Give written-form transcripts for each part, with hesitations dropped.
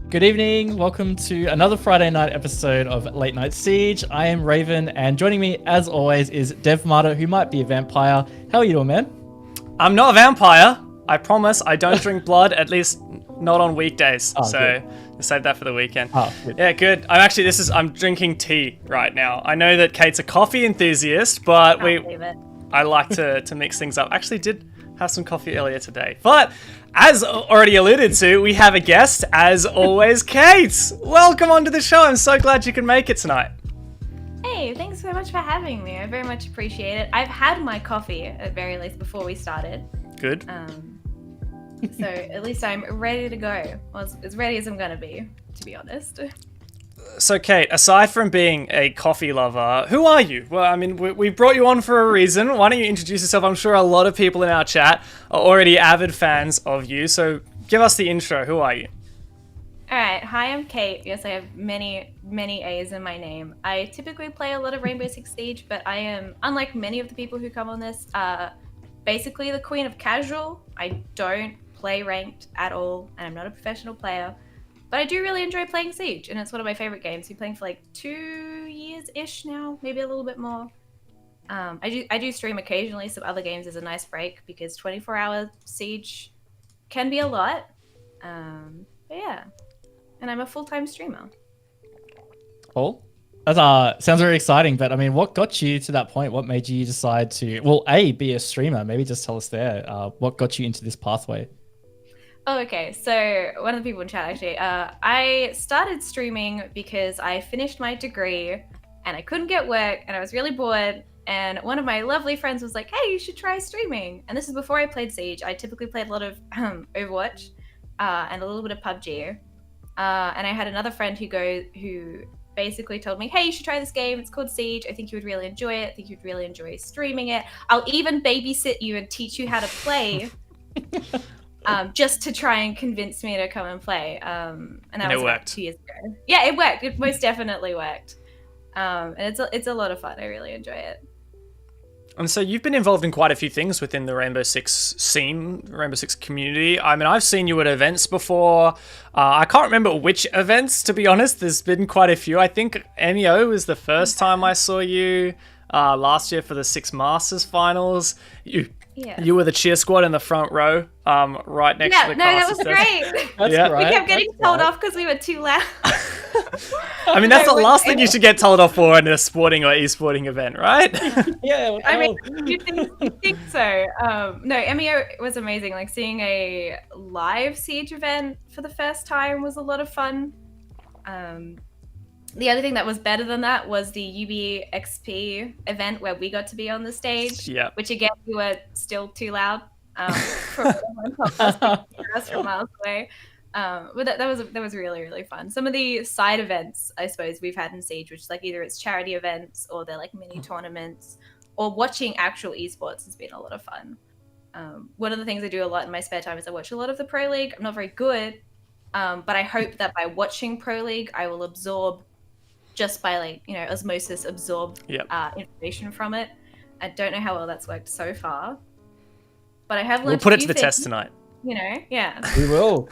Good evening. Welcome to another Friday night episode of Late Night Siege. I am Raven, and joining me, as always, is Devmarta, who might be a vampire. How are you doing, man? I'm not a vampire. I promise I don't drink blood, at least not on weekdays. So save that for the weekend. Oh, good. Yeah, good. I'm drinking tea right now. I know that Cate's a coffee enthusiast, but I like to mix things up. Actually did have some coffee earlier today. But as already alluded to, we have a guest, as always, Cate. Welcome onto the show. I'm so glad you can make it tonight. Hey, thanks so much for having me. I very much appreciate it. I've had my coffee, at very least, before we started. Good. So at least I'm ready to go. Well, as ready as I'm going to be honest. So, Cate, aside from being a coffee lover, who are you? Well, I mean, we brought you on for a reason. Why don't you introduce yourself? I'm sure a lot of people in our chat are already avid fans of you, so give us the intro. Who are you? All right. Hi, I'm Cate. Yes, I have many A's in my name. I typically play a lot of Rainbow Six Siege, but I am, unlike many of the people who come on this, basically the queen of casual. I don't play ranked at all, and I'm not a professional player. But I do really enjoy playing Siege, and it's one of my favorite games. I've been playing for like 2 years-ish now, maybe a little bit more. I do stream occasionally some other games as a nice break, because 24-hour Siege can be a lot. But yeah, and I'm a full-time streamer. Cool. That sounds very exciting, but I mean, what got you to that point? What made you decide to, well, A, be a streamer? Maybe just tell us there. What got you into this pathway? Oh, okay. So one of the people in chat, actually, I started streaming because I finished my degree and I couldn't get work and I was really bored. And one of my lovely friends was like, hey, you should try streaming. And this is before I played Siege. I typically played a lot of Overwatch and a little bit of PUBG. And I had another friend who basically told me, hey, you should try this game. It's called Siege. I think you would really enjoy it. I think you'd really enjoy streaming it. I'll even babysit you and teach you how to play. Just to try and convince me to come and play. And that was about 2 years ago. Yeah, it worked. It most definitely worked. And it's a lot of fun. I really enjoy it. And so you've been involved in quite a few things within the Rainbow Six scene, Rainbow Six community. I mean, I've seen you at events before. I can't remember which events, to be honest. There's been quite a few. I think MEO was the first time I saw you last year for the Six Masters finals. You were the cheer squad in the front row, right next to the that was great. That's right. We kept getting told off because we were too loud. I mean, that's the last thing you should get told off for in a sporting or e-sporting event, right? Yeah. I mean, you think so. No, MEO was amazing. Like, seeing a live Siege event for the first time was a lot of fun. The other thing that was better than that was the UBXP event where we got to be on the stage. Yeah. Which, again, we were still too loud from us from miles away. But that was really, really fun. Some of the side events, I suppose, we've had in Siege, which is like either it's charity events or they're like mini tournaments, or watching actual esports has been a lot of fun. One of the things I do a lot in my spare time is I watch a lot of the Pro League. I'm not very good, but I hope that by watching Pro League, I will absorb, just by osmosis, information from it. I don't know how well that's worked so far, but I have learned. We'll put it to the test tonight. Yeah. We will.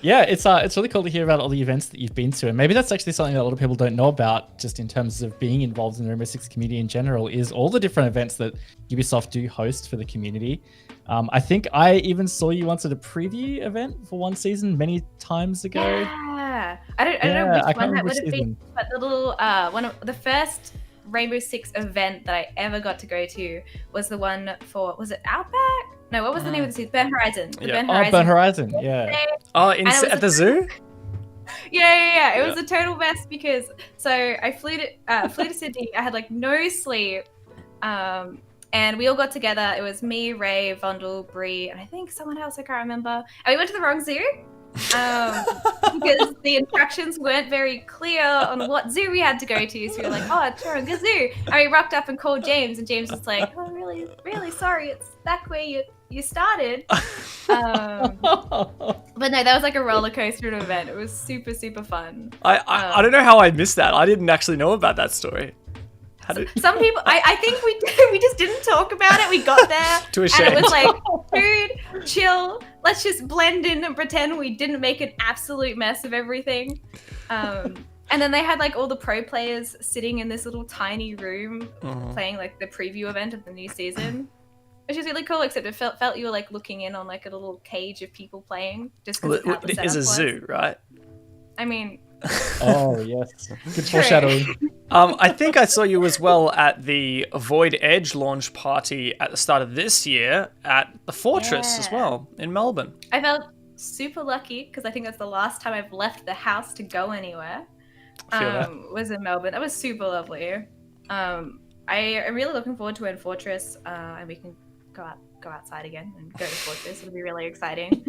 Yeah, it's really cool to hear about all the events that you've been to, and maybe that's actually something that a lot of people don't know about, just in terms of being involved in the Rainbow Six community in general, is all the different events that Ubisoft do host for the community. I think I even saw you once at a preview event for one season many times ago. Yeah. I don't know which one that would have been, but the little one of the first Rainbow Six event that I ever got to go to was the one for, was it Outback? No, what was the name of the season? Burnt Horizon. Burnt Horizon, yeah. Oh, at the zoo? Yeah. It was a total mess because, so I flew to Sydney. I had like no sleep. And we all got together. It was me, Ray, Vondel, Bree, and I think someone else, I can't remember. And we went to the wrong zoo. Because the instructions weren't very clear on what zoo we had to go to. So we were like, oh, Taronga Zoo. And we rocked up and called James, and James was like, oh, really, really sorry. It's back where you started. But no, that was like a roller coaster event. It was super, super fun. I don't know how I missed that. I didn't actually know about that story. Some people, I think we just didn't talk about it. We got there To a and shame. it was like food, chill, let's just blend in and pretend we didn't make an absolute mess of everything. And then they had like all the pro players sitting in this little tiny room playing like the preview event of the new season, which is really cool. Except it felt you were like looking in on like a little cage of people playing. Just because it is a zoo, right? I mean. Oh yes, good foreshadowing. I think I saw you as well at the Void Edge launch party at the start of this year at the Fortress as well in Melbourne. I felt super lucky because I think that's the last time I've left the house to go anywhere. Was in Melbourne. That was super lovely. I am really looking forward to it in Fortress, and we can go outside again and go to Fortress. It'll be really exciting.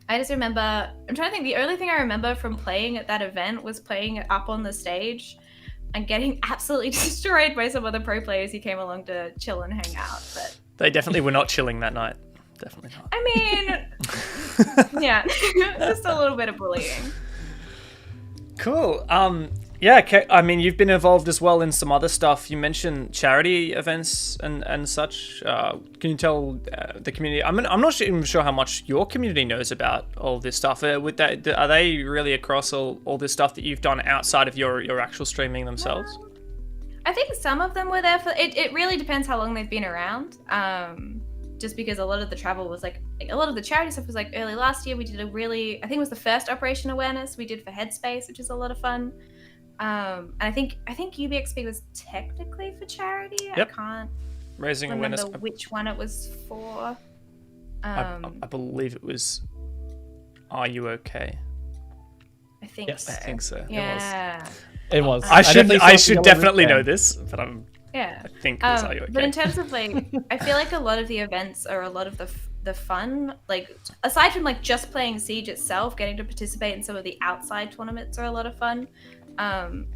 I just remember, I'm trying to think, the only thing I remember from playing at that event was playing it up on the stage and getting absolutely destroyed by some of the pro players who came along to chill and hang out. But they definitely were not chilling that night. Definitely not. I mean, yeah, just a little bit of bullying. Cool. Yeah, I mean, you've been involved as well in some other stuff. You mentioned charity events and such. Can you tell the community? I'm not even sure how much your community knows about all this stuff. With that, are they really across all this stuff that you've done outside of your actual streaming themselves? I think some of them were there for it. It really depends how long they've been around. Just because a lot of the travel was like a lot of the charity stuff was like early last year. We did I think it was the first Operation Awareness we did for Headspace, which is a lot of fun. And I think UBXP was technically for charity. Yep. I can't Raising remember awareness. which one it was for. I believe it was Are You Okay? I think Yes, so. I think so. Yeah. It was. I should definitely know know this, but I think it was Are You Okay? But in terms of like, I feel like a lot of the events are a lot of the fun. Like aside from like just playing Siege itself, getting to participate in some of the outside tournaments are a lot of fun.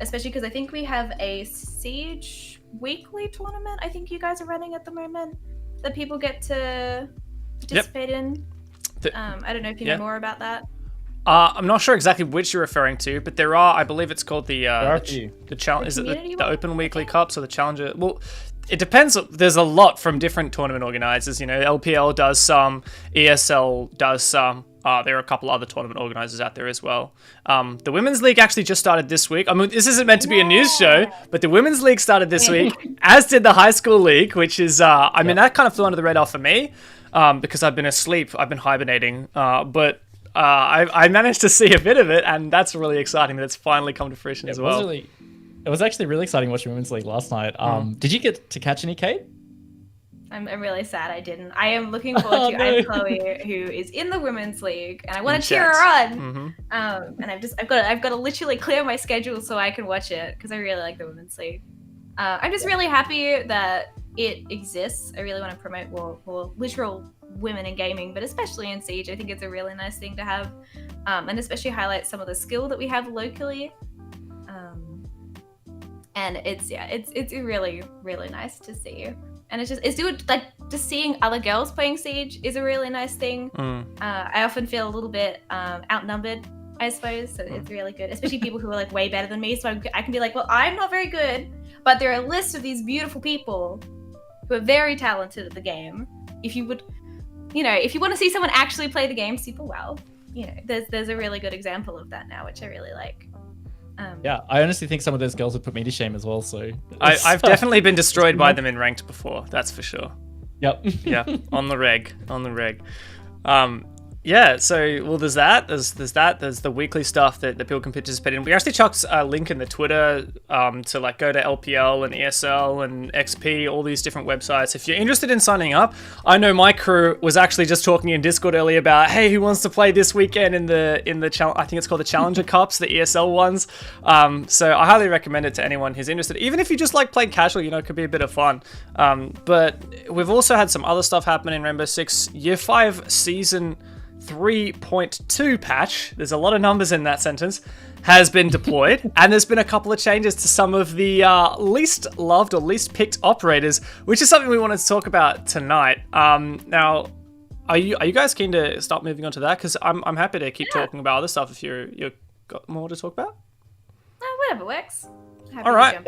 Especially because I think we have a Siege weekly tournament. I think you guys are running at the moment that people get to participate in. I don't know if you know more about that. I'm not sure exactly which you're referring to, but there are. I believe it's called the challenge. Is it the Open Weekly Cups or the Challenger? Well, it depends. There's a lot from different tournament organizers. You know, LPL does some, ESL does some. There are a couple other tournament organizers out there as well. The Women's League actually just started this week. I mean, this isn't meant to be a news show, but the Women's League started this week, as did the High School League, which is, I mean, that kind of flew under the radar for me because I've been asleep. I've been hibernating. But I managed to see a bit of it, and that's really exciting that it's finally come to fruition as well. It was actually really exciting watching Women's League last night. Did you get to catch any, Cate? I'm really sad I didn't. I am looking forward to I'm Chloe, who is in the Women's League, and I want to cheer her on. And I've got to literally clear my schedule so I can watch it because I really like the Women's League. I'm just really happy that it exists. I really want to promote more literal women in gaming, but especially in Siege. I think it's a really nice thing to have, and especially highlight some of the skill that we have locally. And it's really, really nice to see. And it's good, like, just seeing other girls playing Siege is a really nice thing. I often feel a little bit outnumbered, I suppose, so it's really good, especially people who are like way better than me, so I can be like, well, I'm not very good, but there are a list of these beautiful people who are very talented at the game. If you would, if you want to see someone actually play the game super well, there's a really good example of that now, which I really like. Yeah, I honestly think some of those girls would put me to shame as well. So I've definitely been destroyed by them in ranked before. That's for sure. Yep. Yeah, on the reg. Yeah, so, well, there's that. There's the weekly stuff that people can participate in. We actually chucked a link in the Twitter to, like, go to LPL and ESL and XP, all these different websites. If you're interested in signing up, I know my crew was actually just talking in Discord earlier about, hey, who wants to play this weekend in the I think it's called the Challenger Cups, the ESL ones. So I highly recommend it to anyone who's interested. Even if you just like playing casual, it could be a bit of fun. But we've also had some other stuff happen in Rainbow Six. Year 5 Season 3.2 patch, there's a lot of numbers in that sentence, has been deployed, and there's been a couple of changes to some of the least loved or least picked operators, which is something we wanted to talk about tonight. Now, are you guys keen to start moving on to that? Because I'm happy to keep talking about other stuff if you've got more to talk about. Whatever works. All right.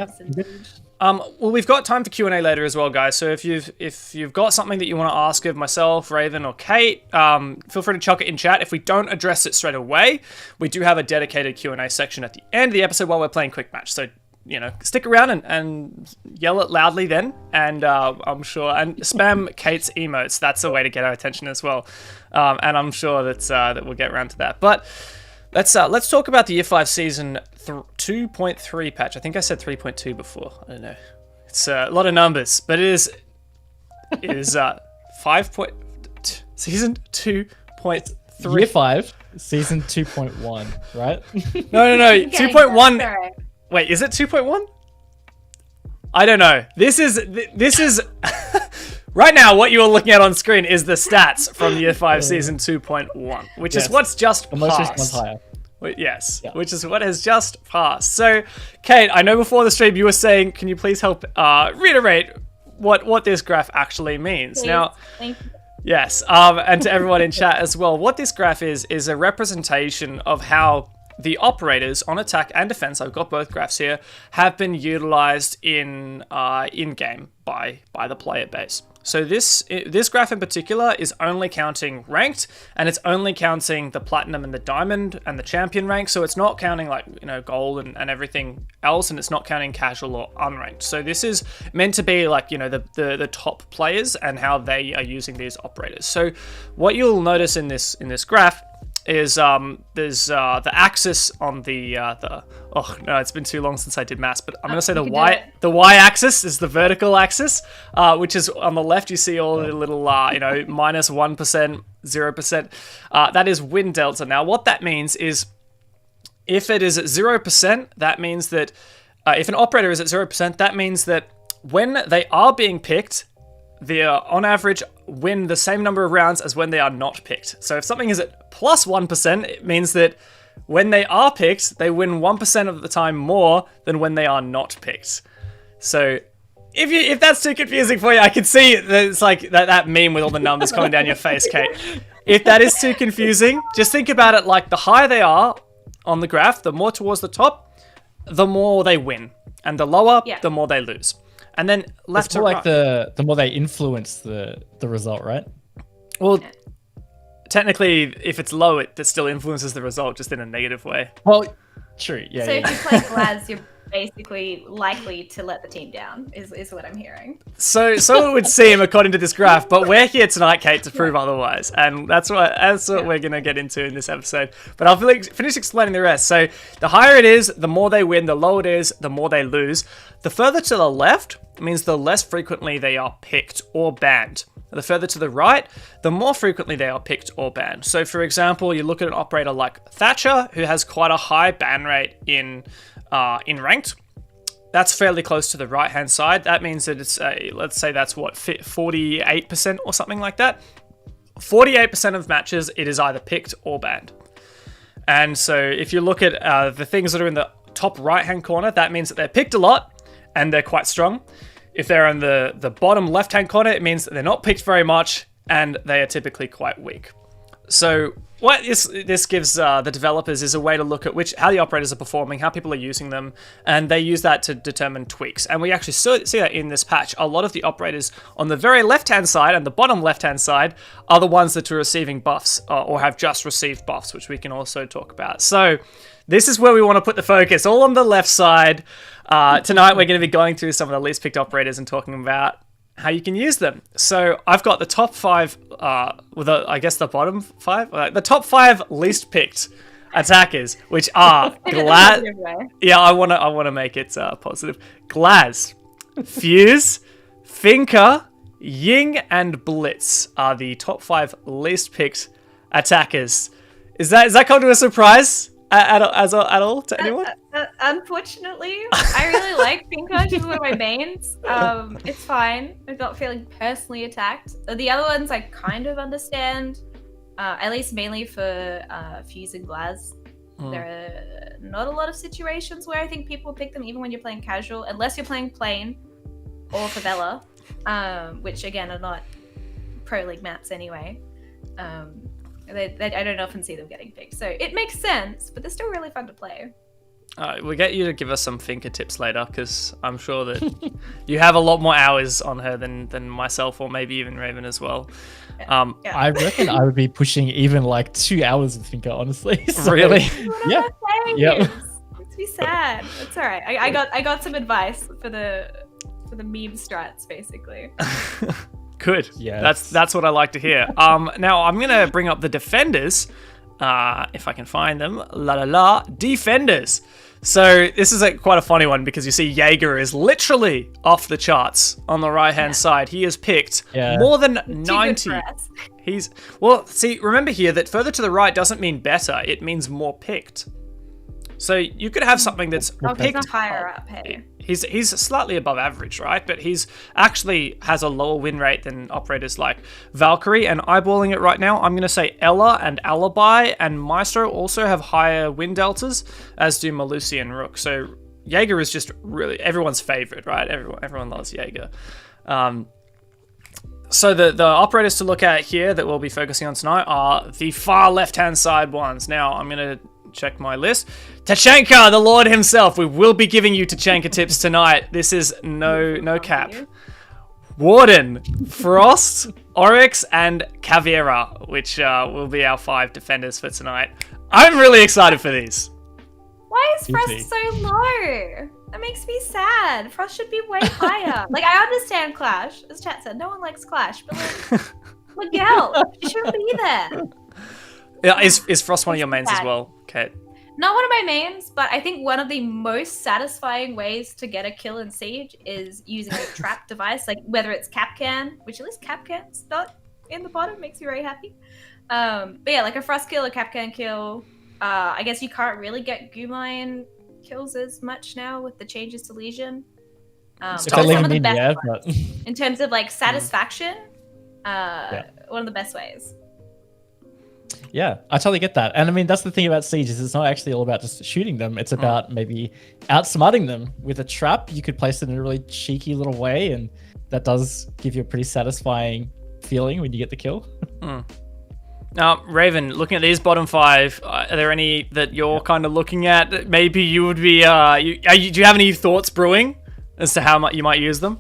Well, we've got time for Q&A later as well, guys. So if you've got something that you want to ask of myself, Raven, or Cate, feel free to chuck it in chat. If we don't address it straight away, we do have a dedicated Q&A section at the end of the episode while we're playing Quick Match. So, stick around and yell it loudly then, and I'm sure, and spam Cate's emotes. That's a way to get our attention as well. And I'm sure that we'll get around to that. But let's talk about the Year 5 Season 2.3 patch. I think I said 3.2 before. I don't know. It's a lot of numbers, but it is 5. Season 2.3. Year 5, Season 2.1, right? No. Getting 2.1. that, right. Wait, is it 2.1? I don't know. This is right now. What you are looking at on screen is the stats from Year 5 Season 2.1, which is what's just passed. Higher. Yes, Yeah. which is what has just passed. So, Cate, I know before the stream you were saying, can you please help reiterate what this graph actually means? Please. Now, Thank you. yes, and to everyone in chat as well, what this graph is a representation of how the operators on attack and defense, I've got both graphs here, have been utilized in game by the player base. So this graph in particular is only counting ranked, and it's only counting the platinum and the diamond and the champion rank. So it's not counting gold and everything else, and it's not counting casual or unranked. So this is meant to be the top players and how they are using these operators. So what you'll notice in this graph is there's the axis on the oh no, it's been too long since I did maths, but I'm gonna say the y axis is the vertical axis, which is on the left. You see all the little minus 1%, 0%. That is win delta. Now what that means is if it is at 0%, that means that if an operator is at 0%, that means that when they are being picked, they on average win the same number of rounds as when they are not picked. So if something is at plus 1%, it means that when they are picked, they win 1% of the time more than when they are not picked. So if that's too confusing for you, I can see that it's like that meme with all the numbers coming down your face, Cate. If that is too confusing, just think about it like the higher they are on the graph, the more towards the top, the more they win. And the lower, the more they lose. And then left to right. The more they influence the result, right? Well, technically, if it's low, it still influences the result, just in a negative way. Well, true. Yeah. So if you play Glaz, you're basically likely to let the team down, is what I'm hearing. So it would seem according to this graph, but we're here tonight, Cate, to prove otherwise, and that's what we're gonna get into in this episode. But I'll finish explaining the rest. So the higher it is, the more they win. The lower it is, the more they lose. The further to the left means the less frequently they are picked or banned. The further to the right, the more frequently they are picked or banned. So for example, you look at an operator like Thatcher, who has quite a high ban rate in ranked. That's fairly close to the right hand side. That means that it's let's say that's 48% or something like that. 48% of matches, it is either picked or banned. And so if you look at the things that are in the top right hand corner, that means that they're picked a lot and they're quite strong. If they're in the bottom left hand corner, it means that they're not picked very much and they are typically quite weak. So what this gives the developers is a way to look at how the operators are performing, how people are using them, and they use that to determine tweaks. And we actually see that in this patch. A lot of the operators on the very left-hand side and the bottom left-hand side are the ones that are receiving buffs or have just received buffs, which we can also talk about. So this is where we want to put the focus, all on the left side. Tonight we're going to be going through some of the least picked operators and talking about how you can use them. So I've got the top 5, I guess the bottom 5, the top 5 least picked attackers, which are Glaz. Yeah, I want to make it positive. Glaz, Fuse, Finka, Ying, and Blitz are the top 5 least picked attackers. Is that come to a surprise at all to anyone? Unfortunately, I really like Finka. She's one of my mains. It's fine. I'm not feeling personally attacked. The other ones I kind of understand, at least mainly for Fuse and Glaz. There are not a lot of situations where I think people pick them even when you're playing casual, unless you're playing plain or Favela, which again are not Pro League maps anyway. I don't often see them getting picked, so it makes sense, but they're still really fun to play. We'll get you to give us some Finker tips later, because I'm sure that you have a lot more hours on her than myself, or maybe even Raven as well. Yeah. I reckon I would be pushing even like 2 hours with Finker, honestly. So, Really? Yeah. Yep. Makes me sad. It's all right. I got some advice for the meme strats, basically. Good. Yes. That's what I like to hear. Now I'm gonna bring up the defenders, if I can find them. Defenders. So this is quite a funny one, because you see Jaeger is literally off the charts on the right hand side. He has picked more than 90. Remember here that further to the right doesn't mean better, it means more picked. So you could have something that's picked higher up. Hey. He's slightly above average, right? But he's actually has a lower win rate than operators like Valkyrie. And eyeballing it right now, I'm going to say Ella and Alibi and Maestro also have higher win deltas, as do Malusi and Rook. So Jaeger is just really everyone's favorite, right? Everyone loves Jaeger. So the operators to look at here that we'll be focusing on tonight are the far left-hand side ones. Now I'm going to check my list. Tachanka, the Lord himself. We will be giving you Tachanka tips tonight. This is no cap. Warden, Frost, Oryx, and Caveira, which will be our 5 defenders for tonight. I'm really excited for these. Why is Frost so low? That makes me sad. Frost should be way higher. Like, I understand Clash. As chat said, no one likes Clash, but like, Miguel, she shouldn't be there. Yeah, is Frost one of your mains as well, Cate? Not one of my mains, but I think one of the most satisfying ways to get a kill in Siege is using a trap device, like whether it's Capcan, which at least Capcan's not in the bottom, makes me very happy. But yeah, like a Frost kill, a Capcan kill. I guess you can't really get Gumine kills as much now with the changes to Legion. Some of the best ones. In terms of like satisfaction, one of the best ways. Yeah, I totally get that. And I mean, that's the thing about Siege is it's not actually all about just shooting them. It's about maybe outsmarting them. With a trap, you could place it in a really cheeky little way, and that does give you a pretty satisfying feeling when you get the kill. Now, Raven, looking at these bottom 5, are there any that you're kind of looking at that maybe you would be... do you have any thoughts brewing as to how much you might use them?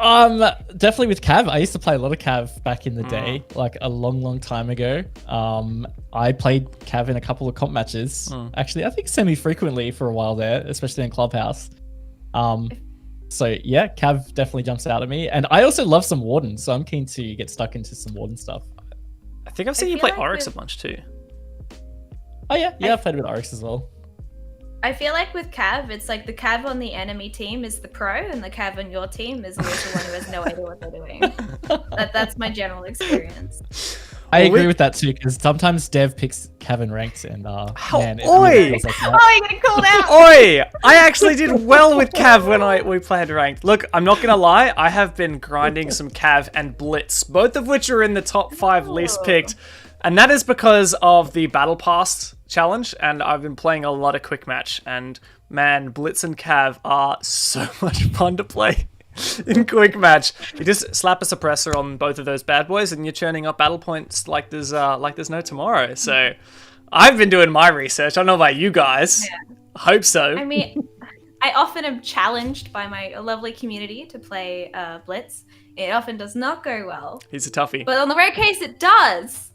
Definitely with Cav. I used to play a lot of Cav back in the day, like a long time ago. I played Cav in a couple of comp matches. Actually, I think semi-frequently for a while there, especially in Clubhouse. So yeah, Cav definitely jumps out at me. And I also love some Wardens, so I'm keen to get stuck into some Warden stuff. I think I've seen you play Oryx a bunch too. Oh yeah, I've played with Oryx as well. I feel like with Cav, it's like the Cav on the enemy team is the pro, and the Cav on your team is always the one who has no idea what they're doing. That's my general experience. I agree with that too, because sometimes Dev picks Cav in ranked, and man, it Oi! really feels like that. Oh, you're getting called out! Oi! I actually did well with Cav when we played ranked. Look, I'm not gonna lie, I have been grinding some Cav and Blitz, both of which are in the top 5 least picked, and that is because of the Battle Pass challenge, and I've been playing a lot of quick match, and man, Blitz and Cav are so much fun to play in quick match. You just slap a suppressor on both of those bad boys and you're churning up battle points like there's no tomorrow. So I've been doing my research. I don't know about you guys. Yeah. Hope so. I mean, I often am challenged by my lovely community to play Blitz. It often does not go well. He's a toughie. But on the rare case it does,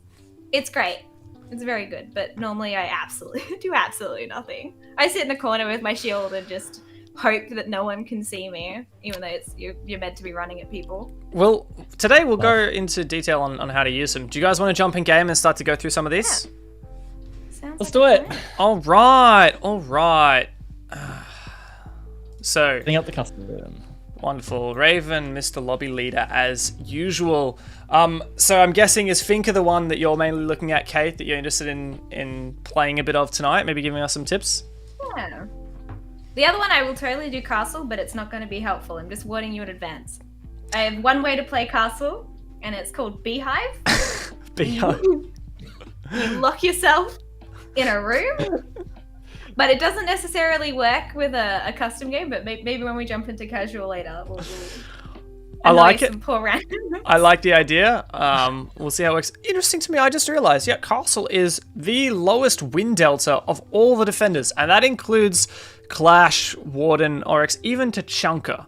it's great. It's very good, but normally I do absolutely nothing. I sit in the corner with my shield and just hope that no one can see me, even though you're meant to be running at people. Well, today we'll go into detail on how to use them. Do you guys want to jump in game and start to go through some of these? Yeah. Let's do it. All right. So, Setting up the custom room. Wonderful. Raven, Mr. Lobby Leader, as usual. So I'm guessing, is Finker the one that you're mainly looking at, Cate, that you're interested in playing a bit of tonight? Maybe giving us some tips? Yeah. The other one I will totally do Castle, but it's not going to be helpful. I'm just warning you in advance. I have one way to play Castle, and it's called Beehive. Beehive. You lock yourself in a room. But it doesn't necessarily work with a custom game, but maybe when we jump into casual later, we'll I like it. some poor randoms. I like the idea. We'll see how it works. Interesting to me, I just realized, yeah, Castle is the lowest win delta of all the defenders, and that includes Clash, Warden, Oryx, even Tachanka.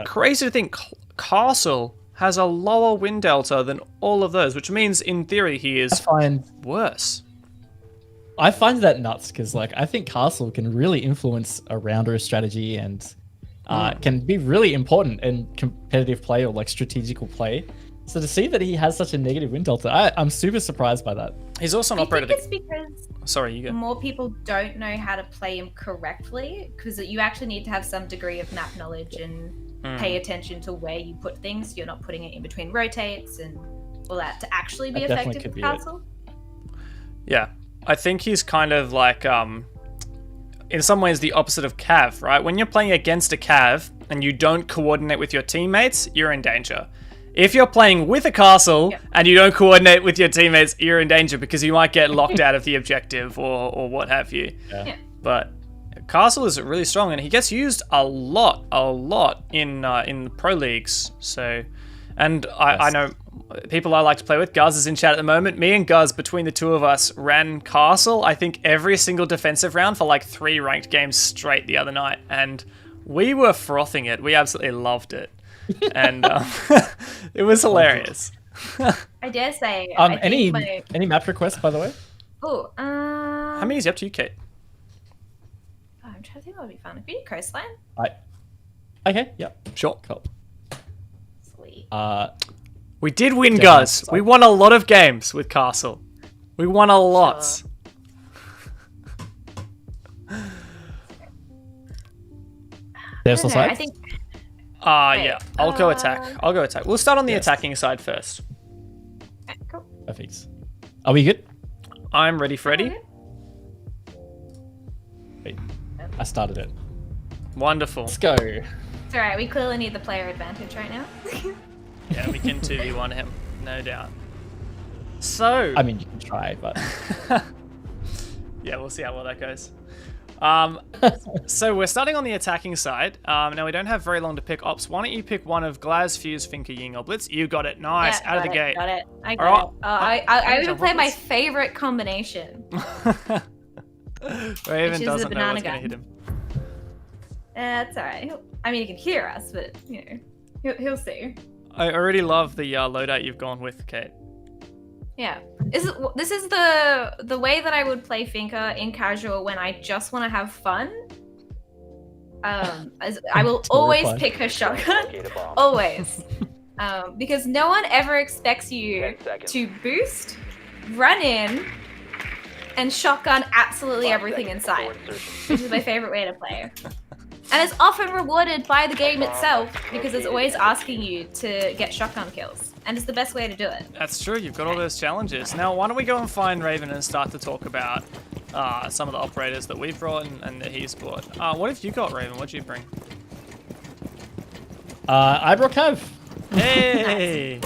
Crazy to think Castle has a lower win delta than all of those, which means, in theory, he is worse. I find that nuts because, like, I think Castle can really influence a round or a strategy and can be really important in competitive play or like strategical play. So to see that he has such a negative win delta, I'm super surprised by that. He's also an operator. It's because sorry, you go. more people don't know how to play him correctly, because you actually need to have some degree of map knowledge and pay attention to where you put things. So you're not putting it in between rotates and all that to actually be effective with Castle. Yeah, I think he's kind of like in some ways the opposite of Cav, right? When you're playing against a Cav and you don't coordinate with your teammates, you're in danger. If you're playing with a Castle and you don't coordinate with your teammates, you're in danger because you might get locked out of the objective or what have you. Yeah. But Castle is really strong and he gets used a lot in the pro leagues. So, and I know people I like to play with. Guz is in chat at the moment. Me and Guz, between the two of us, ran Castle, I think, every single defensive round for like 3 ranked games straight the other night. And we were frothing it. We absolutely loved it. And it was hilarious. I dare say. Any map requests, by the way? Oh, how many is up to you, Cate? I'm trying to think what would be fun. If we do Coastline. Okay, yep. Sure. Cool. Sweet. We did win, Guz. We won a lot of games with Castle. We won a lot. Sure. There's the side? I think. Yeah. I'll go attack. We'll start on the attacking side first. Okay, cool. Perfect. Are we good? I'm ready, Freddy. Wait, I started it. Wonderful. Let's go. It's alright, we clearly need the player advantage right now. Yeah, we can 2v1 him, no doubt. So... I mean, you can try, but... yeah, we'll see how well that goes. So we're starting on the attacking side. Now we don't have very long to pick ops. Why don't you pick one of Glaz, Fuse, Finker, Ying, or Blitz? You got it. Nice. Yeah, out of the gate. Got it. I got it. I even play my favorite combination. Raven doesn't know what's going to hit him. That's alright. I mean, he can hear us, but, you know, he'll see. I already love the loadout you've gone with, Cate. Yeah. This is the way that I would play Finker in casual when I just want to have fun. As I will always pick her shotgun. Always. Because no one ever expects you to boost, run in, and shotgun absolutely everything in sight. Which is my favorite way to play. And it's often rewarded by the game itself because it's always asking you to get shotgun kills. And it's the best way to do it. That's true, you've got all those challenges. Now, why don't we go and find Raven and start to talk about some of the operators that we've brought and that he's brought. What have you got, Raven? What'd you bring? I brought Cav. Hey!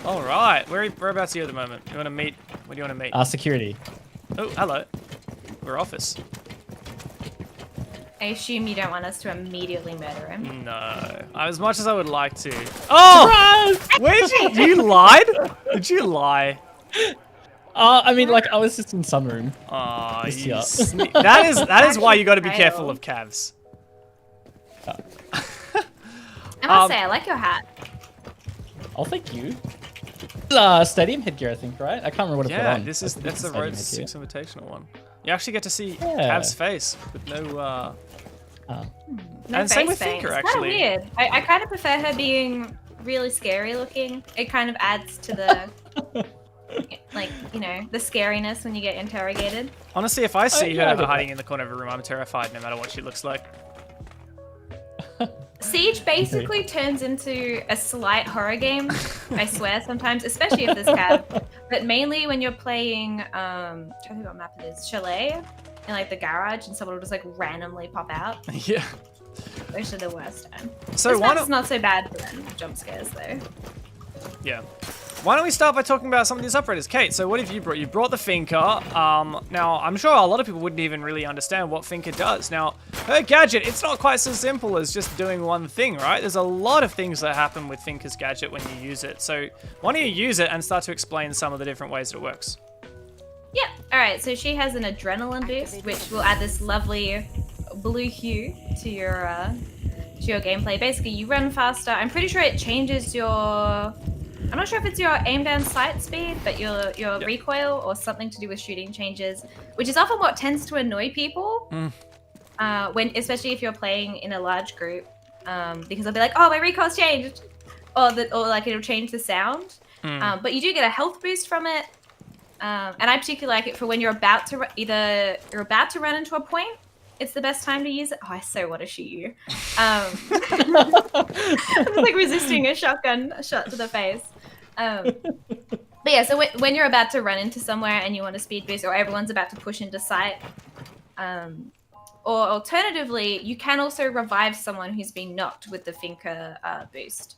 Alright, whereabouts are you at the moment? You want to meet? What do you want to meet? Security. Oh, hello. We're office. I assume you don't want us to immediately murder him. No. As much as I would like to. Oh! Where did you lied? Did you lie? I mean, like, I was just in sunroom. Oh, that is why you got to be careful of Cavs. I must say, I like your hat. Oh, thank you. Stadium headgear, I think, right? I can't remember what it put on. Yeah, that's the Road 6 Invitational one. You actually get to see Cav's face with no... No and same with Finker, actually. It's kind of weird. I kind of prefer her being really scary looking. It kind of adds to the... like, you know, the scariness when you get interrogated. Honestly, if I see her hiding in the corner of a room, I'm terrified no matter what she looks like. Siege basically turns into a slight horror game, I swear, sometimes, especially if there's Cav. But mainly when you're playing, I'm trying to think what map it is, Chalet, in like the garage, and someone will just like randomly pop out. Yeah. Those are the worst time. So this map's not so bad for them jump scares though. Yeah. why don't we start by talking about some of these operators? Cate, so what have you brought? You brought the Finker. Now, I'm sure a lot of people wouldn't even really understand what Finker does. Now, her gadget, it's not quite so simple as just doing one thing, right? There's a lot of things that happen with Finker's gadget when you use it. So why don't you use it and start to explain some of the different ways that it works? Yeah. All right. So she has an adrenaline boost, which will add this lovely blue hue to your gameplay. Basically, you run faster. I'm pretty sure it changes your. I'm not sure if it's your aim down sight speed, but your recoil or something to do with shooting changes, which is often what tends to annoy people. Especially if you're playing in a large group, because they'll be like, "Oh, my recoil's changed," or like it'll change the sound. But you do get a health boost from it. And I particularly like it for when you're about to run into a point. It's the best time to use it. Oh, I so want to shoot you. I'm like resisting a shotgun shot to the face. But yeah, so when you're about to run into somewhere and you want a speed boost, or everyone's about to push into sight, or alternatively, you can also revive someone who's been knocked with the Finker boost.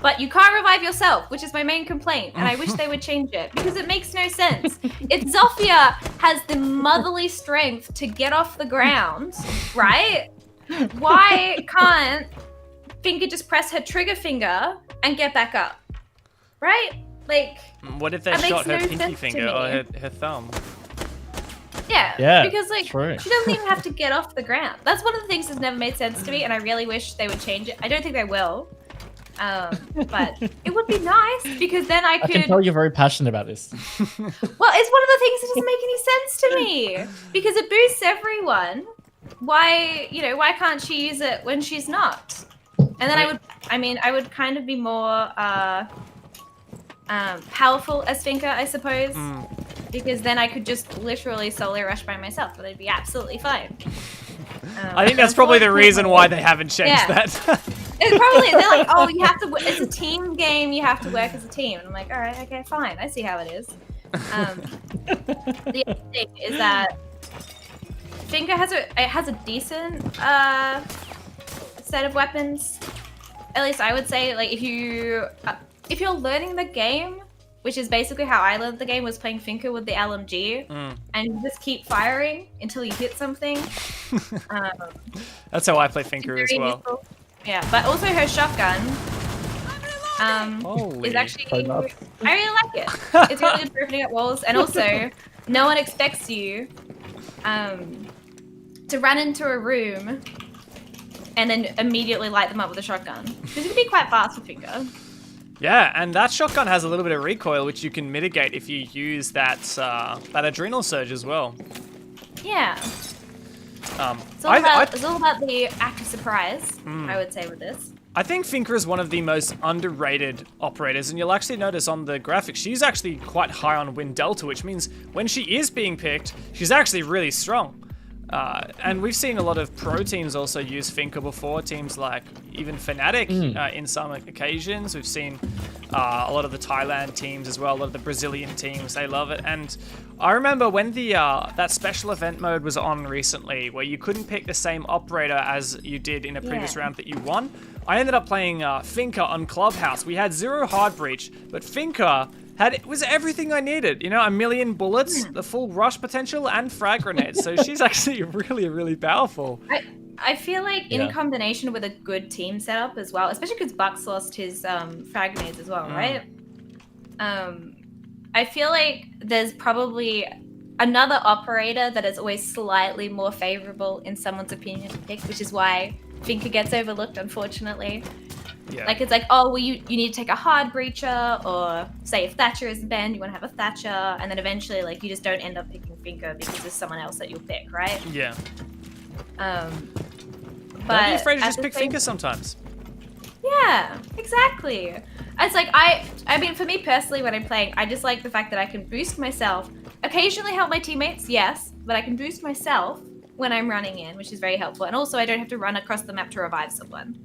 But you can't revive yourself, which is my main complaint, and I wish they would change it, because it makes no sense. If Sofia has the motherly strength to get off the ground, right? Why can't Finker just press her trigger finger and get back up? Right? Like, what if they shot her pinky finger or her thumb? Yeah, because like she doesn't even have to get off the ground. That's one of the things that's never made sense to me, and I really wish they would change it. I don't think they will. But it would be nice, because then I can tell you're very passionate about this. Well, it's one of the things that doesn't make any sense to me, because it boosts everyone. Why can't she use it when she's not? And then I would kind of be more powerful as Finker, I suppose, because then I could just literally solo rush by myself, but I'd be absolutely fine. I think that's probably the reason why they haven't changed that. It's probably, they're like, oh, you have to. It's a team game. You have to work as a team. And I'm like, all right, okay, fine. I see how it is. The other thing is that Finker has a decent set of weapons. At least I would say, like, if you're learning the game, which is basically how I learned the game, was playing Finker with the LMG, and you just keep firing until you hit something. That's how I play Finker as well. Useful. Yeah, but also her shotgun is actually, I really like it. It's really good for opening up walls, and also no one expects you to run into a room and then immediately light them up with a shotgun, because you can be quite fast with Finker. Yeah, and that shotgun has a little bit of recoil, which you can mitigate if you use that adrenal surge as well. Yeah. It's all about the act of surprise, I would say, with this. I think Finker is one of the most underrated operators, and you'll actually notice on the graphics, she's actually quite high on win delta, which means when she is being picked, she's actually really strong. And we've seen a lot of pro teams also use Finker before, teams like even Fnatic in some occasions. We've seen a lot of the Thailand teams as well, a lot of the Brazilian teams, they love it. And I remember when the that special event mode was on recently, where you couldn't pick the same operator as you did in a previous round that you won, I ended up playing Finker on Clubhouse. We had 0 hard breach, but Finker was everything I needed. You know, 1 million bullets, the full rush potential, and frag grenades. So she's actually really, really powerful. I feel like in combination with a good team setup as well, especially because Bucks lost his frag grenades as well, right? I feel like there's probably another operator that is always slightly more favorable in someone's opinion to pick, which is why Finker gets overlooked, unfortunately. Yeah. Like, it's like, oh, well, you need to take a hard breacher, or say if Thatcher is banned, you want to have a Thatcher, and then eventually, like, you just don't end up picking Finker because there's someone else that you'll pick, right? Yeah. But don't be afraid to just pick Finker sometimes. Yeah, exactly. It's like, I mean, for me personally, when I'm playing, I just like the fact that I can boost myself, occasionally help my teammates, yes, but I can boost myself when I'm running in, which is very helpful. And also, I don't have to run across the map to revive someone.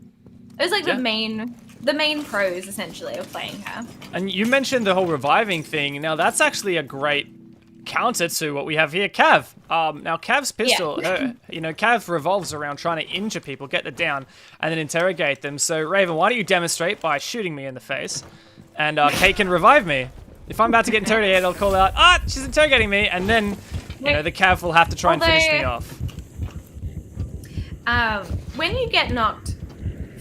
It was like the main pros, essentially, of playing her. And you mentioned the whole reviving thing. Now, that's actually a great counter to what we have here, Cav. Now, Cav's pistol, Cav revolves around trying to injure people, get them down, and then interrogate them. So, Raven, why don't you demonstrate by shooting me in the face? and Cate can revive me. If I'm about to get interrogated, I'll call out, "Ah, she's interrogating me," and then, you know, the Cav will have to try and finish me off. When you get knocked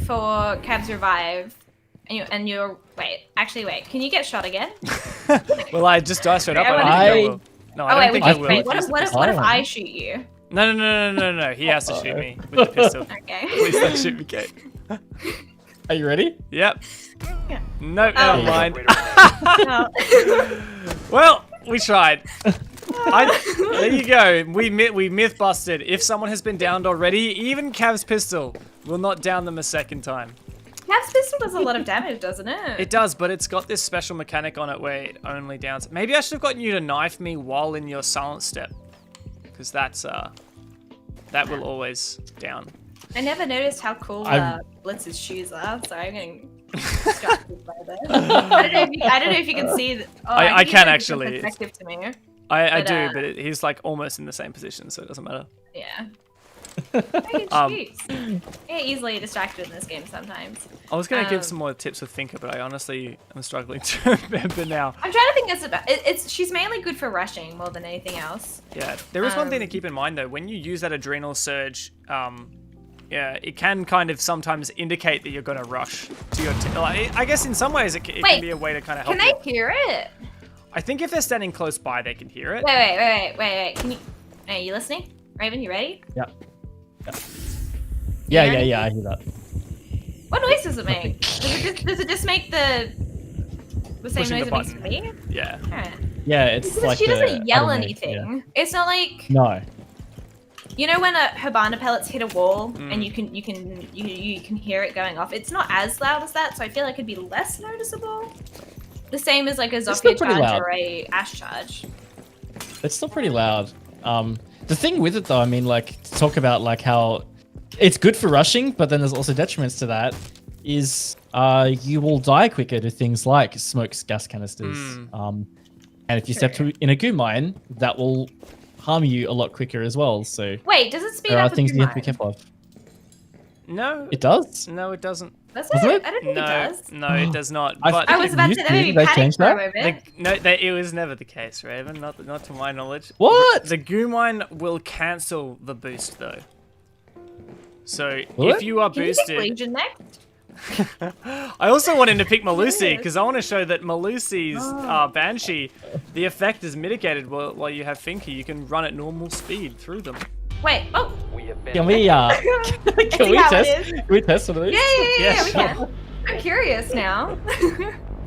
for Cav's revive, and you're wait, can you get shot again? Well, I just die straight up. I don't think I will. No, I don't think I will. Wait, what if I shoot you? No. He has to shoot me with the pistol. Okay. Please don't shoot me, Cate. Are you ready? Yep. Yeah. No, never mind. No. Well, we tried. There you go. We myth busted. If someone has been downed already, even Cav's pistol will not down them a second time. Cav's pistol does a lot of damage, doesn't it? It does, but it's got this special mechanic on it where it only downs. Maybe I should have gotten you to knife me while in your silent step, because that will always down. I never noticed how cool Blitz's shoes are, so I'm getting distracted by this. I don't know if you can see that. Oh, I can actually. It's perspective to me. I do, but he's like almost in the same position, so it doesn't matter. Yeah. I get easily distracted in this game sometimes. I was going to give some more tips with Thinker, but I honestly am struggling to remember now. I'm trying to think it's about she's mainly good for rushing more than anything else. Yeah, there is one thing to keep in mind though. When you use that adrenal surge, yeah, it can kind of sometimes indicate that you're going to rush to your. I guess in some ways it can be a way to kind of help. Can they hear it? I think if they're standing close by, they can hear it. Wait. Can you? Are you listening, Raven? You ready? Yep. Yeah, I hear that. What noise does it make? Does it just make the same Pushing noise the it makes button. for me? Yeah. Alright. Yeah, it's Because like she doesn't yell I don't know, anything. yeah. It's not like No. you know when her Habana pellets hit a wall and you can hear it going off. It's not as loud as that, so I feel like it'd be less noticeable. The same as like a still Sofia pretty charge loud. or a Ash charge. It's still pretty loud. The thing with it though, I mean, like, to talk about like how it's good for rushing, but then there's also detriments to that, is you will die quicker to things like smokes, gas canisters. And if you step in a goo mine, that will harm you a lot quicker as well. So Wait, does it speed there are up things a you have to be goo careful of. No. It does? No, it doesn't. Does Does it? it? I don't think it does. No, it does not. I But I was about to say that made me They panic changed for a that? moment. it was never the case, Raven. Not to my knowledge. What? The goo mine will cancel the boost though. So Will if it? you are Can you pick boosted, Legion next? I also wanted to pick Malusi because I want to show that Malusi's Banshee, the effect is mitigated while you have Finky. You can run at normal speed through them. Wait. Oh. Can we can we how it test? is. Can we test one of these? Yeah. We sure. can. I'm curious now.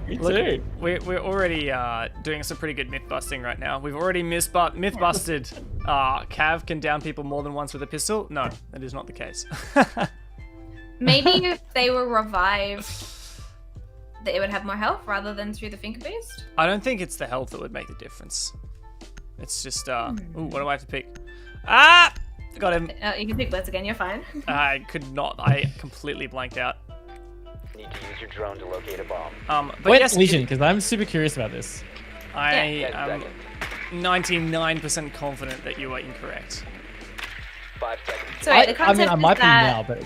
Me Look, too. we're already doing some pretty good myth busting right now. We've already myth busted. Cav can down people more than once with a pistol. No, that is not the case. Maybe if they were revived, that it would have more health rather than through the finger boost. I don't think it's the health that would make the difference. It's just ooh, what do I have to pick? Ah, got him. You can pick Blitz again. You're fine. I could not. I completely blanked out. Need to use your drone to locate a bomb. But Wait, yes, Legion, because I'm super curious about this. I 10 am seconds. 99% confident that you are incorrect. 5 seconds. So the concept I might is be that now, but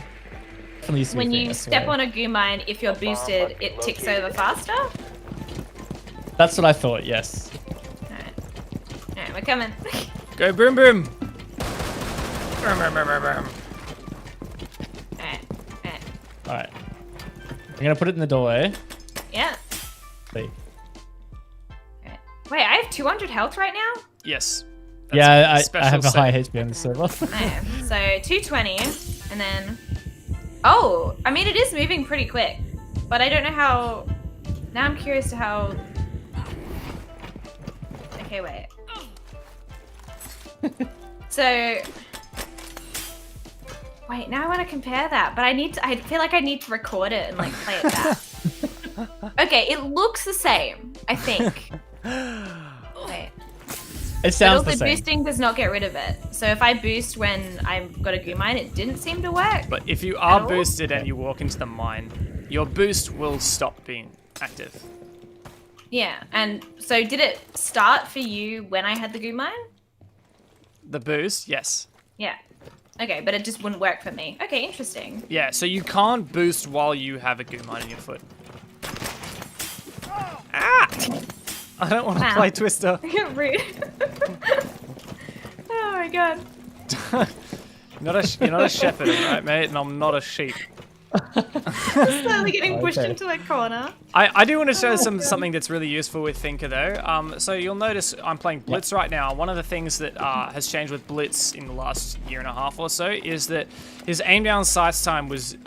definitely used to be when a thing, you I step swear. on a goo mine, if you're boosted, it ticks over faster. That's what I thought. Yes. Alright, we're coming. Go boom boom. Boom boom boom boom boom. Alright. All right. I'm gonna put it in the doorway. Yeah. See. Alright. Wait, I have 200 health right now? Yes. Yeah, I special have a high set. HP on the server. Okay, so 220, and then... Oh, I mean, it is moving pretty quick, but I don't know how... Now I'm curious to how... Okay, wait. So... Wait, now I want to compare that, but I feel like I need to record it and like play it back. Okay, it looks the same, I think. Wait. It But sounds also the same. boosting does not get rid of it. So if I boost when I've got a goo mine, it didn't seem to work. But if you are At all? boosted and you walk into the mine, your boost will stop being active. Yeah, and so did it start for you when I had the goo mine? The boost, yes. Yeah. Okay, but it just wouldn't work for me. Okay, interesting. Yeah, so you can't boost while you have a goo mine in your foot. Ah! I don't want to Wow. play Twister. Rude. Oh my god. You're not a shepherd, right, mate? And I'm not a sheep. Slowly getting pushed Okay. into a corner. I do want to show something that's really useful with Thinker though. So you'll notice I'm playing Blitz right now. One of the things that has changed with Blitz in the last year and a half or so is that his aim down sights time was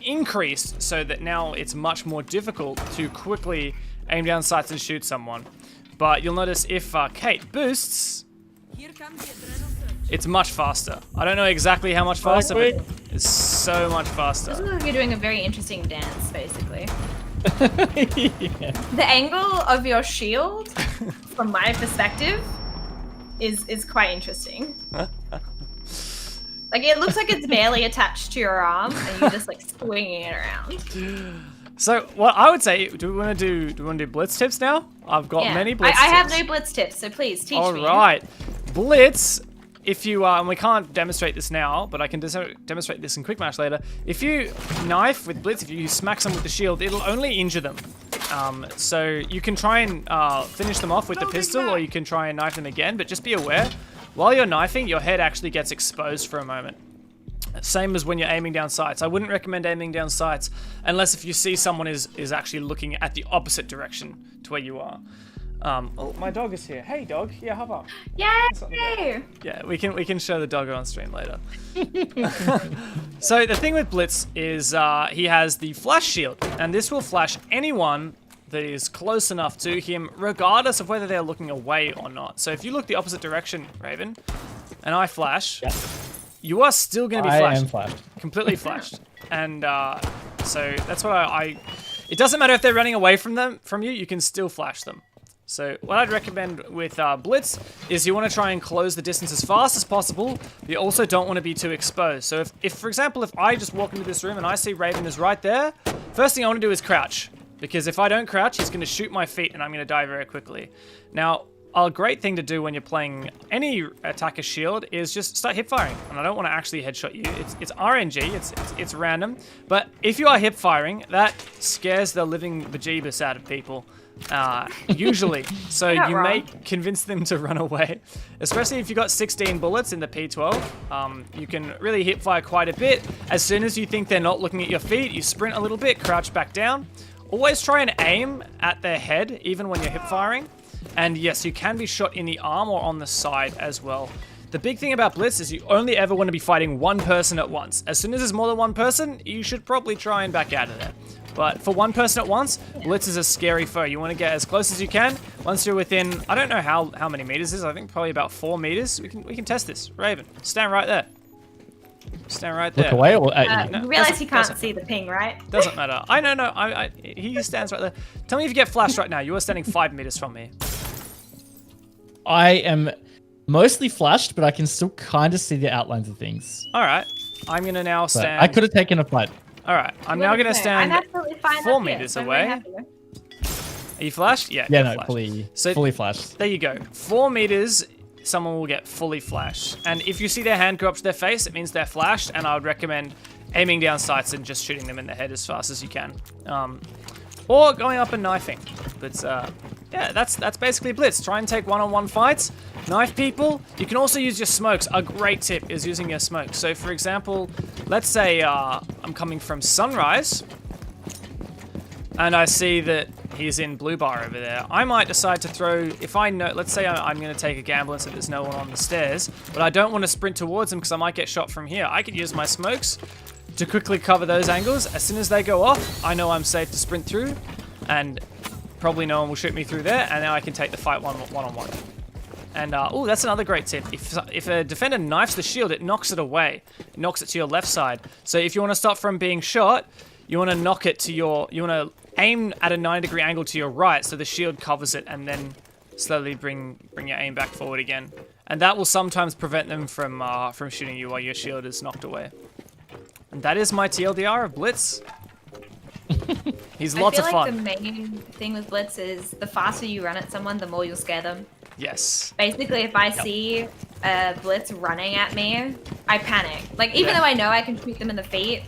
increased, so that now it's much more difficult to quickly aim down sights and shoot someone. But you'll notice if Cate boosts, it's much faster. I don't know exactly how much faster, but it's so much faster. This looks like you're doing a very interesting dance, basically. Yeah. The angle of your shield, from my perspective, is quite interesting. Like, it looks like it's barely attached to your arm, and you're just like swinging it around. So what I would say, do we want to do Blitz tips now? I've got many Blitz I tips. have no blitz tips, so please teach All me. right, Blitz. If you and we can't demonstrate this now, but I can demonstrate this in quick match later. If you knife with Blitz, if you smack someone with the shield, it'll only injure them. So you can try and finish them off with the pistol, or you can try and knife them again. But just be aware, while you're knifing, your head actually gets exposed for a moment. Same as when you're aiming down sights. I wouldn't recommend aiming down sights unless if you see someone is actually looking at the opposite direction to where you are. Oh, my dog is here. Hey, dog. Yeah, hop up. Yay! Yeah, we can show the doggo on stream later. So the thing with Blitz is he has the flash shield, and this will flash anyone that is close enough to him, regardless of whether they're looking away or not. So if you look the opposite direction, Raven, and I flash, you are still going to be flashed. I am flashed. Completely flashed. And so that's what I. It doesn't matter if they're running away from you. You can still flash them. So what I'd recommend with Blitz is you want to try and close the distance as fast as possible. But you also don't want to be too exposed. So if for example, if I just walk into this room and I see Raven is right there, first thing I want to do is crouch. Because if I don't crouch, he's going to shoot my feet and I'm going to die very quickly. Now, a great thing to do when you're playing any attacker shield is just start hip firing. And I don't want to actually headshot you. It's RNG, it's random. But if you are hip firing, that scares the living bejeebus out of people. Usually. So you may convince them to run away. Especially if you've got 16 bullets in the P12. You can really hip fire quite a bit. As soon as you think they're not looking at your feet, you sprint a little bit, crouch back down. Always try and aim at their head, even when you're hip firing. And yes, you can be shot in the arm or on the side as well. The big thing about Blitz is you only ever want to be fighting one person at once. As soon as there's more than one person, you should probably try and back out of there. But for one person at once, Blitz is a scary foe. You want to get as close as you can. Once you're within, I don't know how many meters this is. I think probably about 4 meters. We can test this. Raven, stand right there. Stand right there. Look away or at you? You realize he can't see the ping, right? Doesn't matter. I know. He stands right there. Tell me if you get flashed right now. You are standing 5 meters from me. I am mostly flashed, but I can still kind of see the outlines of things. All right. I'm gonna now But stand. I could have taken a fight. All right. I'm now gonna stand I'm absolutely fine 4 up here, meters so I'm very away. happy. Are you flashed? Yeah. Yeah, you're no, flashed. fully flashed. There you go. 4 meters, someone will get fully flashed. And if you see their hand go up to their face, it means they're flashed. And I would recommend aiming down sights and just shooting them in the head as fast as you can. Or going up and knifing. But yeah, that's basically Blitz. Try and take one-on-one fights. Knife people. You can also use your smokes. A great tip is using your smokes. So for example, let's say I'm coming from Sunrise. And I see that he's in blue bar over there. I might decide to throw, if I know, let's say I'm going to take a gamble and say there's no one on the stairs, but I don't want to sprint towards him because I might get shot from here. I could use my smokes to quickly cover those angles. As soon as they go off, I know I'm safe to sprint through, and probably no one will shoot me through there, and now I can take the fight one-on-one. And, oh, that's another great tip. If a defender knifes the shield, it knocks it away. It knocks it to your left side. So if you want to stop from being shot, you want to knock it to your, you want to aim at a 90-degree angle to your right so the shield covers it, and then slowly bring your aim back forward again. And that will sometimes prevent them from shooting you while your shield is knocked away. And that is my TLDR of Blitz. He's lots of fun. I feel like the main thing with Blitz is the faster you run at someone, the more you'll scare them. Yes. Basically, if I see a Blitz running at me, I panic. Like, even though I know I can shoot them in the feet,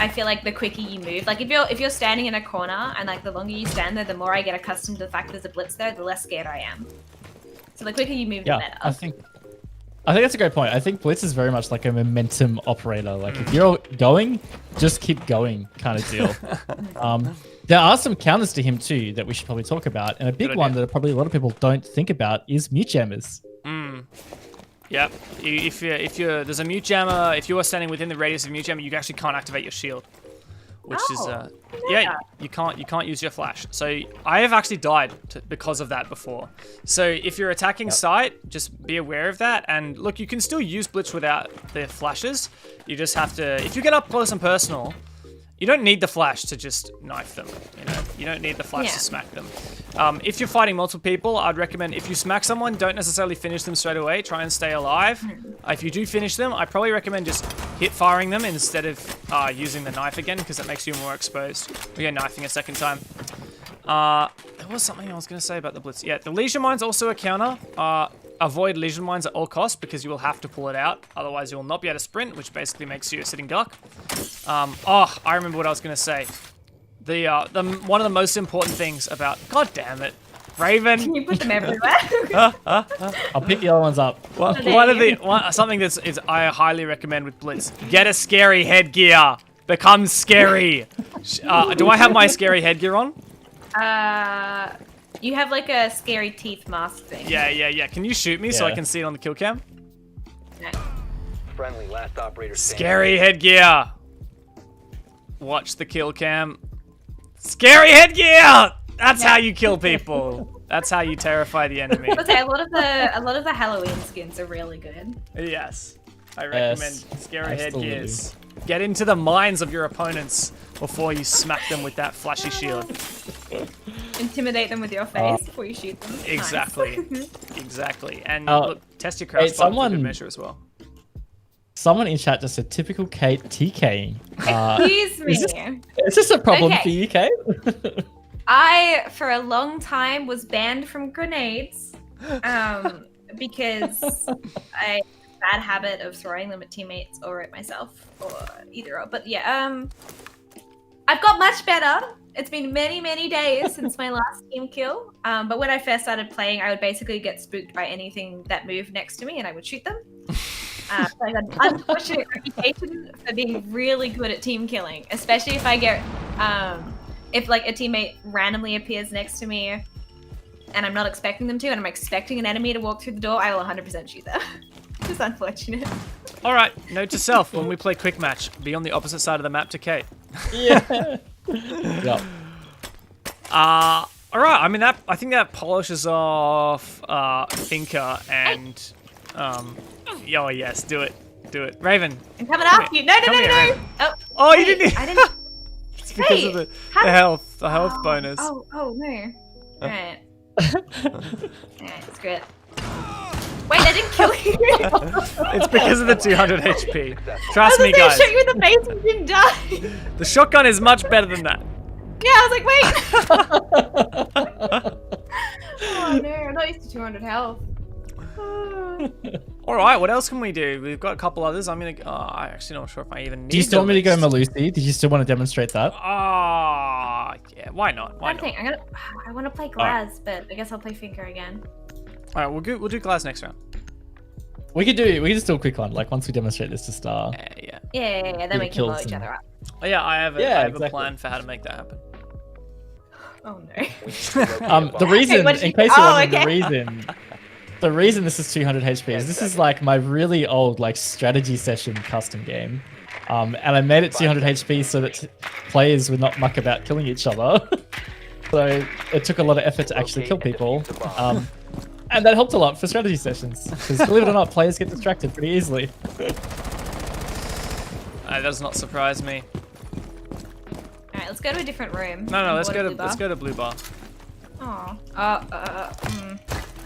I feel like the quicker you move, like if you're standing in a corner and like the longer you stand there, the more I get accustomed to the fact there's a blitz there, the less scared I am. So the quicker you move, the better. I think that's a great point. I think Blitz is very much like a momentum operator. Like if you're going, just keep going kind of deal. There are some counters to him too that we should probably talk about. And a big one that probably a lot of people don't think about is mute jammers. Yep. If there's a mute jammer, if you are standing within the radius of mute jammer, you actually can't activate your shield. Which is you can't use your flash. So I have actually died because of that before. So if you're attacking site, just be aware of that. And look, you can still use Blitz without the flashes. You just have to, if you get up close and personal, you don't need the flash to just knife them. You don't need the flash to smack them. If you're fighting multiple people, I'd recommend if you smack someone, don't necessarily finish them straight away. Try and stay alive. If you do finish them, I probably recommend just hit firing them instead of using the knife again, because it makes you more exposed. We go knifing a second time. There was something I was going to say about the Blitz. Yeah, the Lesion Mine's also a counter. Avoid Lesion Mines at all costs because you will have to pull it out. Otherwise, you will not be able to sprint, which basically makes you a sitting duck. I remember what I was going to say. One of the most important things about... God damn it. Raven. Can you put them everywhere? I'll pick the other ones up. Something I highly recommend with Blitz. Get a scary headgear. Become scary. Do I have my scary headgear on? You have like a scary teeth mask thing. Yeah. Can you shoot me so I can see it on the kill cam? No. Friendly, last operator standing. Scary headgear. Watch the kill cam. Scary headgear. That's how you kill people. That's how you terrify the enemy. Okay, a lot of the Halloween skins are really good. Yes, I recommend scary headgears. Get into the minds of your opponents before you smack them with that flashy shield. Intimidate them with your face before you shoot them. Exactly. Nice. Exactly. And look, test your crouch for good measure as well. Someone in chat just said typical Cate TKing. Excuse me. Is this a problem for you, Cate? I, for a long time, was banned from grenades because I had a bad habit of throwing them at teammates or at myself, or either or. But yeah, I've got much better. It's been many, many days since my last team kill. But when I first started playing, I would basically get spooked by anything that moved next to me and I would shoot them. So I got an unfortunate reputation for being really good at team killing, especially if I get, if like a teammate randomly appears next to me and I'm not expecting them to, and I'm expecting an enemy to walk through the door, I will 100% shoot them. It's unfortunate. All right, note to self, when we play quick match, be on the opposite side of the map to Cate. Yeah. Yep. All right. I mean, I think that polishes off Thinker and oh yes, do it, Raven. I'm coming after you. No. Oh, you didn't. I didn't. It's because of the health bonus. Oh no. All right. Alright, screw it. Wait, I didn't kill you. It's because of the 200 HP. Trust me, guys. I shot you in the face and didn't die. The shotgun is much better than that. Yeah, I was like, wait. Oh no, I'm not used to 200 health. All right, what else can we do? We've got a couple others. I'm gonna. I'm actually not sure if I even need. Do you still want me to go Melusi? Did you still want to demonstrate that? Yeah. Why not? Why not? I want to play Glaz, but I guess I'll play Finker again. All right, we'll do Glaz next round. We can just do a quick one. Like once we demonstrate this to Star. Yeah. Then we can blow each other up. Oh, yeah, I have a plan for how to make that happen. Oh no. The reason, in case you're wondering, the reason this is 200 HP is this is like my really old like strategy session custom game, and I made it 200 HP so that players would not muck about killing each other. So it took a lot of effort to actually kill people, and that helped a lot for strategy sessions. Because believe it or not, players get distracted pretty easily. That does not surprise me. Alright, let's go to a different room. No, let's go to Blue Bar.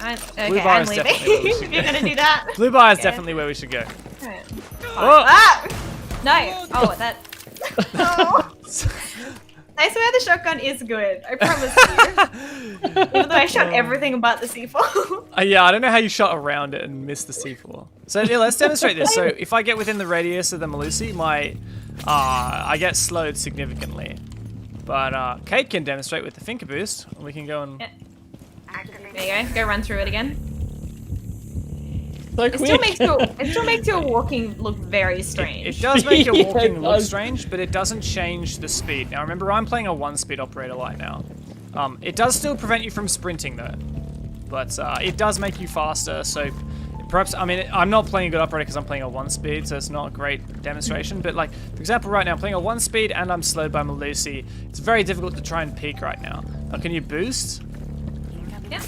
Okay, Blue Bar I'm is leaving. definitely where we should If you're go. gonna do that. Blue Bar is definitely where we should go. Right. Oh! No! Oh, that. Oh. I swear the shotgun is good. I promise you. Even though I shot everything but the C4. Yeah, I don't know how you shot around it and missed the C4. So yeah, let's demonstrate this. So if I get within the radius of the Melusi, my I get slowed significantly. But Cate can demonstrate with the finger boost. We can go and... Yeah. There you go. Go run through it again. So It still makes your walking look very strange. It does make your Yeah, walking it look does. strange, but it doesn't change the speed. Now remember, I'm playing a 1-speed operator right now. It does still prevent you from sprinting though. But it does make you faster, so perhaps, I mean, I'm not playing a good operator because I'm playing a 1-speed, so it's not a great demonstration, but like, for example, right now I'm playing a 1-speed and I'm slowed by Malusi. It's very difficult to try and peak right now. Now, can you boost? Yeah.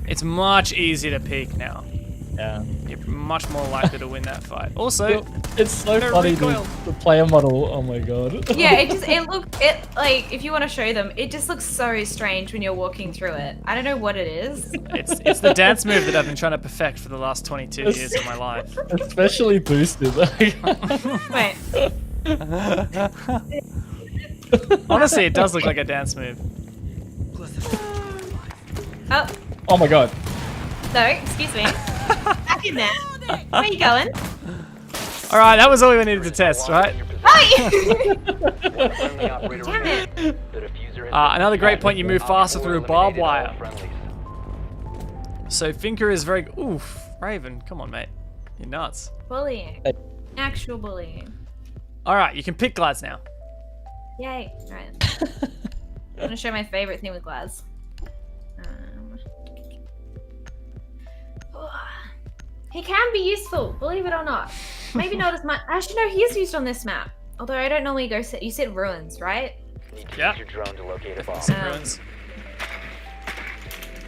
It's much easier to peak now. Yeah. You're much more likely to win that fight. Also, It's so no funny, recoil. the player model. Oh my god. Yeah, like, if you want to show them, it just looks so strange when you're walking through it. I don't know what it is. it's the dance move that I've been trying to perfect for the last 22 years of my life. Especially boosted. Wait. Honestly, it does look like a dance move. Oh, Oh my god. no, excuse me. Back in there. Where are you going? All right, that was all we needed to test, right? Hey! Friendly operator Damn it. remaining. The diffuser has Another great point, you move faster through barbed wire. All friendlies. So Finker is very... Oof, Raven, come on, mate. You're nuts. Bullying. Actual bullying. All right, you can pick glads now. Yay. Alright. I'm gonna show my favorite thing with glass. He can be useful, believe it or not. Maybe not as much. Actually, no, he is used on this map. Although I don't normally go sit. You sit ruins, right? Need to Yeah. use your drone to locate a bomb. Some ruins.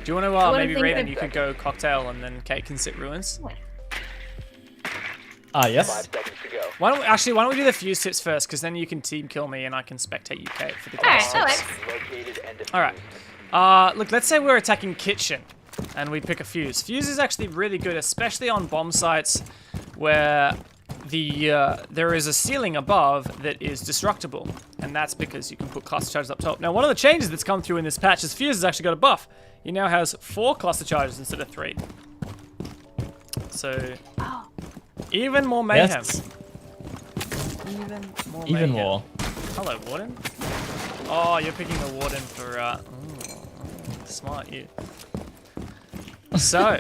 Do you want to, what I'm maybe thinking Raven, of- you could go cocktail and then Cate can sit ruins? Ah, 5 yes. seconds to go. Why don't we do the fuse tips first, because then you can team kill me and I can spectate you, Cate, for the Alright, glass that tips. works. Located and defused. Alright. Look, let's say we're attacking kitchen and we pick a fuse. Fuse is actually really good, especially on bomb sites where there is a ceiling above that is destructible, and that's because you can put cluster charges up top. Now, one of the changes that's come through in this patch is Fuse has actually got a buff. He now has 4 cluster charges instead of 3. So, even more mayhem. Yes. Even more Even mayhem. more. Hello, Warden. Oh, you're picking the Warden for, smart you. So,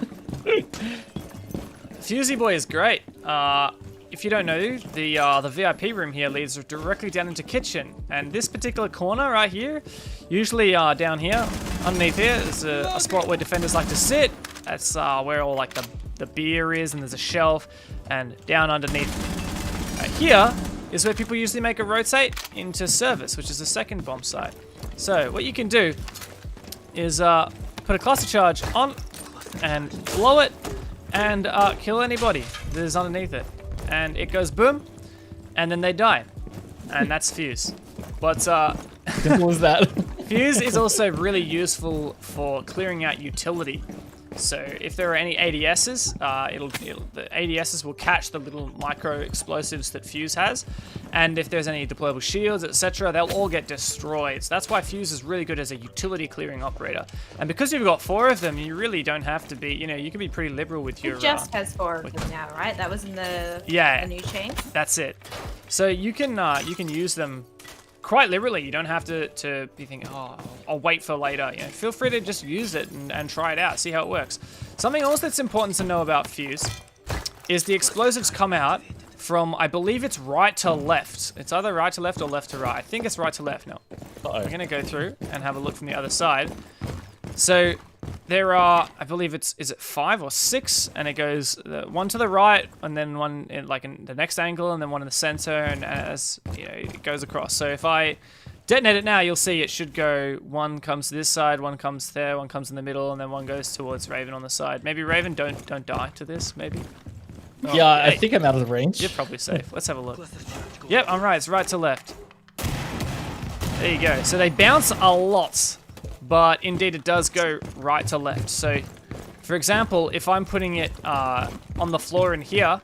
Fusey Boy is great. If you don't know, the VIP room here leads directly down into kitchen, and this particular corner right here, usually down here, underneath here, is a spot where defenders like to sit. That's where all like the beer is, and there's a shelf, and down underneath here is where people usually make a rotate into service, which is the second bomb site. So what you can do is put a cluster charge on and blow it and kill anybody that is underneath it. And it goes boom, and then they die. And that's Fuse. But Simple as that. Fuse is also really useful for clearing out utility. So if there are any ADSs, the ADSs will catch the little micro explosives that Fuse has, and if there's any deployable shields, etc., they'll all get destroyed. So that's why Fuse is really good as a utility clearing operator. And because you've got 4 of them, you really don't have to be, you can be pretty liberal with your. It just has 4 of them now, right? That was in the new change. That's it. So you can use them quite liberally. You don't have to be thinking, oh, I'll wait for later. Feel free to just use it and try it out, see how it works. Something else that's important to know about Fuse is the explosives come out from, I believe it's right to left. It's either right to left or left to right. I think it's right to left now. We're gonna go through and have a look from the other side. So there are, I believe is it 5 or 6, and it goes one to the right, and then one in the next angle, and then one in the center, and as it goes across. So if I detonate it now, you'll see it should go, one comes to this side, one comes there, one comes in the middle, and then one goes towards Raven on the side. Maybe Raven, don't die to this, maybe. Oh, Yeah, I hey, think I'm out of the range. you're probably safe. Let's have a look. Yep, I'm right. It's right to left. There you go. So they bounce a lot, but indeed it does go right to left. So, for example, if I'm putting it on the floor in here,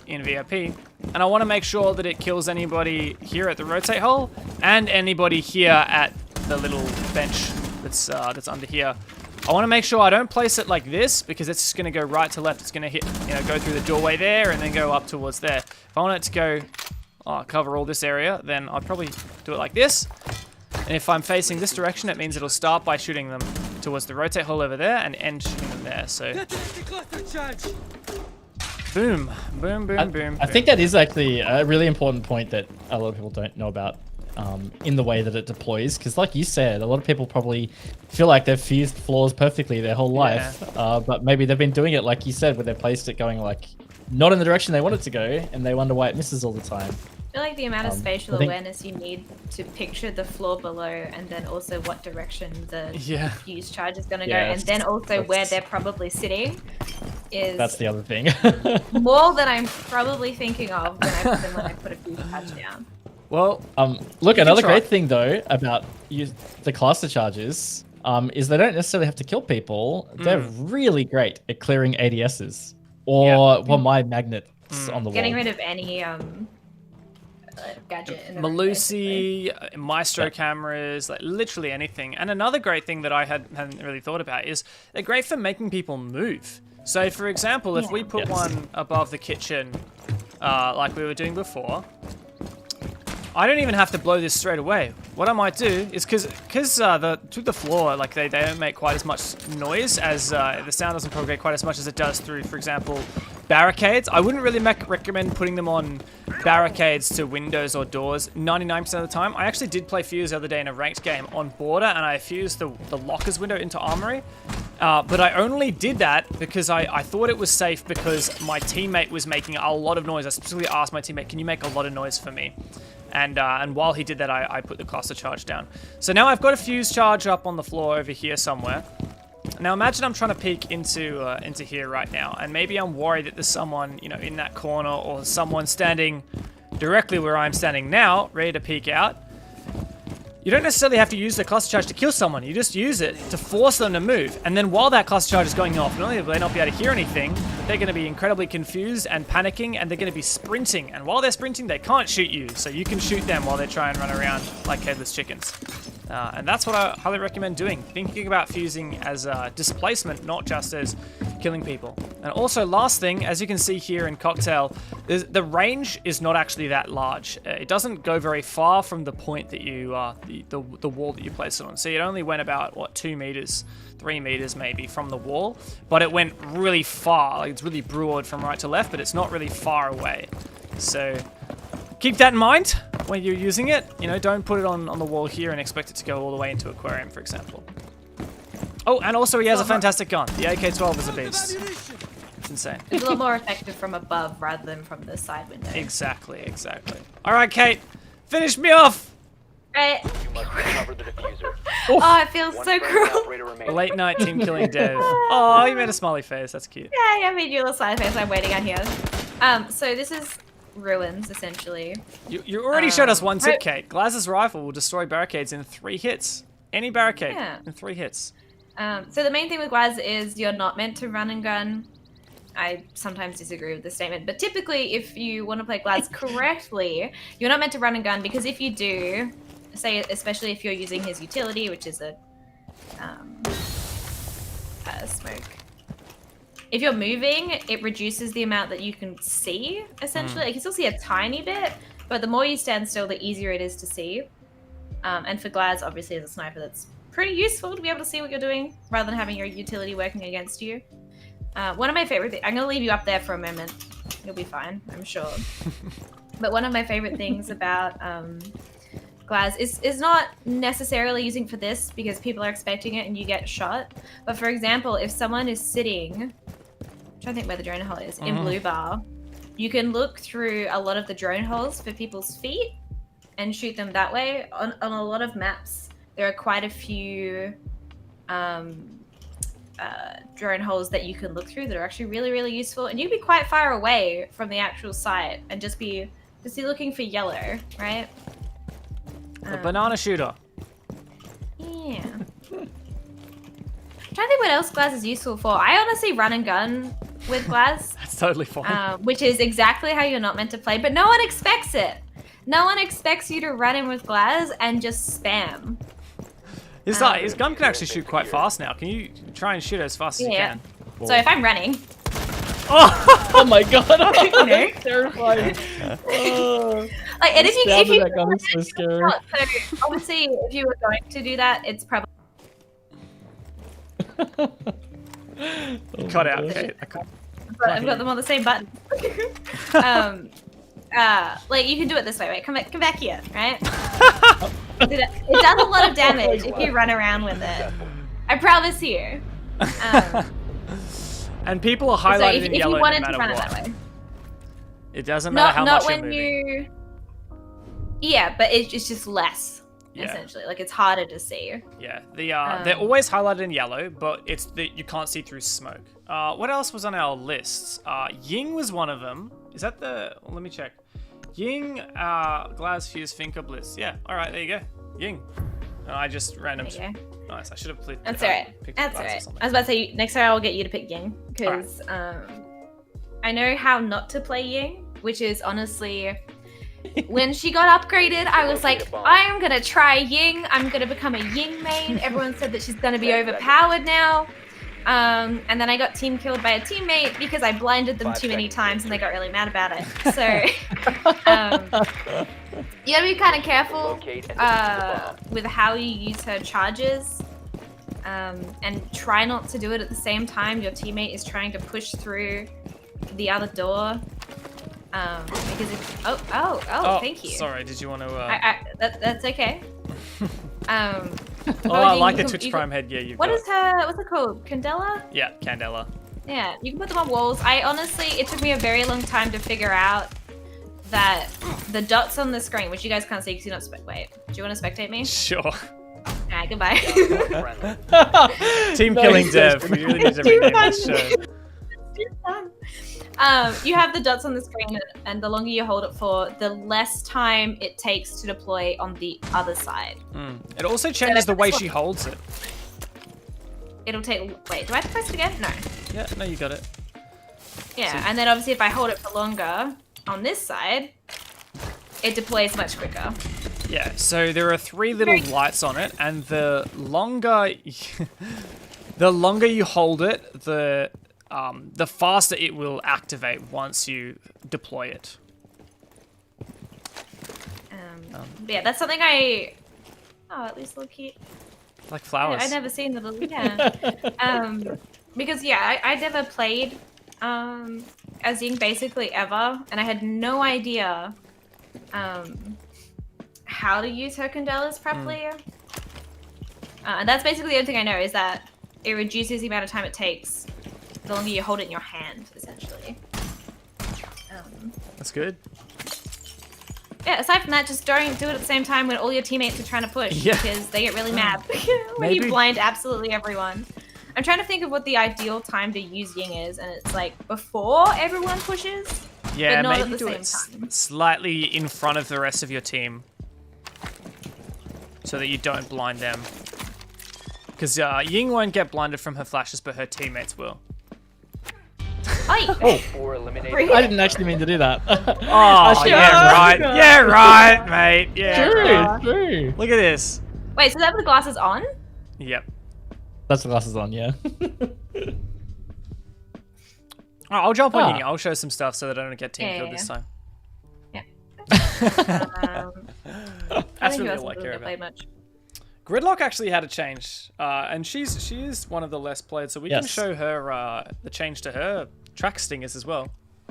in VIP, and I want to make sure that it kills anybody here at the rotate hole, and anybody here at the little bench that's under here, I want to make sure I don't place it like this, because it's just going to go right to left. It's going to hit, go through the doorway there, and then go up towards there. If I want it to go cover all this area, then I'll probably do it like this. And if I'm facing this direction, it means it'll start by shooting them towards the rotate hole over there and end shooting them there. So, boom, boom, boom, boom. I think that is actually a really important point that a lot of people don't know about in the way that it deploys. Because like you said, a lot of people probably feel like they've fused floors perfectly their whole life. But maybe they've been doing it, like you said, where they placed it going like not in the direction they want it to go, and they wonder why it misses all the time. I feel like the amount of spatial awareness you need to picture the floor below, and then also what direction the fuse charge is going to go, and then also where they're probably sitting, that's the other thing. more than I'm probably thinking of when I put a fuse charge down. Well, look, another great thing though about the cluster charges is they don't necessarily have to kill people. They're really great at clearing ADSs or my magnets on the wall. Getting rid of any gadget in the Malusi, Maestro cameras, like literally anything. And another great thing that I hadn't really thought about is they're great for making people move. So for example, if we put one above the kitchen, like we were doing before, I don't even have to blow this straight away. What I might do is because through the floor, like they don't make quite as much noise as the sound doesn't propagate quite as much as it does through, for example, barricades. I wouldn't really recommend putting them on barricades to windows or doors 99% of the time. I actually did play Fuse the other day in a ranked game on Border, and I fused the lockers window into Armory. But I only did that because I thought it was safe because my teammate was making a lot of noise. I specifically asked my teammate, can you make a lot of noise for me? And while he did that, I put the cluster charge down. So now I've got a fuse charge up on the floor over here somewhere. Now imagine I'm trying to peek into here right now, and maybe I'm worried that there's someone, in that corner, or someone standing directly where I'm standing now, ready to peek out. You don't necessarily have to use the cluster charge to kill someone. You just use it to force them to move. And then while that cluster charge is going off, not only will they not be able to hear anything, but they're going to be incredibly confused and panicking, and they're going to be sprinting. And while they're sprinting, they can't shoot you. So you can shoot them while they try and run around like headless chickens. And that's what I highly recommend doing. Thinking about fusing as displacement, not just as killing people. And also, last thing, as you can see here in Cocktail, the range is not actually that large. It doesn't go very far from the point that you, the wall that you place it on. See, it only went about, 2 meters, 3 meters maybe from the wall, but it went really far. Like, it's really broad from right to left, but it's not really far away. So keep that in mind when you're using it. Don't put it on the wall here and expect it to go all the way into Aquarium, for example. Oh, and also he has a fantastic gun. The AK-12 is a beast. It's insane. It's a lot more effective from above rather than from the side window. Exactly. All right, Cate, finish me off. Right. You must recover the diffuser. Oh, it feels One so friendly cruel. operator remains. Late night team killing Dev. Oh, you made a smiley face. That's cute. Yeah, I made you a little side face. I'm waiting out here. So this is ruins, essentially. You already showed us one tip, Cate. Glaz's rifle will destroy barricades in 3 hits. Any barricade in 3 hits. So the main thing with Glaz is you're not meant to run and gun. I sometimes disagree with this statement, but typically if you want to play Glaz correctly, you're not meant to run and gun, because if you do, say especially if you're using his utility, which is a smoke. If you're moving, it reduces the amount that you can see, essentially. You can still see a tiny bit, but the more you stand still, the easier it is to see. And for Glaz, obviously, as a sniper, that's pretty useful to be able to see what you're doing, rather than having your utility working against you. One of my favorite things, I'm going to leave you up there for a moment. You'll be fine, I'm sure. But one of my favorite things about Glaz is not necessarily using for this, because people are expecting it and you get shot. But for example, if someone is sitting, I'm trying to think where the drone hole is, in blue bar, you can look through a lot of the drone holes for people's feet and shoot them that way. On a lot of maps, there are quite a few drone holes that you can look through that are actually really, really useful. And you can be quite far away from the actual site and just be looking for yellow, right? The banana shooter. Yeah. I'm trying to think what else Glaz is useful for. I honestly run and gun with Glaz. That's totally fine. Which is exactly how you're not meant to play, but no one expects it. No one expects you to run in with Glaz and just spam. His gun can actually shoot quite fast now. Can you try and shoot as fast as you can? So if I'm running... Oh, oh my god! No. Terrifying. Like, and if you that gun is so scary. so obviously, if you were going to do that, it's probably Cut out. Okay. but I've got them on the same button. Like you can do it this way, right? Come back here, right? It does a lot of damage if you run around with it. I promise you. And people are So highlighted if in you yellow no wanted to matter run it what. that way, It doesn't matter how not much you're when moving. you. Yeah, but it's just less. Yeah. Essentially, like it's harder to see. Yeah, they're always highlighted in yellow, but it's that you can't see through smoke. What else was on our lists? Ying was one of them. Is that the? Well, let me check. Ying, Glass, Fuse, Finker, Blitz. Yeah, all right, there you go. Ying. And I just random. There you go. Nice. I should have picked. That's alright. That's alright. I was about to say next time I'll get you to pick Ying because I know how not to play Ying, which is honestly. When she got upgraded, I was like, I'm gonna try Ying. I'm gonna become a Ying main. Everyone said that she's gonna be overpowered now. And then I got team killed by a teammate because I blinded them too many times and they got really mad about it. So you gotta be kind of careful with how you use her charges. And try not to do it at the same time your teammate is trying to push through the other door. Because if thank you. Sorry, did you want to? That's okay. I you like the can- Twitch you Prime can- head. Yeah, you've what's got. it called? Candela? Yeah, Candela. Yeah, you can put them on walls. I honestly, it took me a very long time to figure out that the dots on the screen, which you guys can't see because you're not wait, do you want to spectate me? Sure. Alright, goodbye. Team killing Dev. We really need to rename this show. You have the dots on the screen, and the longer you hold it for, the less time it takes to deploy on the other side. It also changes the way she holds it. It'll take. Wait, do I have to press it again? No. Yeah, no, you got it. Yeah, and then obviously if I hold it for longer on this side, it deploys much quicker. Yeah, so there are 3 little lights on it, and the longer you hold it, the faster it will activate once you deploy it. But yeah, that's something I. Oh, at least look cute. Like flowers. I've never seen the little. Yeah. Because yeah, I never played as Ying basically ever, and I had no idea how to use her Candelas properly. And that's basically the only thing I know is that it reduces the amount of time it takes the longer you hold it in your hand, essentially. That's good. Yeah, aside from that, just don't do it at the same time when all your teammates are trying to push, because they get really mad when you blind absolutely everyone. I'm trying to think of what the ideal time to use Ying is, and it's like before everyone pushes, Yeah, but not maybe at the do same it time. slightly in front of the rest of your team, so that you don't blind them. Because Ying won't get blinded from her flashes, but her teammates will. Oh, Four eliminated. I didn't actually mean to do that. Oh, yeah, right. Yeah, right, mate. Yeah, right. True. Look at this. wait, so that the glasses on? Yep. That's the glasses on, yeah. I'll jump on Ying. I'll show some stuff so that I don't get team killed this time. Yeah. That's really all I care about. Played much. Gridlock actually had a change, and she is one of the less played, so we can Yes. show her the change to her track stingers as well.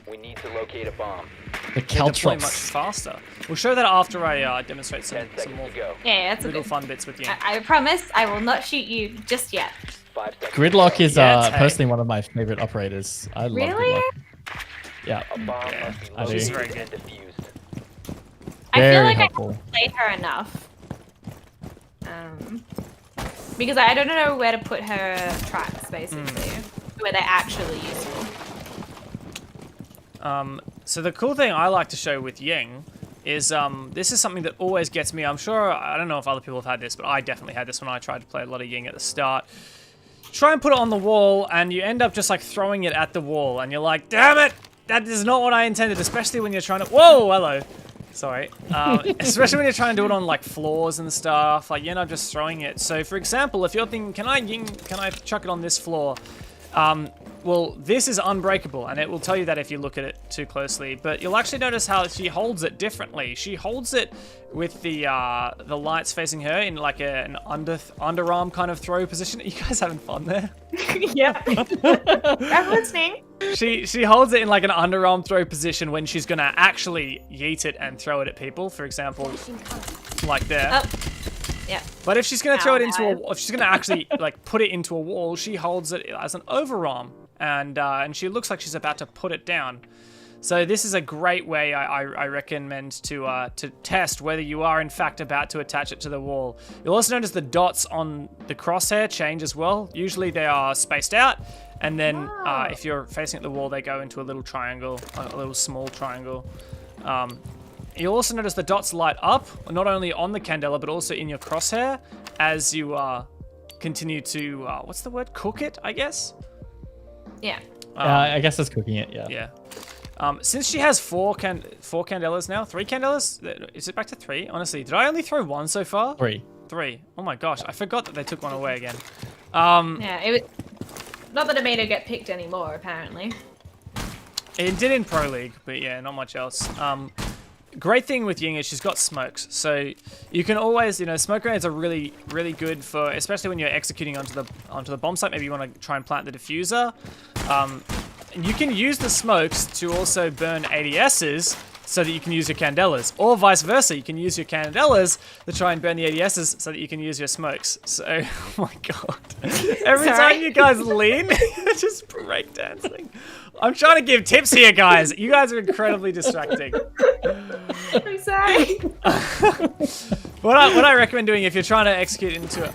We need to locate a bomb. The They deploy much Caltrops. faster. We'll show that after I demonstrate 10 some seconds more to go. Yeah, that's little okay. fun bits with you. I promise I will not shoot you just yet. 5 seconds. Gridlock is Yeah, Tay. personally one of my favorite operators. I love Really? Gridlock. Yeah. A bomb must be I do. She's very located good. and defused. I feel Very like helpful. I haven't played her enough. Because I don't know where to put her tracks, basically. Where they're actually useful. So the cool thing I like to show with Ying is this is something that always gets me. I'm sure, I don't know if other people have had this, but I definitely had this when I tried to play a lot of Ying at the start. Try and put it on the wall, and you end up just like throwing it at the wall, and you're like, damn it, that is not what I intended, especially when you're trying to, whoa, hello. Sorry. Especially when you're trying to do it on like floors and stuff, like you end up just throwing it. So for example, if you're thinking, can I chuck it on this floor? Well, this is unbreakable, and it will tell you that if you look at it too closely. But you'll actually notice how she holds it differently. She holds it with the lights facing her in like an underarm kind of throw position. Are you guys having fun there? Yeah. I'm listening. She holds it in like an underarm throw position when she's gonna actually yeet it and throw it at people. For example, like there. Oh. Yeah. But if she's gonna throw it into no. if she's gonna actually like put it into a wall, she holds it as an overarm, and she looks like she's about to put it down. So this is a great way I recommend to test whether you are in fact about to attach it to the wall. You'll also notice the dots on the crosshair change as well. Usually they are spaced out, and then if you're facing at the wall, they go into a little triangle, a little small triangle. You'll also notice the dots light up, not only on the candela, but also in your crosshair as you continue to, what's the word? Cook it, I guess? Yeah. I guess that's cooking it, yeah. Yeah. Since she has four candelas now, 3 candelas? Is it back to 3? Honestly, did I only throw 1 so far? 3. 3. Oh my gosh, I forgot that they took 1 away again. Yeah, it was... Not that it made her get picked anymore, apparently. It did in Pro League, but yeah, not much else. Great thing with Ying is she's got smokes, so you can always, smoke grenades are really, really good for, especially when you're executing onto the bomb site. Maybe you want to try and plant the diffuser. You can use the smokes to also burn ADSs so that you can use your candelas, or vice versa. You can use your candelas to try and burn the ADSs so that you can use your smokes. So, oh my god, every time you guys lean, you're just breakdancing. I'm trying to give tips here, guys. You guys are incredibly distracting. I'm sorry. What I recommend doing if you're trying to execute into it,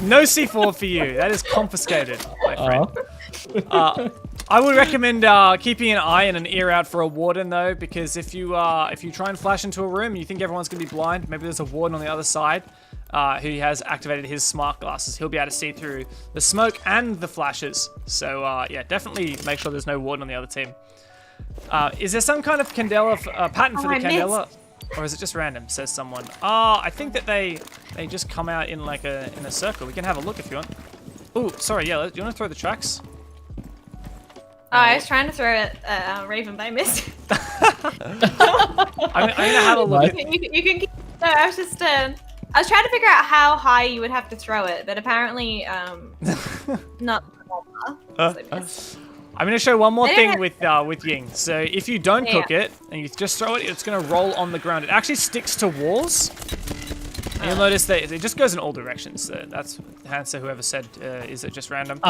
no C4 for you. That is confiscated, my friend. I would recommend keeping an eye and an ear out for a Warden, though, because if you try and flash into a room and you think everyone's going to be blind, maybe there's a Warden on the other side who has activated his smart glasses. He'll be able to see through the smoke and the flashes. So, yeah, definitely make sure there's no Warden on the other team. Is there some kind of candela pattern for the candela? Or is it just random, says someone. I think that they just come out in like in a circle. We can have a look if you want. Oh, sorry, yeah, do you want to throw the tracks? Oh, I was trying to throw it at Raven, but I missed. I'm gonna have a look. You can keep... No, I was just... I was trying to figure out how high you would have to throw it, but apparently not... I'm going to show one more thing with Ying. So if you don't cook it and you just throw it, it's going to roll on the ground. It actually sticks to walls. And you'll notice that it just goes in all directions. So that's answer whoever said, is it just random?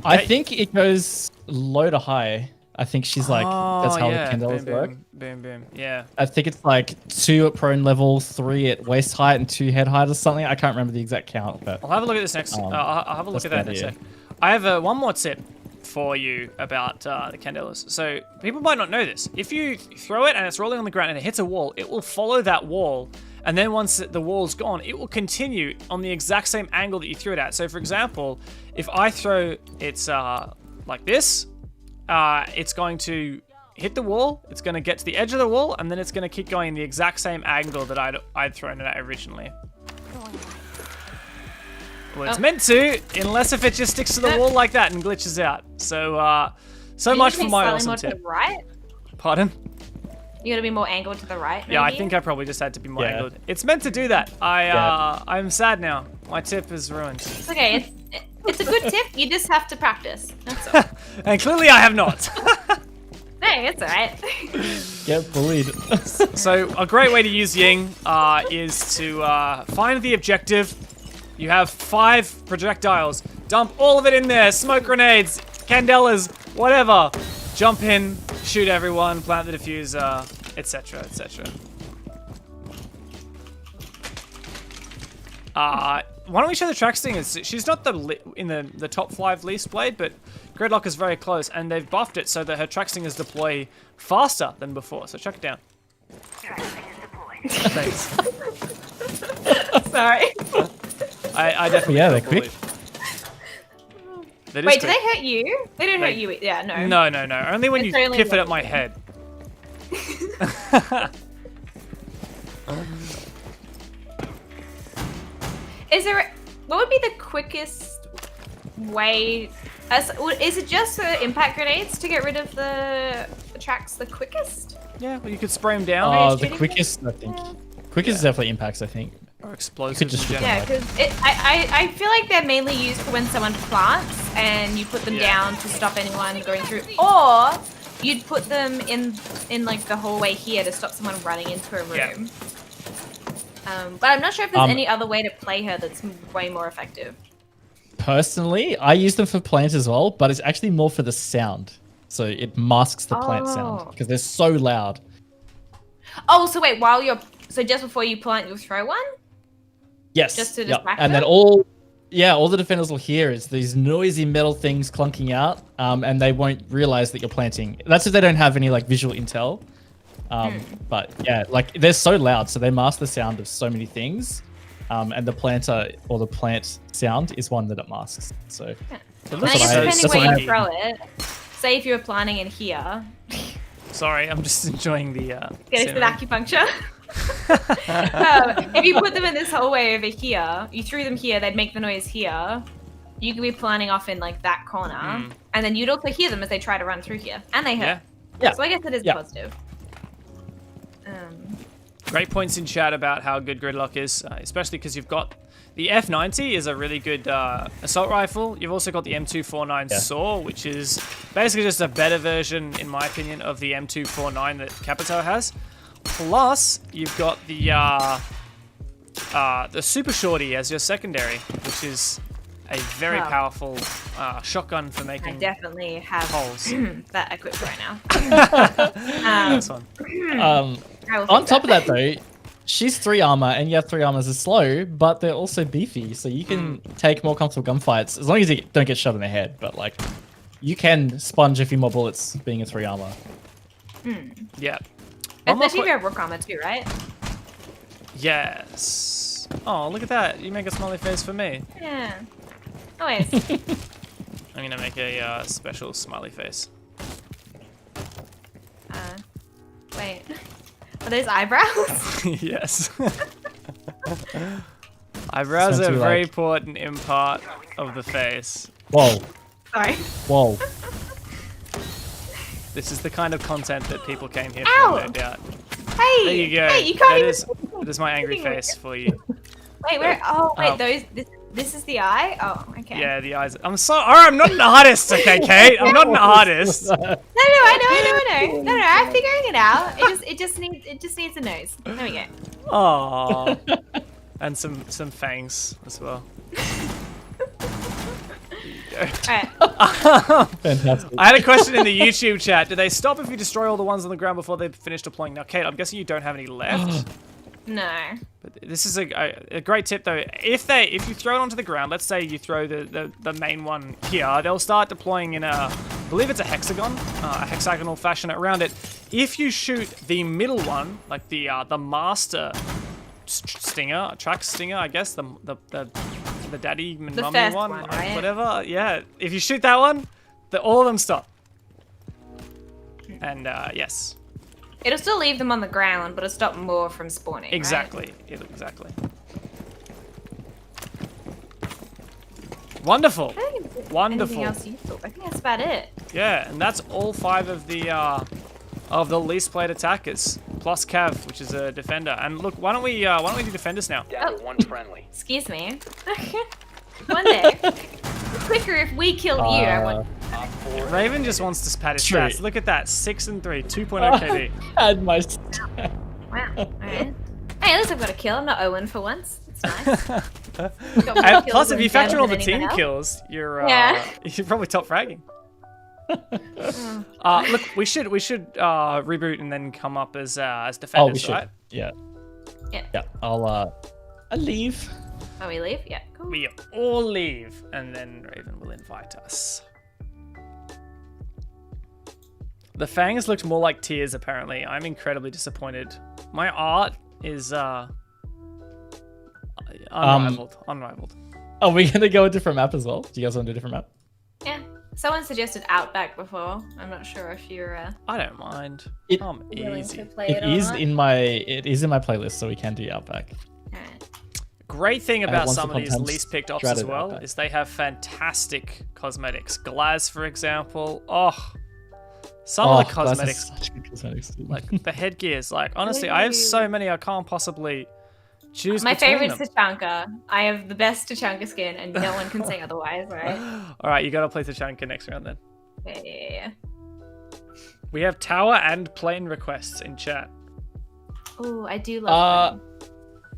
I think it goes low to high. I think she's like, that's how the candelas work. Boom, boom. Yeah. I think it's like 2 at prone level, 3 at waist height, and 2 head height or something. I can't remember the exact count, but I'll have a look at this next. I'll have a look at that in a sec. I have one more tip for you about the candelas. So people might not know this. If you throw it and it's rolling on the ground and it hits a wall, it will follow that wall. And then once the wall's gone, it will continue on the exact same angle that you threw it at. So for example, if I throw it like this, it's going to hit the wall, it's going to get to the edge of the wall, and then it's going to keep going in the exact same angle that I'd thrown it at originally. Well, it's meant to, unless if it just sticks to the wall like that and glitches out. So, so much for my awesome tip. To the right? Pardon? You gotta be more angled to the right, maybe? Yeah, I think I probably just had to be more angled. It's meant to do that. I'm sad now. My tip is ruined. It's okay. It's a good tip. You just have to practice. That's all. And clearly I have not. Hey, it's alright. get bullied. So a great way to use Ying is to find the objective. You have 5 projectiles. Dump all of it in there. Smoke grenades, candelas, whatever. Jump in, shoot everyone, plant the diffuser, etc., etc. Why don't we show the tracks thing? She's not in the top 5 least played, but Gridlock is very close, and they've buffed it so that her track stingers deploy faster than before. So check it down. Thanks. Sorry. I definitely they're quick. Wait, do they hurt you? They don't hurt you. Yeah, no. No. Only when you piff it at my head. Is there? What would be the quickest way? Is it just the impact grenades to get rid of the tracks the quickest? Yeah, well, you could spray them down. Oh, the shooting quickest, I think. Quickest definitely impacts, I think. Or explosives. You could just in shoot general. Yeah, because I feel like they're mainly used for when someone plants and you put them down to stop anyone going through, or you'd put them in like the hallway here to stop someone running into a room. Yeah. But I'm not sure if there's any other way to play her that's way more effective. Personally, I use them for plant as well, but it's actually more for the sound. So it masks the plant sound because they're so loud. Oh, so wait, so just before you plant, you'll throw one? Yes. Just to yep. distract And then them? all the defenders will hear is these noisy metal things clunking out, and they won't realize that you're planting. That's if they don't have any like visual intel. But yeah, like they're so loud, so they mask the sound of so many things. And the planter or the plant sound is one that it masks. So It And looks I guess so depending where you sneaky. throw it, say if you were planting in here, Sorry, I'm just enjoying the. get scenery. it with acupuncture. If you put them in this hallway over here, you threw them here, they'd make the noise here. You could be planting off in like that corner, and then you'd also hear them as they try to run through here, and they hurt. Yeah. Yeah. So I guess it is Yeah. positive. Great points in chat about how good Gridlock is, especially because you've got the F90 is a really good assault rifle. You've also got the M249 SAW, which is basically just a better version, in my opinion, of the M249 that Capito has. Plus, you've got the Super Shorty as your secondary, which is a very Wow. powerful shotgun for I making definitely have holes. that equipped right now. This one. I will On fix top of that, though, she's 3 armor, and yeah, 3 armors are slow, but they're also beefy, so you can take more comfortable gunfights as long as you don't get shot in the head. But like, you can sponge a few more bullets being a 3 armor. Yeah. One more Especially if you have rook armor too, right? Yes. Oh, look at that. You make a smiley face for me. Yeah. Always. I'm gonna make a special smiley face. Wait. Are those eyebrows? Yes. Eyebrows Sounds are a too very like- important in part of the face. Whoa, Sorry. whoa. This is the kind of content that people came here Ow! for, no doubt. Hey! There you go. Hey, you can't That even... is my angry face for you. Wait, where? Oh, wait, Um, this is the eye? Oh, okay. Yeah, the eyes. I'm sorry. I'm not an artist, okay, Kate? I'm not an artist. No, I know. No, I'm figuring it out. It just needs a nose. There we go. Aww. And some fangs as well. Alright. Fantastic. I had a question in the YouTube chat. Do they stop if you destroy all the ones on the ground before they finish deploying? Now, Kate, I'm guessing you don't have any left. No. But this is a great tip, though. If you throw it onto the ground, let's say you throw the main one here, they'll start deploying in I believe it's a hexagon, a hexagonal fashion around it. If you shoot the middle one, like the master stinger, track stinger, I guess, the daddy and The mummy first one, one, right? whatever. Yeah, if you shoot that one, all of them stop. And yes. It'll still leave them on the ground, but it'll stop more from spawning. right? Exactly. Exactly. Wonderful. I don't think there's Wonderful. Anything else useful? I think that's about it. Yeah, and that's all 5 of the least played attackers, plus Cav, which is a defender. And look, why don't we do defenders now? Down to one friendly. Excuse me. One day. Quicker if we killed you. I want. Op 4. Raven just wants to pat his True. stats. Look at that, 6 and 3, 2.0 KD. Had my. Wow. Alright. Hey, at least I've got a kill. I'm not Owen for once. It's nice. Got more And kills plus, if than you factor Jen all than the anyone team else. kills, you're Yeah. you're probably top fragging. Look, we should reboot and then come up as Oh, defenders, we should. right? Yeah. Yeah. Yeah. I'll leave. Oh, we leave? Yeah. Cool. We all leave, and then Raven will invite us. The fangs looked more like tears, apparently. I'm incredibly disappointed. My art is unrivaled. Are we gonna go a different map as well? Do you guys want to do a different map? Yeah. Someone suggested Outback before. I'm not sure if you're I don't mind. It- I'm willing easy. to play It it or is not. in my playlist, so we can do Outback. Alright. Great thing about once some of upon these time least picked ops dreaded as well Outback. is they have fantastic cosmetics. Glaz, for example. Oh, some of the Glass has cosmetics, such good cosmetics. like the headgears. Like honestly, I have so many I can't possibly choose My between favorite's them. Tachanka. I have the best Tachanka skin, and no one can say otherwise, right? All right, you gotta play Tachanka next round then. Yeah. We have tower and plane requests in chat. Oh, I do love them.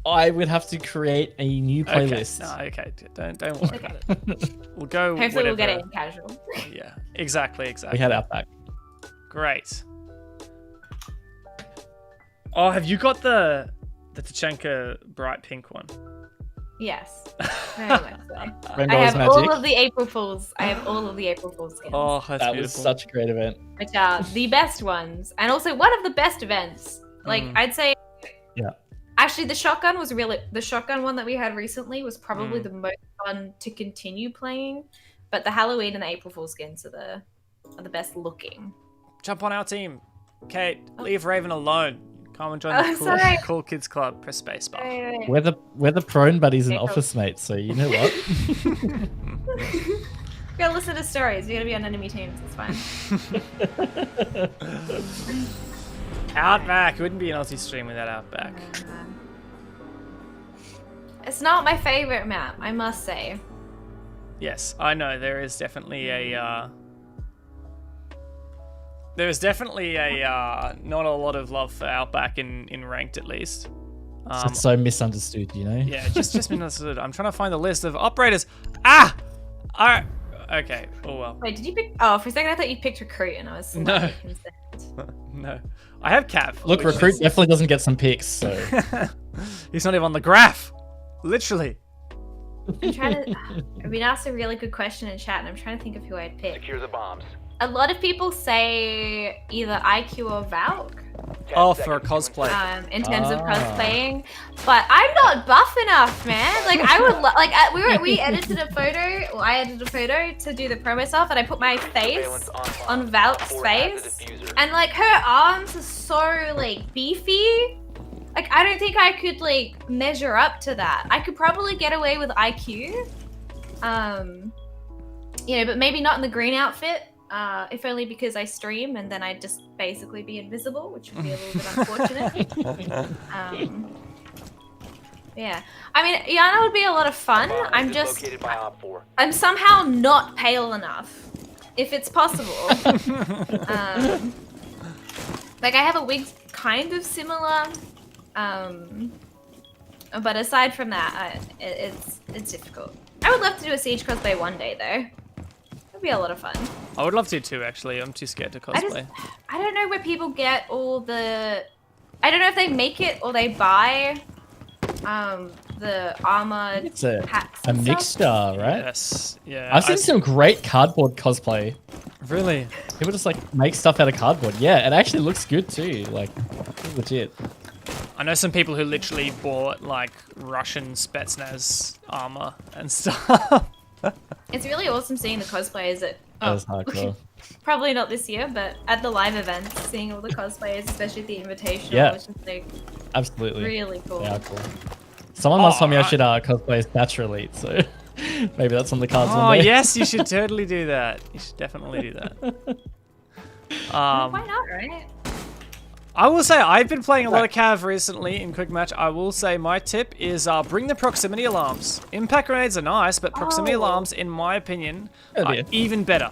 I would have to create a new playlist. Okay. No, okay. Don't worry about it. We'll go. Hopefully we'll get whatever. it in casual. Yeah, exactly. We had Outback. Great. Oh, have you got the Tachanka bright pink one? Yes. Very much so. Rainbow I is have magic. all of the April Fools. I have all of the April Fools skins. Oh, that's That beautiful. was such a great event. Which are the best ones. And also one of the best events. Like, I'd say... Yeah. Actually, the shotgun was really... The shotgun one that we had recently was probably the most fun to continue playing. But the Halloween and the April Fool skins are the best looking. Jump on our team. Kate, leave Raven alone. Come and join Oh, the sorry. cool Kids Club. Press spacebar. Wait. We're the prone buddies and Okay, cool. office mates, so you know what? Go listen to stories. You're gonna be on enemy teams. It's fine. Outback. It wouldn't be an Aussie stream without Outback. It's not my favorite map, I must say. Yes, I know. There is definitely a... There is definitely a not a lot of love for Outback in ranked, at least. It's so misunderstood, you know? Yeah, just misunderstood. I'm trying to find the list of operators. Ah! Alright. Okay. Oh well. Wait, did you pick? Oh, for a second I thought you picked recruit, and I was No. slightly concerned. No. I have Cav. Look, which Recruit is- definitely doesn't get some picks, so... He's not even on the graph. Literally. I'm trying to. I've been asked a really good question in chat, and I'm trying to think of who I'd pick. Secure the bombs. A lot of people say either IQ or Valk, 10 Oh, for seconds to cosplay. in terms of Ah. cosplaying, but I'm not buff enough, man. Like I would we edited a photo. Well, I edited a photo to do the promo stuff, and I put my face Surveillance on Valk's Four has the face, diffuser. and like her arms are so like beefy. Like I don't think I could like measure up to that. I could probably get away with IQ, you know, but maybe not in the green outfit. If only because I stream and then I'd just basically be invisible, which would be a little bit unfortunate. Yeah, I mean, Yana would be a lot of fun. Bomb I'm is just, located by Op 4. I'm somehow not pale enough, if it's possible. Like I have a wig kind of similar, but aside from that, it's difficult. I would love to do a Siege cosplay one day though. It'd be a lot of fun. I would love to too, actually. I'm too scared to cosplay. I don't know where people get all the. I don't know if they make it or they buy, the armor It's a packs. and stuff. mixture, right? Yes. Yeah. I've seen some great cardboard cosplay. Really? People just like make stuff out of cardboard. Yeah, it actually looks good too. Like, it's legit. I know some people who literally bought like Russian Spetsnaz armor and stuff. It's really awesome seeing the cosplayers at. That was hardcore. Probably not this year, but at the live events, seeing all the cosplayers, especially at the Invitational, Yeah. was just like Absolutely. really cool. They are cool. Someone once told me I Alright. should cosplay as Thatcher Elite, so maybe that's on the cards Oh one day. yes, you should totally do that. You should definitely do that. Why not, right? I will say I've been playing a lot of Cav recently in quick match. I will say my tip is bring the proximity alarms. Impact grenades are nice, but proximity Oh. alarms, in my opinion, Oh, are dear. even better.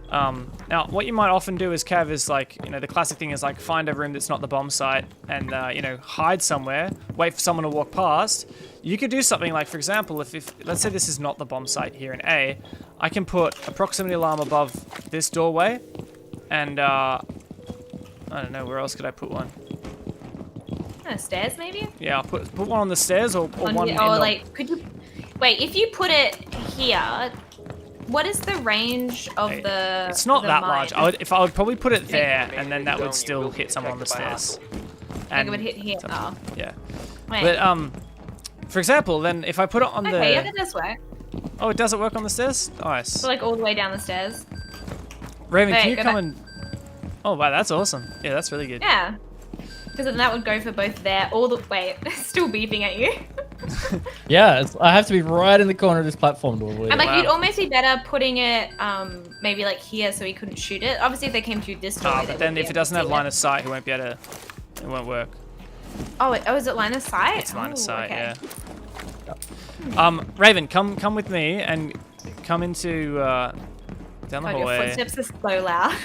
Now, what you might often do as Cav is like, you know, the classic thing is like find a room that's not the bomb site and, you know, hide somewhere, wait for someone to walk past. You could do something like, for example, if let's say this is not the bomb site here in A, I can put a proximity alarm above this doorway and, I don't know, where else could I put one? Stairs maybe? Yeah, I'll put one on the stairs or On one here- in or the... like, could you? Wait, if you put it here, what is the range of the? It's not the that mine? large. I would probably put it there, and then that would still hit someone on the stairs. Like it would hit here. Oh, Yeah. wait. But for example, then if I put it on Okay, yeah, the... that does work. Oh, it doesn't work on the stairs? Nice. So like all the way down the stairs. Raven, can Wait, you go come back. and... Oh, wow, that's awesome. Yeah, that's really good. Yeah. Because then that would go for both there, all the wait, still beeping at you. Yeah, I have to be right in the corner of this platform to avoid And it. like, you'd almost be better putting it, maybe like here so he couldn't shoot it. Obviously, if they came through this door, But then if it doesn't have line of sight, he won't be able to. It won't work. Oh, is it line of sight? It's line of Oh, sight, okay. yeah. Raven, come with me and come into down the God, your hallway. footsteps are so loud.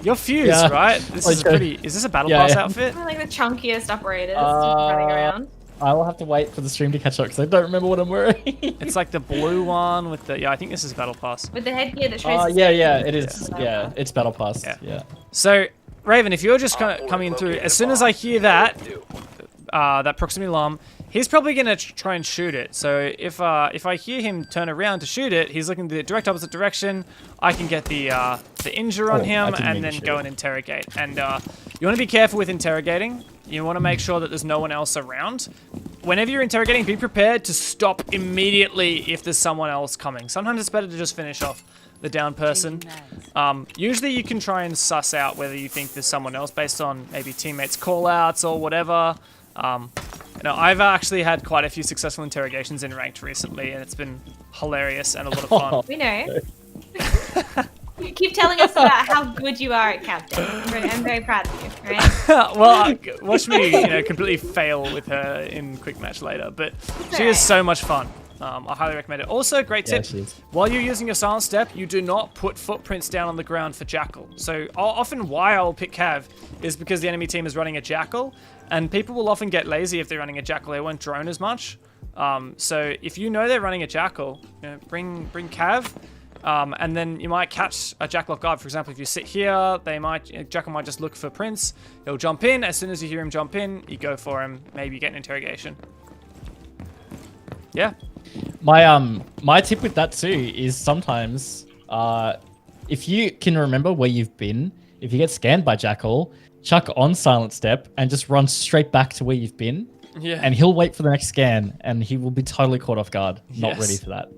You're fused, Yeah. right? This is Okay. pretty. Is this a battle Yeah, pass yeah. outfit? We're like the chunkiest operators running around. I will have to wait for the stream to catch up because I don't remember what I'm wearing. It's like the blue one with the. Yeah, I think this is battle pass. With the headgear that shows. Yeah, it is. Yeah, it's battle pass. Yeah. Yeah. So, Raven, if you're just coming through, as soon as I hear that, that proximity alarm, he's probably gonna try and shoot it. So if I hear him turn around to shoot it, he's looking the direct opposite direction. I can get the injure on Oh, I him didn't mean and to then shoot go it. and interrogate. And you want to be careful with interrogating. You want to make sure that there's no one else around. Whenever you're interrogating, be prepared to stop immediately if there's someone else coming. Sometimes it's better to just finish off the down person. Usually you can try and suss out whether you think there's someone else based on maybe teammates' call-outs or whatever. I've actually had quite a few successful interrogations in ranked recently, and it's been hilarious and a lot of fun. We know. You keep telling us about how good you are at Captain. I'm very proud of you, right? Well, watch me, completely fail with her in quick match later, but she is so much fun. I highly recommend it. Also, great Yeah, tip, she is. while you're using your silent step, you do not put footprints down on the ground for Jackal. So often why I'll pick Cav is because the enemy team is running a Jackal, and people will often get lazy if they're running a Jackal. They won't drone as much. So if you know they're running a Jackal, bring Cav, and then you might catch a Jackal off guard. For example, if you sit here, Jackal might just look for Prince. He'll jump in. As soon as you hear him jump in, you go for him. Maybe you get an interrogation. Yeah. My tip with that too is sometimes if you can remember where you've been, if you get scanned by Jackal, chuck on silent step and just run straight back to where you've been. Yeah. And he'll wait for the next scan and he will be totally caught off guard, not Yes. ready for that.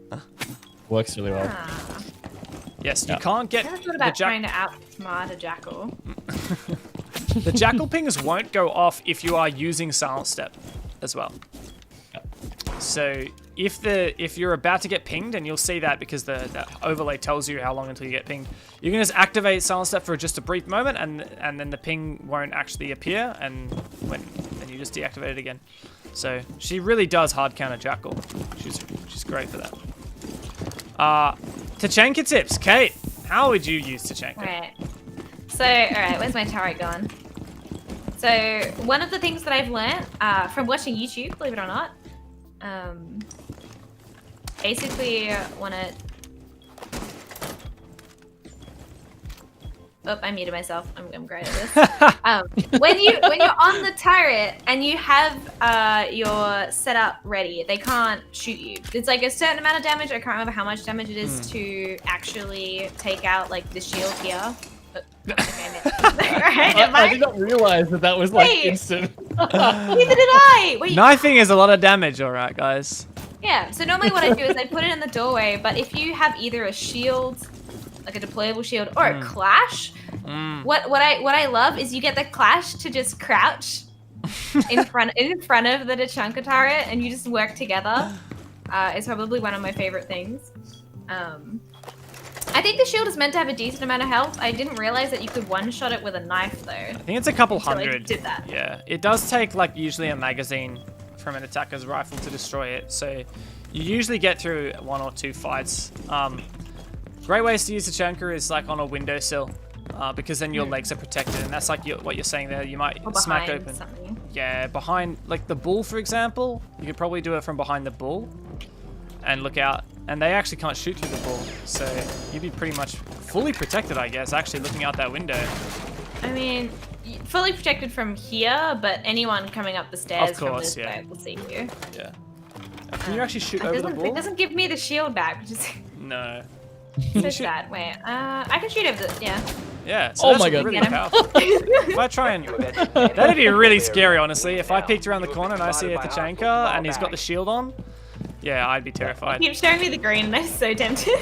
Works really well. Yes, you Yeah. can't get I never thought the about trying to outsmart a Jackal. The Jackal pings won't go off if you are using silent step as well. So if you're about to get pinged, and you'll see that because the overlay tells you how long until you get pinged, you can just activate silent step for just a brief moment, and then the ping won't actually appear, and then you just deactivate it again. So she really does hard counter Jackal. She's great for that. Tachanka tips, Cate. How would you use Tachanka? Right. So, alright, where's my turret gone? So, one of the things that I've learnt from watching YouTube, believe it or not, basically want to... Oh, I muted myself. I'm great at this. When you're on the turret and you have your setup ready, they can't shoot you. It's like a certain amount of damage. I can't remember how much damage it is to actually take out like the shield here. But, okay, I did not realize that was like Wait. instant. Neither did I. Wait. Knifing is a lot of damage, all right, guys. Yeah. So normally what I do is I put it in the doorway. But if you have either a shield, like a deployable shield, or a clash, what I love is you get the clash to just crouch in front of the Tachanka turret, and you just work together. It's probably one of my favorite things. I think the shield is meant to have a decent amount of health. I didn't realize that you could one-shot it with a knife, though. I think it's a couple Until I hundred. did that. Yeah, it does take like usually a magazine from an attacker's rifle to destroy it. So you usually get through 1 or 2 fights. Great ways to use the Tachanka is like on a windowsill, because then your legs are protected, and that's like what you're saying there. You might Or smack behind open. something. Yeah, behind like the bull, for example. You could probably do it from behind the bull and look out. And they actually can't shoot through the bull, so you'd be pretty much fully protected, I guess, actually looking out that window. I mean, fully protected from here, but anyone coming up the stairs from course, this yeah. way will see you. Yeah. Can you actually shoot It over the doesn't, bull? it doesn't give me the shield back, which is No. so shoot- sad. Wait, I can shoot over the, yeah. Yeah, so Oh that's my God. really Get him. powerful. If I try and... That'd be really scary, honestly. If I peeked around the corner and I see a Tachanka and he's got the shield on, yeah, I'd be terrified. Keep showing me the green, and I'm so tempted.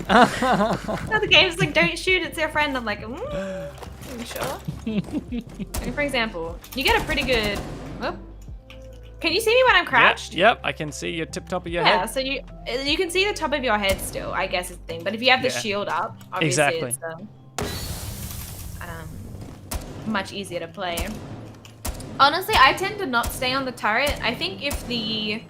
Now the game's like, don't shoot, it's your friend. I'm like, are you sure? Like, for example, you get a pretty good... Whoop. Can you see me when I'm crouched? Yep, I can see your tip top of your Yeah, head. so you can see the top of your head still, I guess is the thing. But if you have the Yeah. shield up, obviously Exactly. it's much easier to play. Honestly, I tend to not stay on the turret. I think if the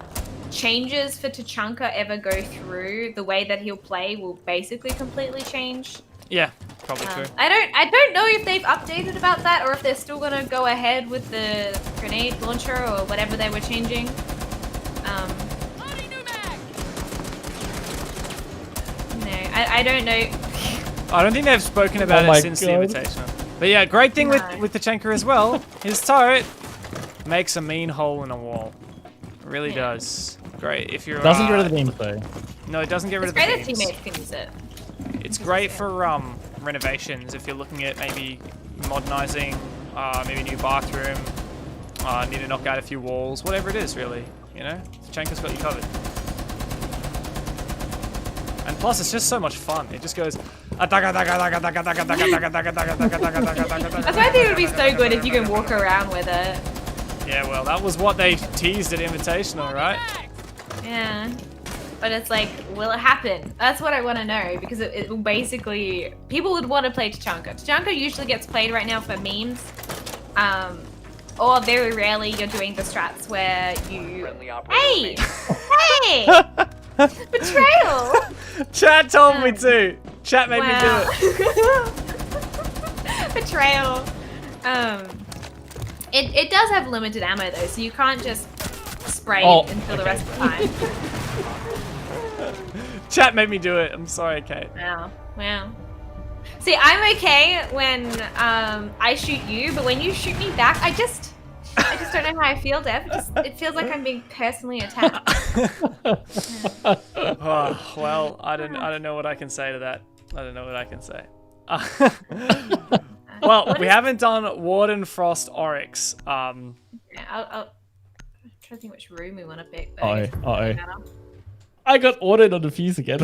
changes for Tachanka ever go through, the way that he'll play will basically completely change. Yeah, probably true. I don't know if they've updated about that or if they're still gonna go ahead with the grenade launcher or whatever they were changing. No, I don't know. I don't think they've spoken about my it since the God. Invitational. But yeah, great thing No. with the Tachanka as well, his turret makes a mean hole in a wall. It really Yeah. does. Great if you're. Doesn't get rid of the beams though. No, it doesn't get rid It's of the great that beams. teammates can use it. It's great for renovations if you're looking at maybe modernizing, maybe a new bathroom, need to knock out a few walls, whatever it is really. You know, Tachanka's got you covered. And plus, it's just so much fun. It just goes. That's why I think it would be so good if you can walk around with it. Yeah, well, that was what they teased at Invitational, right? Yeah. But it's like, will it happen? That's what I want to know because it will basically... People would want to play Tachanka. Tachanka usually gets played right now for memes. Or very rarely you're doing the strats where you... Friendly operator Hey! remaining. Hey! Betrayal! Chat told me to. Chat made me do it. Betrayal. It does have limited ammo though, so you can't just spray it until the rest of the time. Chat made me do it. I'm sorry, Kate. Wow. See, I'm okay when I shoot you, but when you shoot me back, I just don't know how I feel, Dev. It feels like I'm being personally attacked. Oh, well, I don't know what I can say to that. I don't know what I can say. Well, we haven't done Warden, Frost, Oryx. Yeah, I'll try to think which room we want to pick. but I Uh-oh, guess it doesn't uh-oh. matter. I got ordered on the fuse again.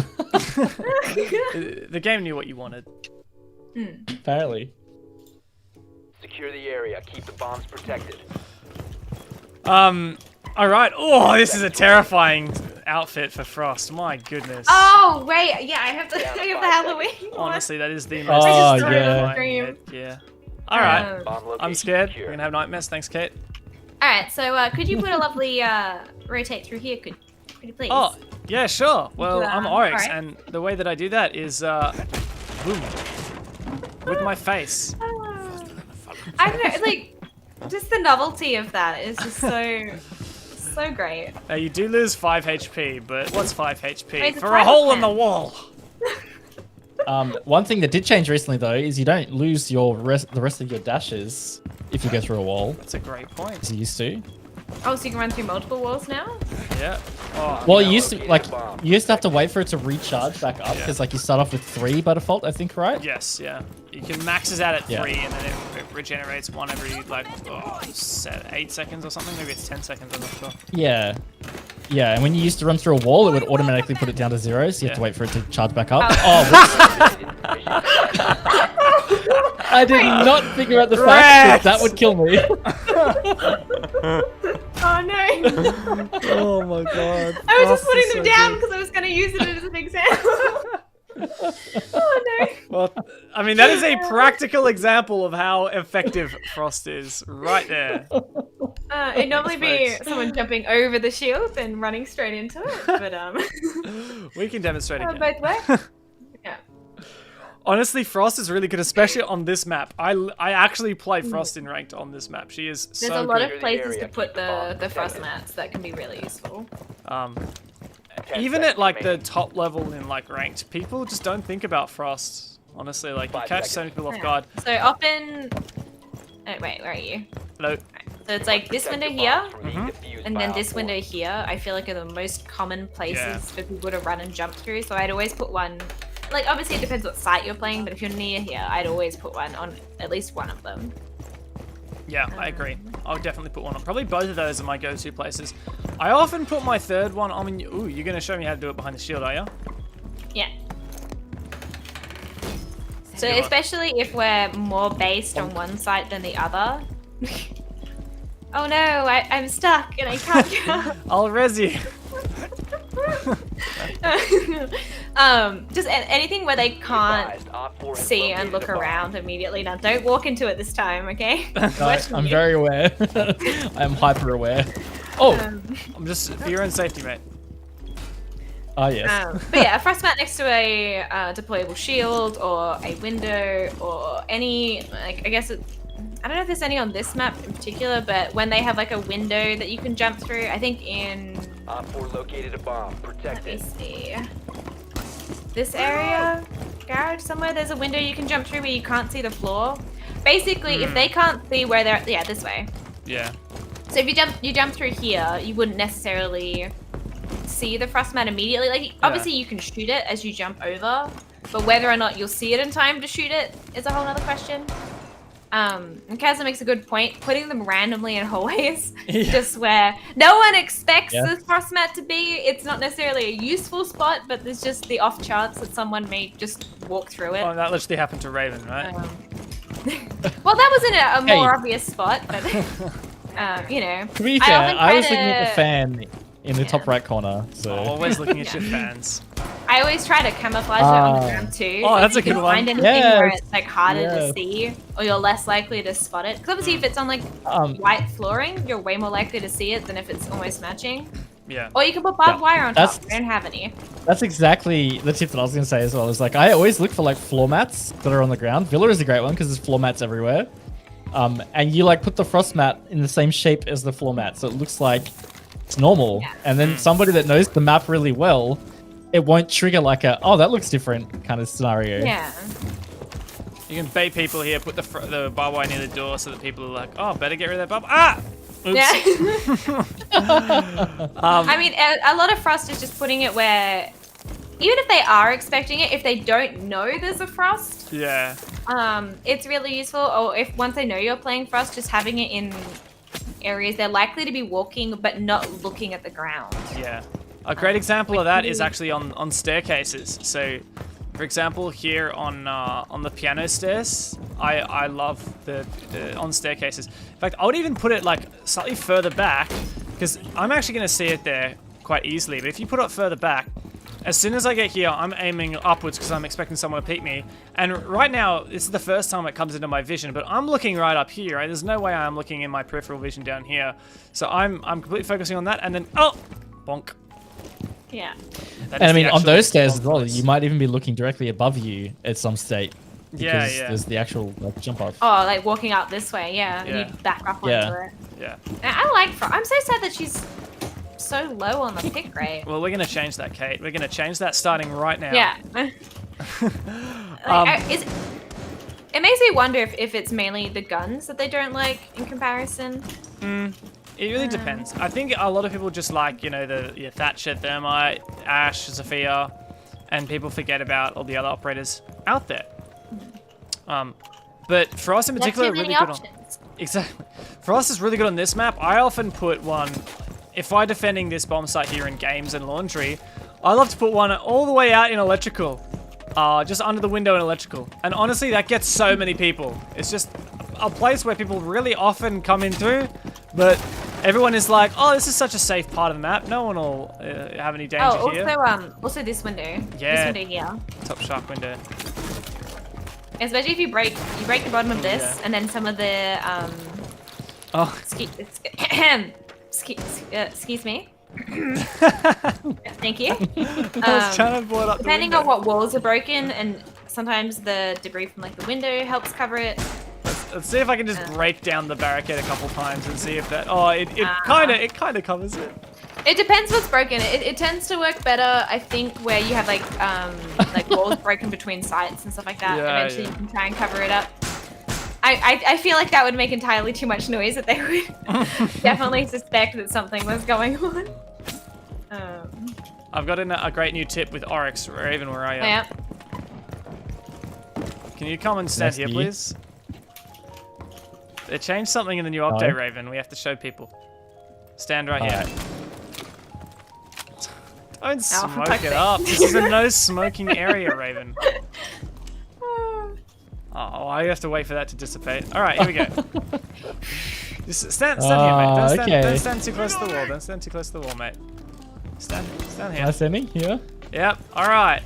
The game knew what you wanted. Apparently. Secure the area. Keep the bombs protected. All right. Oh, this is a terrifying outfit for Frost. My goodness. Oh wait, yeah, I have the Halloween one. Honestly, that is the Oh, most I just yeah. terrifying Yeah. All right. Bomb location I'm scared. secure. We're gonna have nightmares. Thanks, Kate. All right, so could you put a lovely rotate through here, could you please? Oh, yeah, sure. Well, I'm Oryx, alright. and the way that I do that is, boom, with my face. I don't know, like just the novelty of that is just so great. Now, you do lose 5 HP, but what's 5 HP? Wait, it's For a a hole in title the wall. One thing that did change recently though is you don't lose the rest of your dashes if you go through a wall, That's a great point. as you used to. Oh, so you can run through multiple walls now? Yeah. Oh, Well, no. you used to have to wait for it to recharge back up because like you start off with 3 by default, I think, right? Yes, yeah. You can max it out at 3, Yeah. and then it regenerates 1 every, like, 8 seconds or something. Maybe it's 10 seconds, I'm not sure. Yeah. Yeah, and when you used to run through a wall, it would automatically put it down to 0, so you have to Yeah. wait for it to charge back up. Oh, whoops. I did not figure out the fact that would kill me. Oh no! Oh my god. I was just putting them down because I was going to use it as an example. Oh no! Well, I mean, that is a practical example of how effective Frost is, right there. It'd normally be Thanks. someone jumping over the shield and running straight into it, but We can demonstrate again. both work. Yeah. Honestly, Frost is really good, especially on this map. I actually play Frost in ranked on this map. She is There's so a lot good. of places area, to put keep the bomb the frost protected. mats that can be really useful. 10 Even at seconds like the remaining. top level in like ranked, people just don't think about Frost. Honestly, like you 5 catch so seconds. many people off Yeah. guard. So often, oh, wait, where are you? Hello. So it's like this Protect window your here, bombs from being defused and by then Op this 4. window here. I feel like are the most common places Yeah. for people to run and jump through. So I'd always put one. Like obviously it depends what site you're playing, but if you're near here, I'd always put one on at least one of them. Yeah, I agree. I'll definitely put one on. Probably both of those are my go-to places. I often put my third one on. Ooh, you're gonna show me how to do it behind the shield, are you? Yeah. So Good one. especially if we're more based on one site than the other. Oh no, I'm stuck and I can't get up. I'll res you. Just anything where they can't Advised, Op 4 has see and located look a bomb. around immediately. Now, don't walk into it this time, okay? I'm very aware. I'm hyper aware. Oh, I'm just for your own safety, mate. yes. But yeah, a frost mat next to a deployable shield or a window or any, like, I guess I don't know if there's any on this map in particular, but when they have like a window that you can jump through, I think in, Op 4 located a bomb. let Protect me it. see, this area, garage somewhere, there's a window you can jump through where you can't see the floor. Basically, if they can't see where they're, yeah, this way. Yeah. So if you jump through here, you wouldn't necessarily see the frost mat immediately. Like, obviously you can shoot it as you jump over, but whether or not you'll see it in time to shoot it is a whole other question. And Kazza makes a good point. Putting them randomly in hallways, just where no one expects the frost mat to be. It's not necessarily a useful spot, but there's just the off chance that someone may just walk through it. Well, that literally happened to Raven, right? Well, that was in a more obvious spot, but you know. To be fair, I was looking at the to- fan in the top right corner. So Always looking at your fans. I always try to camouflage it on the ground too. Oh, so that's if a you good can one. find anything where Yes. it's like harder to Yes. see, or you're less likely to spot it. Because obviously, if it's on like white flooring, you're way more likely to see it than if it's almost matching. Yeah. Or you can put barbed wire on top. That's- I don't have any. that's exactly the tip that I was going to say as well. Is like I always look for like floor mats that are on the ground. Villa is a great one because there's floor mats everywhere. And you like put the frost mat in the same shape as the floor mat, so it looks like it's normal. Yeah. And then somebody that knows the map really well, it won't trigger like a, oh, that looks different kind of scenario. Yeah. You can bait people here, put the barbed wire near the door so that people are like, oh, better get rid of that barbed. Ah! Oops. Yeah. I mean, a lot of frost is just putting it where, even if they are expecting it, if they don't know there's a frost, Yeah. it's really useful. Or if once they know you're playing frost, just having it in areas they're likely to be walking but not looking at the ground. Yeah. A great example of that is actually on staircases. So, for example, here on the piano stairs, I love the on staircases. In fact, I would even put it like slightly further back because I'm actually going to see it there quite easily. But if you put it further back, as soon as I get here, I'm aiming upwards because I'm expecting someone to peek me. And right now, this is the first time it comes into my vision, but I'm looking right up here, right? There's no way I'm looking in my peripheral vision down here. So I'm completely focusing on that, and then, oh, bonk. Yeah. That And I is the mean, on actual those stairs as well, place. you might even be looking directly above you at some state. Yeah, Because yeah. there's the actual like jump off. Oh, like walking up this way, yeah. Yeah. And you back up onto Yeah. it. Yeah. And I like frost. I'm so sad that she's so low on the pick rate. Well, we're going to change that, Kate. We're going to change that starting right now. Yeah. It makes me wonder if it's mainly the guns that they don't like in comparison. It really depends. I think a lot of people just like, you know, the Thatcher, Thermite, Ash, Sofia, and people forget about all the other operators out there. But for us in There's particular, too really many good on... options. Exactly. For us, it's really good on this map. I often put one... If I'm defending this bomb site here in games and laundry, I love to put one all the way out in electrical. Just under the window in electrical. And honestly, that gets so many people. It's just a place where people really often come in through, but everyone is like, oh, this is such a safe part of the map. No one will have any danger Oh, here. also this window. Yeah. This window here. Top shark window. Especially if you break the bottom of this, Yeah. and then some of the Oh, excuse me. Thank you. I was trying to board up the Depending window. on what walls are broken, and sometimes the debris from like the window helps cover it. Let's see if I can just break down the barricade a couple times and see if that... Oh, it kind of covers it. It depends what's broken. It tends to work better, I think, where you have like walls broken between sites and stuff like that. Yeah, Eventually yeah. you can try and cover it up. I feel like that would make entirely too much noise, that they would definitely suspect that something was going on. I've got a great new tip with Oryx, Raven, where I am. Yeah. Can you come and stand here, Nasty. please? They changed something in the new update, No. Raven. We have to show people. Stand right here. Alright. Don't smoke fuck's it sake. up. This is a no smoking area, Raven. Oh, I have to wait for that to dissipate. All right, here we go. Just stand here, mate. Okay. Don't stand too close to the wall. Don't stand too close to the wall, mate. Stand here. Nice ending here. Yep. All right.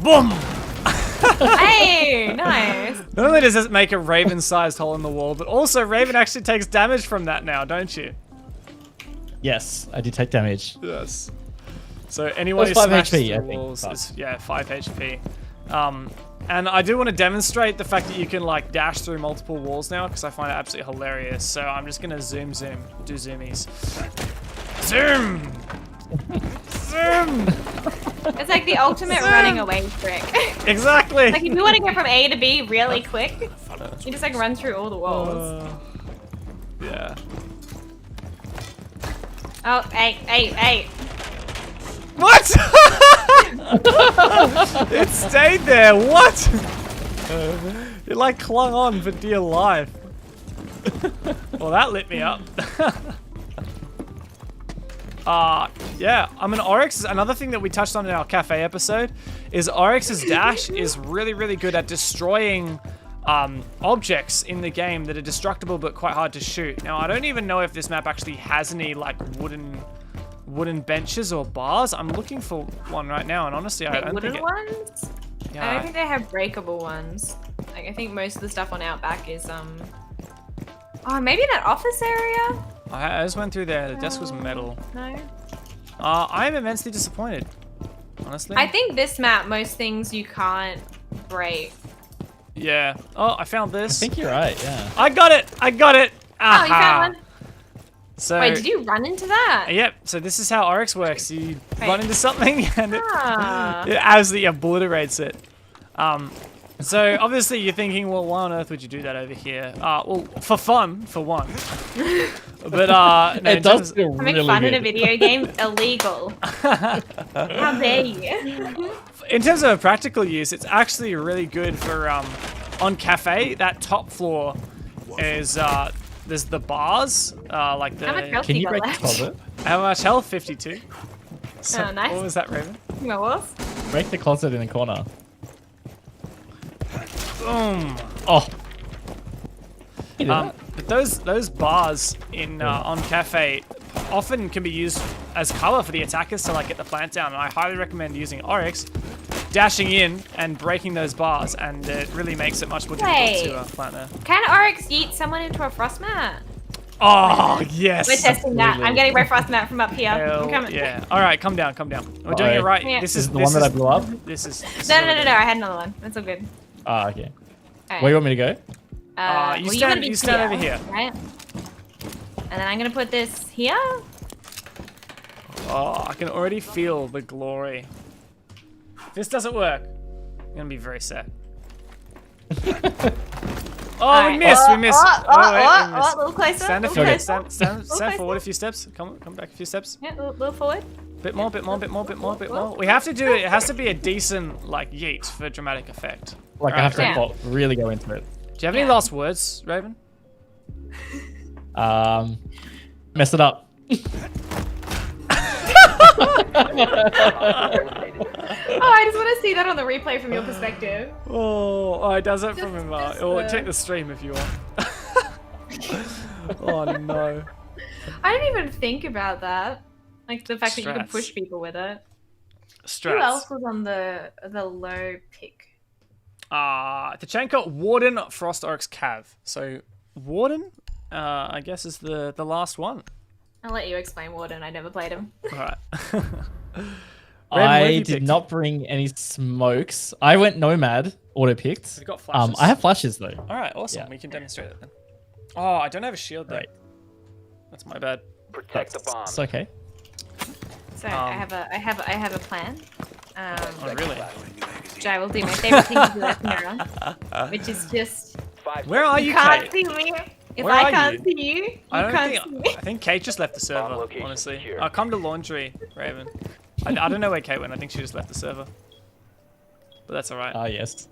Boom. Hey, nice. Not only does it make a Raven-sized hole in the wall, but also Raven actually takes damage from that now, don't you? Yes, I did take damage. Yes. So anyone who That's 5 smashes HP, I through think, walls but- is 5 HP. And I do want to demonstrate the fact that you can like dash through multiple walls now because I find it absolutely hilarious. So I'm just gonna do zoomies. Zoom! Zoom! It's like the ultimate running away trick. Exactly. Like if you want to get from A to B really quick, you just like run through all the walls. Yeah. Oh, hey. What? It stayed there. What? It like clung on for dear life. Well, that lit me up. Yeah. I mean, Oryx, another thing that we touched on in our cafe episode is Oryx's dash is really, really good at destroying objects in the game that are destructible but quite hard to shoot. Now, I don't even know if this map actually has any like wooden benches or bars. I'm looking for one right now, and honestly, I don't wooden think ones? Yeah. I don't think they have breakable ones. Like I think most of the stuff on Outback is Oh, maybe that office area? I just went through there. The desk was metal. No. I am immensely disappointed, honestly. I think this map, most things you can't break. Yeah. Oh, I found I this. think you're right, yeah. I got it. Oh, you found one? So. Wait, did you run into that? Yep. So this is how Oryx works. You run into something and it Ah. absolutely obliterates it. So obviously you're thinking, well, why on earth would you do that over here? Well, for fun, for one. But no, It does feel Having really fun good. in a video game illegal. How dare you? in terms of practical use, it's actually really good for on cafe. That top floor is there's the bars, like the. How much health Can you you got break the left? closet? How much health? 52. So, Oh, nice. What was that, Raven? What was? Break the closet in the corner. Boom. Oh. You did that. But those bars in on cafe often can be used as cover for the attackers to like get the plant down. And I highly recommend using Oryx, dashing in and breaking those bars, and it really makes it much more difficult to plant there. Can Oryx yeet someone into a frost mat? Oh yes. We're testing that. Absolutely. I'm getting my frost mat from up here. I'm Hell coming. yeah. All right, come down. We're doing it right. Yeah. This Is is it the one that I blew up? This is No. really good. I had another one. That's all good. Ah, okay. Alright. Where do you want me to go? You well, stand- you're gonna be you stand over here. right? And then I'm gonna put this here. Oh, I can already feel the glory. If this doesn't work, I'm gonna be very sad. Oh, we missed. We missed. Oh, we missed. a little closer. Stand a little few. closer. Stand closer. forward a few steps. Come back a few steps. Yeah, a little forward. Bit more. We have to do it. It has to be a decent like yeet for dramatic effect. Like, I have to Yeah. really go into it. Do you have any Yeah. last words, Raven? Mess it up. Oh, I just want to see that on the replay from your perspective. Oh, it does it from him. Just, Or check the stream if you want. Oh no. I didn't even think about that. Like the fact that you could Strats. push people with it. Who Strats. else was on the low pick? Tachanka, Warden, Frost, Oryx, Cav. So Warden, I guess is the last one. I'll let you explain Warden. I never played him. All right. I did not bring any smokes. I went nomad, auto picked. We've got flashes. I have flashes though. All right, awesome. Yeah. We can demonstrate it then. Oh, I don't have a shield though. Right. That's my bad. Protect the bomb. It's okay. So I have a plan. Oh, really? Which I will do my favorite thing to do at mirror, which is just Where are you you, can't Cate? see me. If Where I are can't you? see you, you can't see me. I think Cate just left the server, location honestly. secure. I'll come to laundry, Raven. I don't know where Cate went. I think she just left the server. But that's all right. Ah, yes.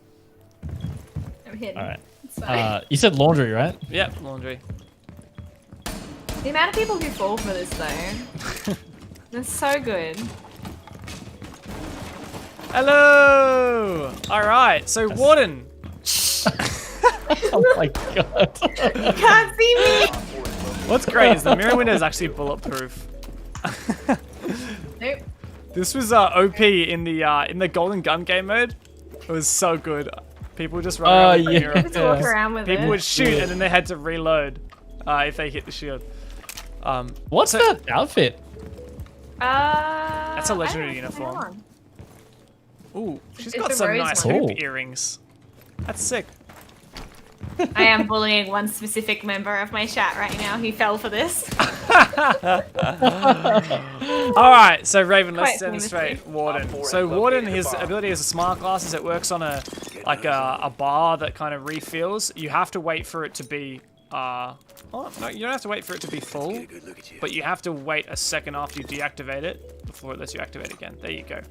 I'm hidden. All right. It's fine. You said laundry, right? Yep, laundry. The amount of people who fall for this though, that's so good. Hello! All right, so Warden. Oh my god. You can't see me. What's great is the mirror window is actually bulletproof. Nope. This was OP in the Golden Gun game mode. It was so good. People would just run around with the mirror. Just walk around with People it. would shoot and then they had to reload if they hit the shield. What's that outfit? That's a I legendary don't know, uniform. Ooh, she's It's got a some rose nice one. hoop Cool. earrings. That's sick. I am bullying one specific member of my chat right now who fell for this. All right, so Raven, let's Quite demonstrate famously. Warden. Op 4 So has Warden, located his the bomb. ability as a smart glasses, it works on a bar that kind of refills. You have to wait for it to be oh no, you don't have to wait for it to be full, but you have to wait a second after you deactivate it before it lets you activate it again. There you go.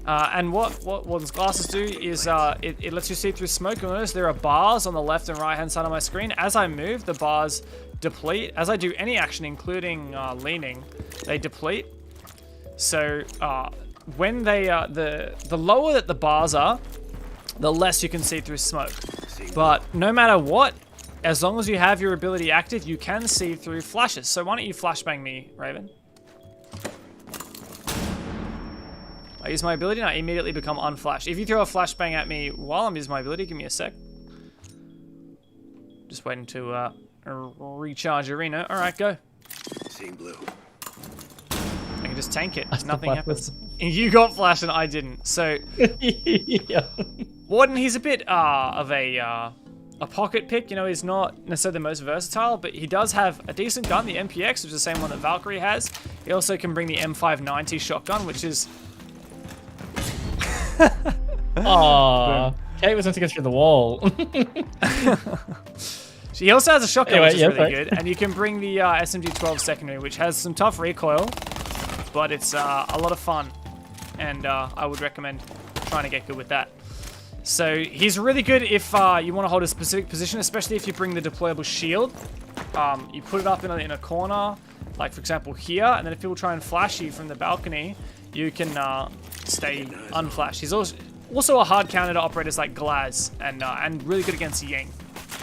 And what Warden's glasses do is it lets you see through smoke. You'll notice there are bars on the left and right hand side of my screen. As I move, the bars deplete. As I do any action, including leaning, they deplete. So when they the lower that the bars are, the less you can see through smoke. But no matter what, as long as you have your ability active, you can see through flashes. So why don't you flashbang me, Raven? I use my ability and I immediately become unflashed. If you throw a flashbang at me while I'm using my ability, give me a sec. Just waiting to recharge arena. All right, go. Seeing blue. I can just tank it. That's the Nothing flash happens. You got flashed and I didn't. So Yeah. Warden, he's a bit of a pocket pick. You know, he's not necessarily the most versatile, but he does have a decent gun, the MPX, which is the same one that Valkyrie has. He also can bring the M590 shotgun, which is Aww. Cate was meant to go through the wall. He also has a shotgun, Anyway, which is yeah, really sorry. good, and you can bring the SMG-12 secondary, which has some tough recoil, but it's a lot of fun, and I would recommend trying to get good with that. So he's really good if you want to hold a specific position, especially if you bring the deployable shield. You put it up in a corner, like for example here, and then if people try and flash you from the balcony, you can stay unflashed. He's also a hard counter to operators like Glaz, and really good against Yang.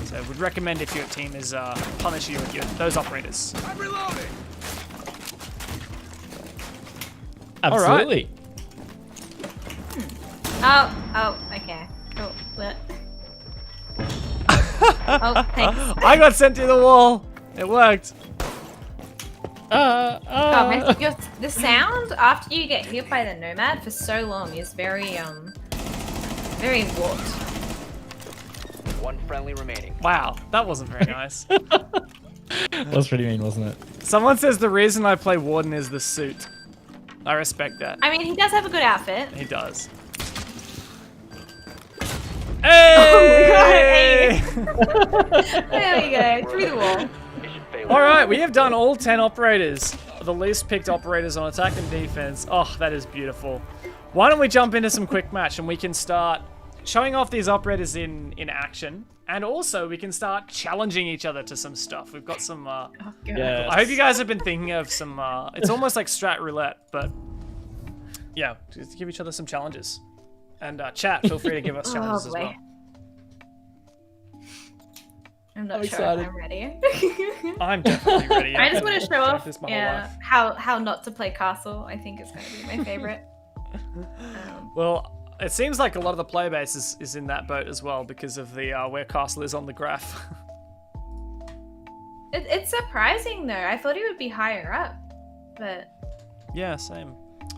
So I would recommend if your team is punishing you with those operators. I'm reloading. Absolutely. Oh, okay. Cool. What? Oh, thanks. I got sent to the wall. It worked. Oh, man, the sound after you get hit by the nomad for so long is very warped. One friendly remaining. Wow, that wasn't very nice. That was pretty mean, wasn't it? Someone says the reason I play Warden is the suit. I respect that. I mean, he does have a good outfit. He does. Hey! There we go, through the wall. Mission failure. All right, we have done all 10 operators. The least picked operators on attack and defense. Oh, that is beautiful. Why don't we jump into some quick match and we can start showing off these operators in action, and also we can start challenging each other to some stuff. We've got some. Yeah. I hope you guys have been thinking of some. It's almost like strat roulette, but yeah, just give each other some challenges. And chat, feel free to give us challenges as boy. well. I'm not I'm sure excited. if I'm ready. I'm definitely ready. I just want to show off This my whole life. how not to play Castle. I think is going to be my favorite. Well, it seems like a lot of the player base is in that boat as well because of the where Castle is on the graph. It's surprising though. I thought he would be higher up, but Yeah, same.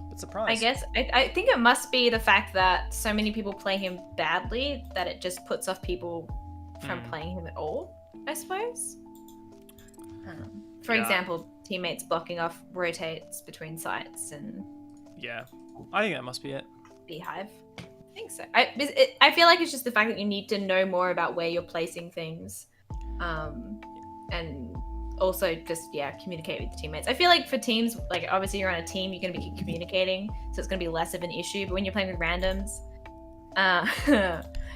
But surprise. I guess I think it must be the fact that so many people play him badly that it just puts off people from playing him at all, I suppose. For Yeah. example, teammates blocking off rotates between sites and Yeah, I think that must be it. Beehive. I think so. I feel like it's just the fact that you need to know more about where you're placing things, and also just communicate with your teammates. I feel like for teams, like obviously you're on a team, you're going to be communicating, so it's going to be less of an issue. But when you're playing with randoms,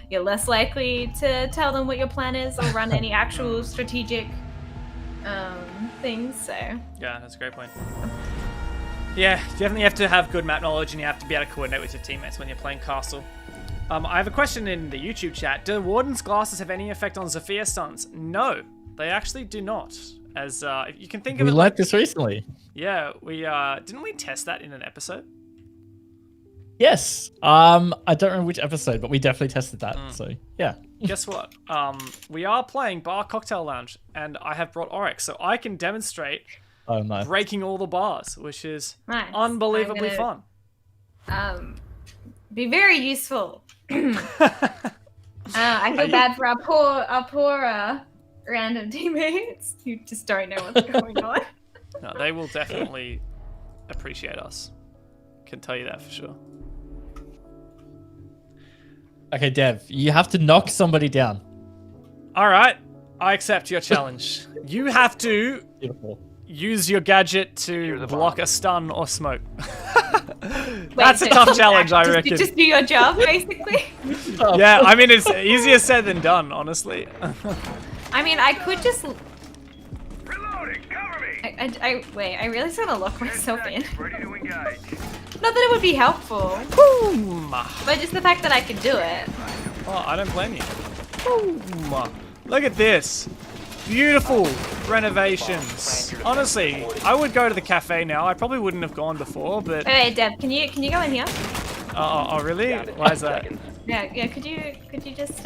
you're less likely to tell them what your plan is or run any actual strategic things. So Yeah, that's a great point. Yeah, you definitely have to have good map knowledge and you have to be able to coordinate with your teammates when you're playing Castle. I have a question in the YouTube chat. Do Warden's glasses have any effect on Sofia stuns? No, they actually do not. As you can think of We it learnt like, this recently. yeah, we didn't we test that in an episode? Yes. I don't remember which episode, but we definitely tested that. So yeah. Guess what? We are playing Bar Cocktail Lounge, and I have brought Oryx, so I can demonstrate Oh no. breaking all the bars, which is Nice. unbelievably I'm fun. Be very useful. I feel bad for our poor random teammates who just don't know what's going on. No, they will definitely appreciate us. Can tell you that for sure. Okay, Dev, you have to knock somebody down. All right, I accept your challenge. You have to Beautiful. use your gadget Secure to the block bomb. a stun or smoke. Wait, That's a so tough just challenge, I just- reckon. Just do your job, basically. Yeah, I mean, it's easier said than done, honestly. I mean, I could just. Reloading, cover me. Wait, I really just want to lock myself in. Ready to engage. Not that it would be helpful, Boom! but just the fact that I can do it. Oh, I don't blame you. Boom! Look at this. Beautiful renovations. Honestly, I would go to the cafe now. I probably wouldn't have gone before, but... Wait, Deb, can you go in here? Oh, really? Down to Why 10 is that? seconds. Yeah. Could you just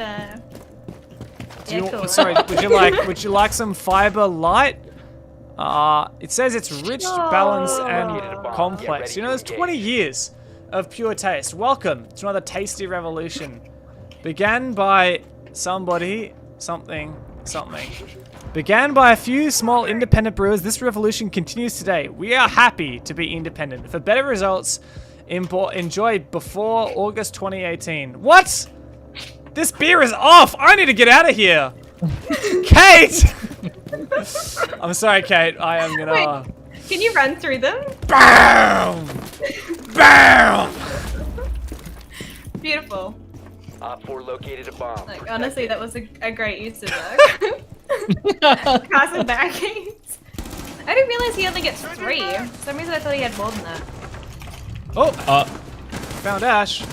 Do you- cool. Sorry, would you like some fiber light? It says it's rich, balanced, and complex. You know, there's 20 years of pure taste. Welcome to another tasty revolution. Began by somebody, something. Began by a few small independent brewers, this revolution continues today. We are happy to be independent. For better results, enjoy before August 2018. What? This beer is off! I need to get out of here! Cate! I'm sorry, Cate. I am gonna... Wait, can you run through them? BAM! BAM! Beautiful. Op 4 located a bomb. Like, honestly, that was a great use of that. Castle barricades. I didn't realize he only gets 3. For some reason, I thought he had more than that. Oh, Uh, found Ash.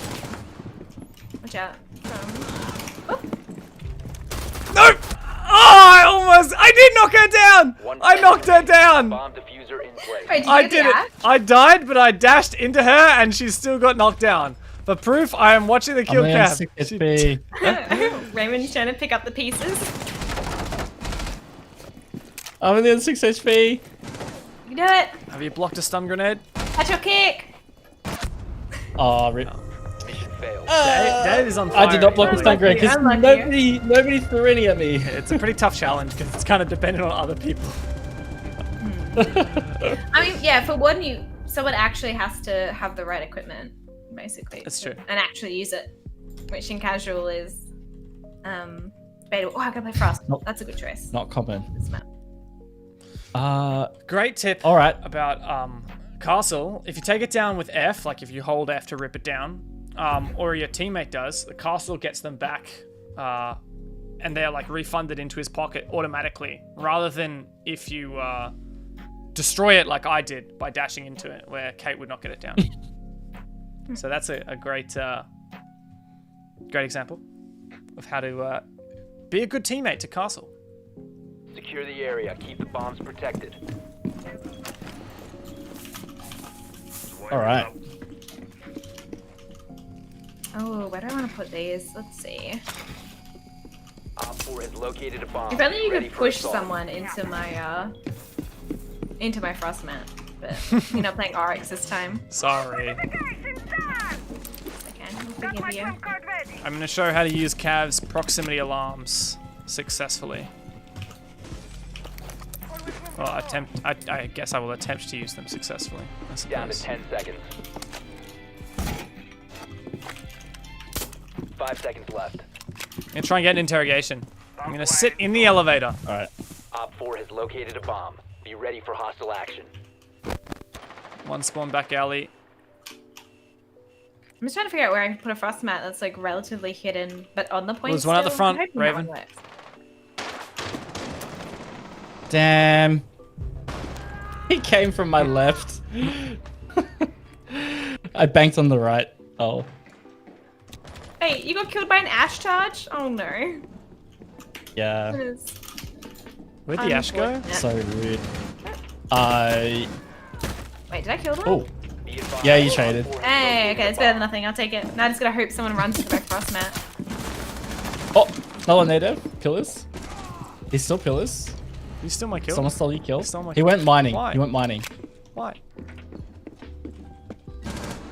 Watch out. No! Oh, I did knock her down! I knocked her down! Bomb diffuser in place. Wait, did you I get did the it. axe? I died, but I dashed into her and she still got knocked down. For proof, I am watching the kill I'm cam. on 6 HP. Raymond's trying to pick up the pieces. I'm only on 6 HP. You can do it. Have you blocked a stun grenade? Catch your kick. Oh, rip. Mission failed. Dave is on fire. I did not block the stun grenade because Unlucky. nobody threw any at me. It's a pretty tough challenge because it's kind of dependent on other people. I mean, yeah, for Warden, someone actually has to have the right equipment, basically. That's true. And actually use it, which in casual is debatable. Oh, I gotta play Frost. Nope. That's a good choice. Not common. This map. Great tip. All right. About castle. If you take it down with F, like if you hold F to rip it down, or your teammate does, the castle gets them back, and they're like refunded into his pocket automatically, rather than if you destroy it like I did by dashing into it, where Cate would not get it down. So that's a great great example of how to be a good teammate to castle. Secure the area. Keep the bombs protected. All right. Oh, where do I want to put these? Let's see. Op 4 has located a bomb. If only you Ready could for push assault. someone into my frost mat, but you're not playing Oryx this time. Sorry. I can. We'll forgive you. I'm going to show how to use Cav's proximity alarms successfully. Well, I guess I will attempt to use them successfully, I Down to suppose. 10 seconds. 5 seconds left. I'm going to try and get an interrogation. I'm going to sit in the elevator. All right. Op 4 has located a bomb. Be ready for hostile action. One spawn back alley. I'm just trying to figure out where I can put a frost mat that's like relatively hidden, but on the point. there's one at the still. I'm front, hoping that one Raven. works. Damn. He came from my left. I banked on the right. Oh. Hey, you got killed by an ash charge? Oh no. Yeah. Where'd the Ash go? So rude. Wait, did I kill them? Oh. Yeah, you traded. Hey, okay, it's better than nothing. I'll take it. Now I just gotta hope someone runs to the back cross mat. Oh, no one there, Dev. Pillars. He's still pillars. You still my kill? Someone stole your kill. Stole my He kill. went mining. Why? He went mining. Why?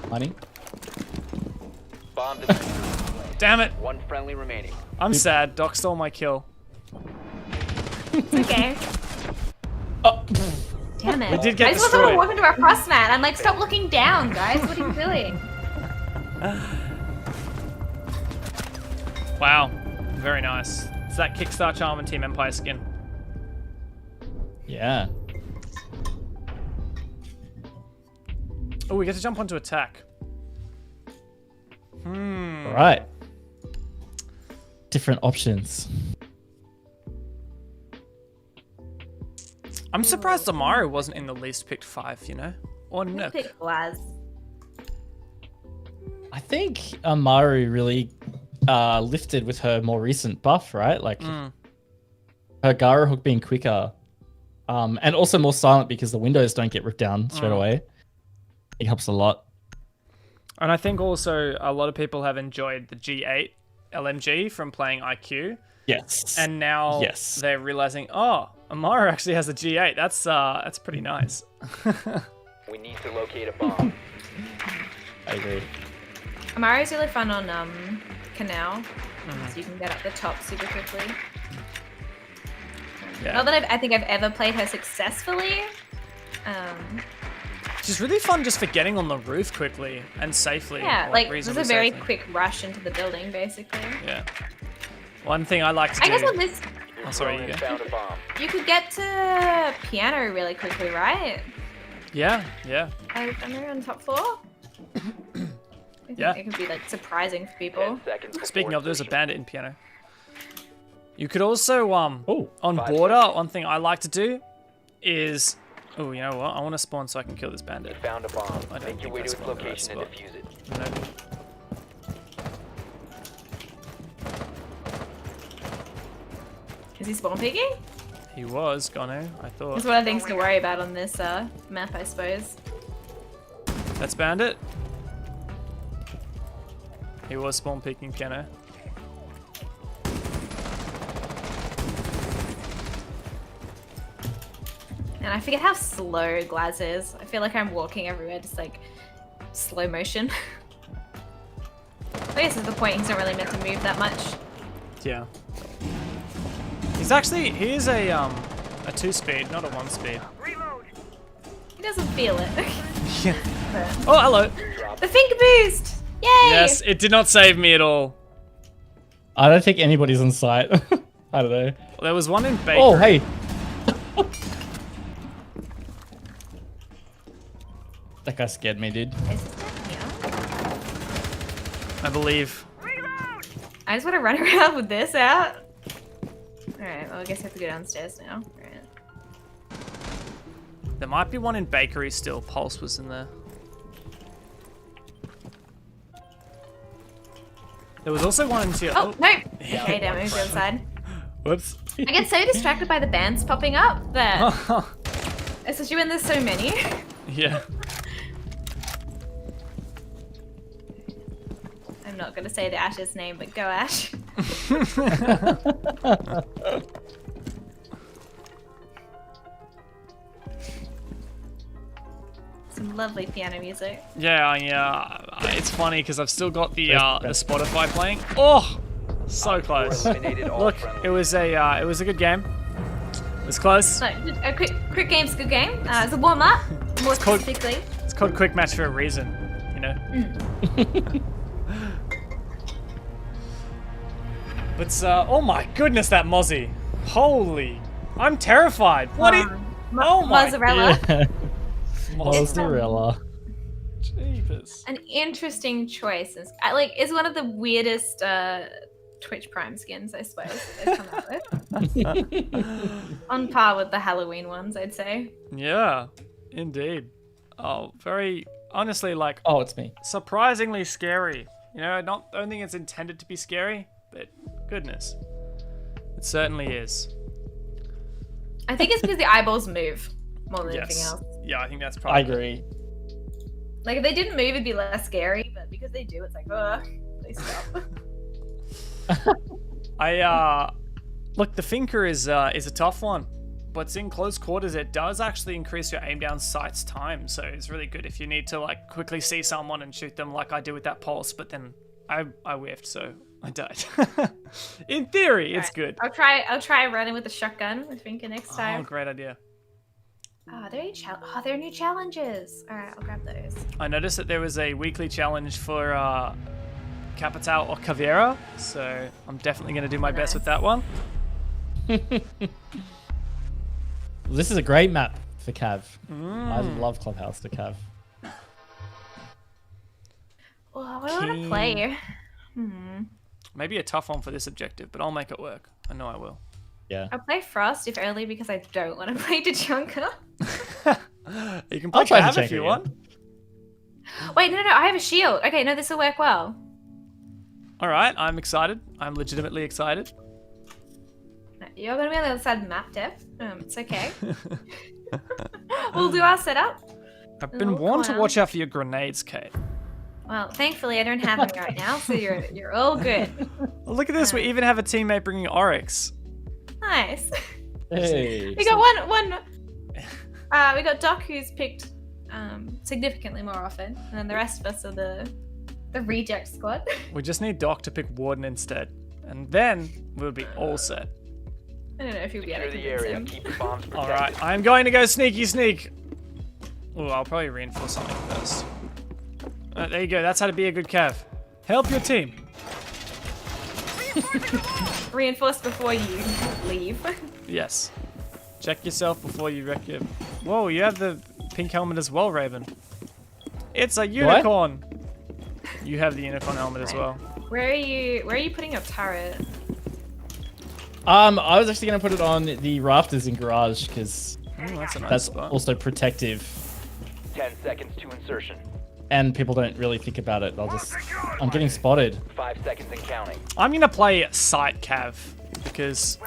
Mining. Bomb defused. Damn it! One friendly remaining. I'm sad. Doc stole my kill. It's okay. Oh. Damn it. We did get I just wasn't destroyed. walking to our cross mat. I'm like, stop looking down, guys. What are you doing? Wow. Very nice. It's that Kickstar Charm and Team Empire skin. Yeah. Oh, we get to jump onto attack. All right. Different options. I'm surprised Amaru wasn't in the least picked 5, you know? Or Nook. Pick Glaz. I think Amaru really lifted with her more recent buff, right? Like her Gara hook being quicker, and also more silent because the windows don't get ripped down straight away. It helps a lot. And I think also a lot of people have enjoyed the G8 LMG from playing IQ. Yes. And now Yes. they're realizing, oh, Amaru actually has a G8. That's pretty nice. We need to locate a bomb. I agree. Amaru's really fun on Canal, so you can get up the top super quickly. Yeah. Not that I think I've ever played her successfully. She's really fun just for getting on the roof quickly and safely. Yeah, or like there's reasonably a very safely. quick rush into the building, basically. Yeah. One thing I like to I do. guess on this, Oh, sorry, you Drone go. found a bomb. you could get to piano really quickly, right? Yeah. I'm on top 4. I think Yeah. it could be like surprising for people. 10 seconds before Speaking of, there's a insertion. bandit in piano. You could also on Five border. seconds. One thing I like to do is, oh, you know what? I want to spawn so I can kill this bandit. Found a bomb. I don't Make your think way that's to its the right location and spot. defuse it. You know? Is he spawn peeking? He was Gono, I thought. That's one of the things to worry about on this map, I suppose. That's bandit. He was spawn peeking piano. And I forget how slow Glaz is. I feel like I'm walking everywhere, just like slow motion. I guess at the point he's not really meant to move that much. Yeah. He is a 2-speed, not a 1-speed. He doesn't feel it. Yeah. Oh, hello. The finger boost! Yay! Yes, it did not save me at all. I don't think anybody's on site. I don't know. There was one in Baker. Oh, hey. That guy scared me, dude. Is this down here? I believe. I just want to run around with this out. Alright, well I guess I have to go downstairs now. Alright. There might be one in Bakery still. Pulse was in there. There was also one in tier. Oh, no! Okay, damn, move to the other side. Whoops. I get so distracted by the bands popping up that, especially when there's so many. Yeah. I'm not gonna say the Ash's name, but go Ash. Some lovely piano music. Yeah. It's funny because I've still got the Spotify playing. Oh, so close. Eliminated all Look, friendly. it was a good game. It was close. So, a quick game's a good game. It's a warm up, more called- specifically. It's called Quick Match for a reason, you know. But oh my goodness, that Mozzie! Holy, I'm terrified. What? Oh my! Mozzarella. Yeah. Mozzie. Mozzarella. Jeepers. An interesting choice. It's one of the weirdest Twitch Prime skins, I suppose, they've come out with. On par with the Halloween ones, I'd say. Yeah, indeed. Oh, very honestly, like Oh, it's me. surprisingly scary. You know, don't think it's intended to be scary, but goodness, it certainly is. I think it's because the eyeballs move more than anything Yes. else. Yeah, I think that's I probably. agree. Like if they didn't move, it'd be less scary. But because they do, it's like, ugh, please stop. Look, the Finker is a tough one, but it's in close quarters. It does actually increase your aim down sight's time, so it's really good if you need to like quickly see someone and shoot them, like I did with that pulse. But then I whiffed, so I died. In theory, it's good. I'll try running with the shotgun with Finker next Oh, time. great idea. There are new challenges. All right, I'll grab those. I noticed that there was a weekly challenge for Capital or Caveira, so I'm definitely going to do my best with that one. This is a great map for Cav. I love Clubhouse to Cav. Well, what do I want to play? Maybe a tough one for this objective, but I'll make it work. I know I will. Yeah. I'll play Frost, if only because I don't want to play Tachanka. You can play I'll try Cav to if check you it, want. Wait, no, I have a shield. Okay, no, this will work well. All right, I'm excited. I'm legitimately excited. No, you're going to be on the other side of the map, Dev. It's okay. We'll do our setup. I've been warned to watch out for your grenades, Cate. Well, thankfully I don't have any right now, so you're all good. Look at this. We even have a teammate bringing Oryx. Nice. Hey. We got one. We got Doc, who's picked significantly more often, and then the rest of us are the reject squad. We just need Doc to pick Warden instead, and then we'll be all set. I don't know if you'll be able Secure to the convince area. him. Keep the bombs protected. All right, I'm going to go sneaky sneak. Oh, I'll probably reinforce something first. There you go. That's how to be a good Cav. Help your team. Reinforce before you leave. Yes. Check yourself before you wreck your... Whoa, you have the pink helmet as well, Raven. It's a unicorn. You have the unicorn helmet as well. Where are you putting your turret? I was actually going to put it on the rafters in garage because That's a nice that's spot. also protective, 10 seconds to insertion. and people don't really think about it. I'm getting spotted. 5 seconds and counting. I'm going to play Sight Cav because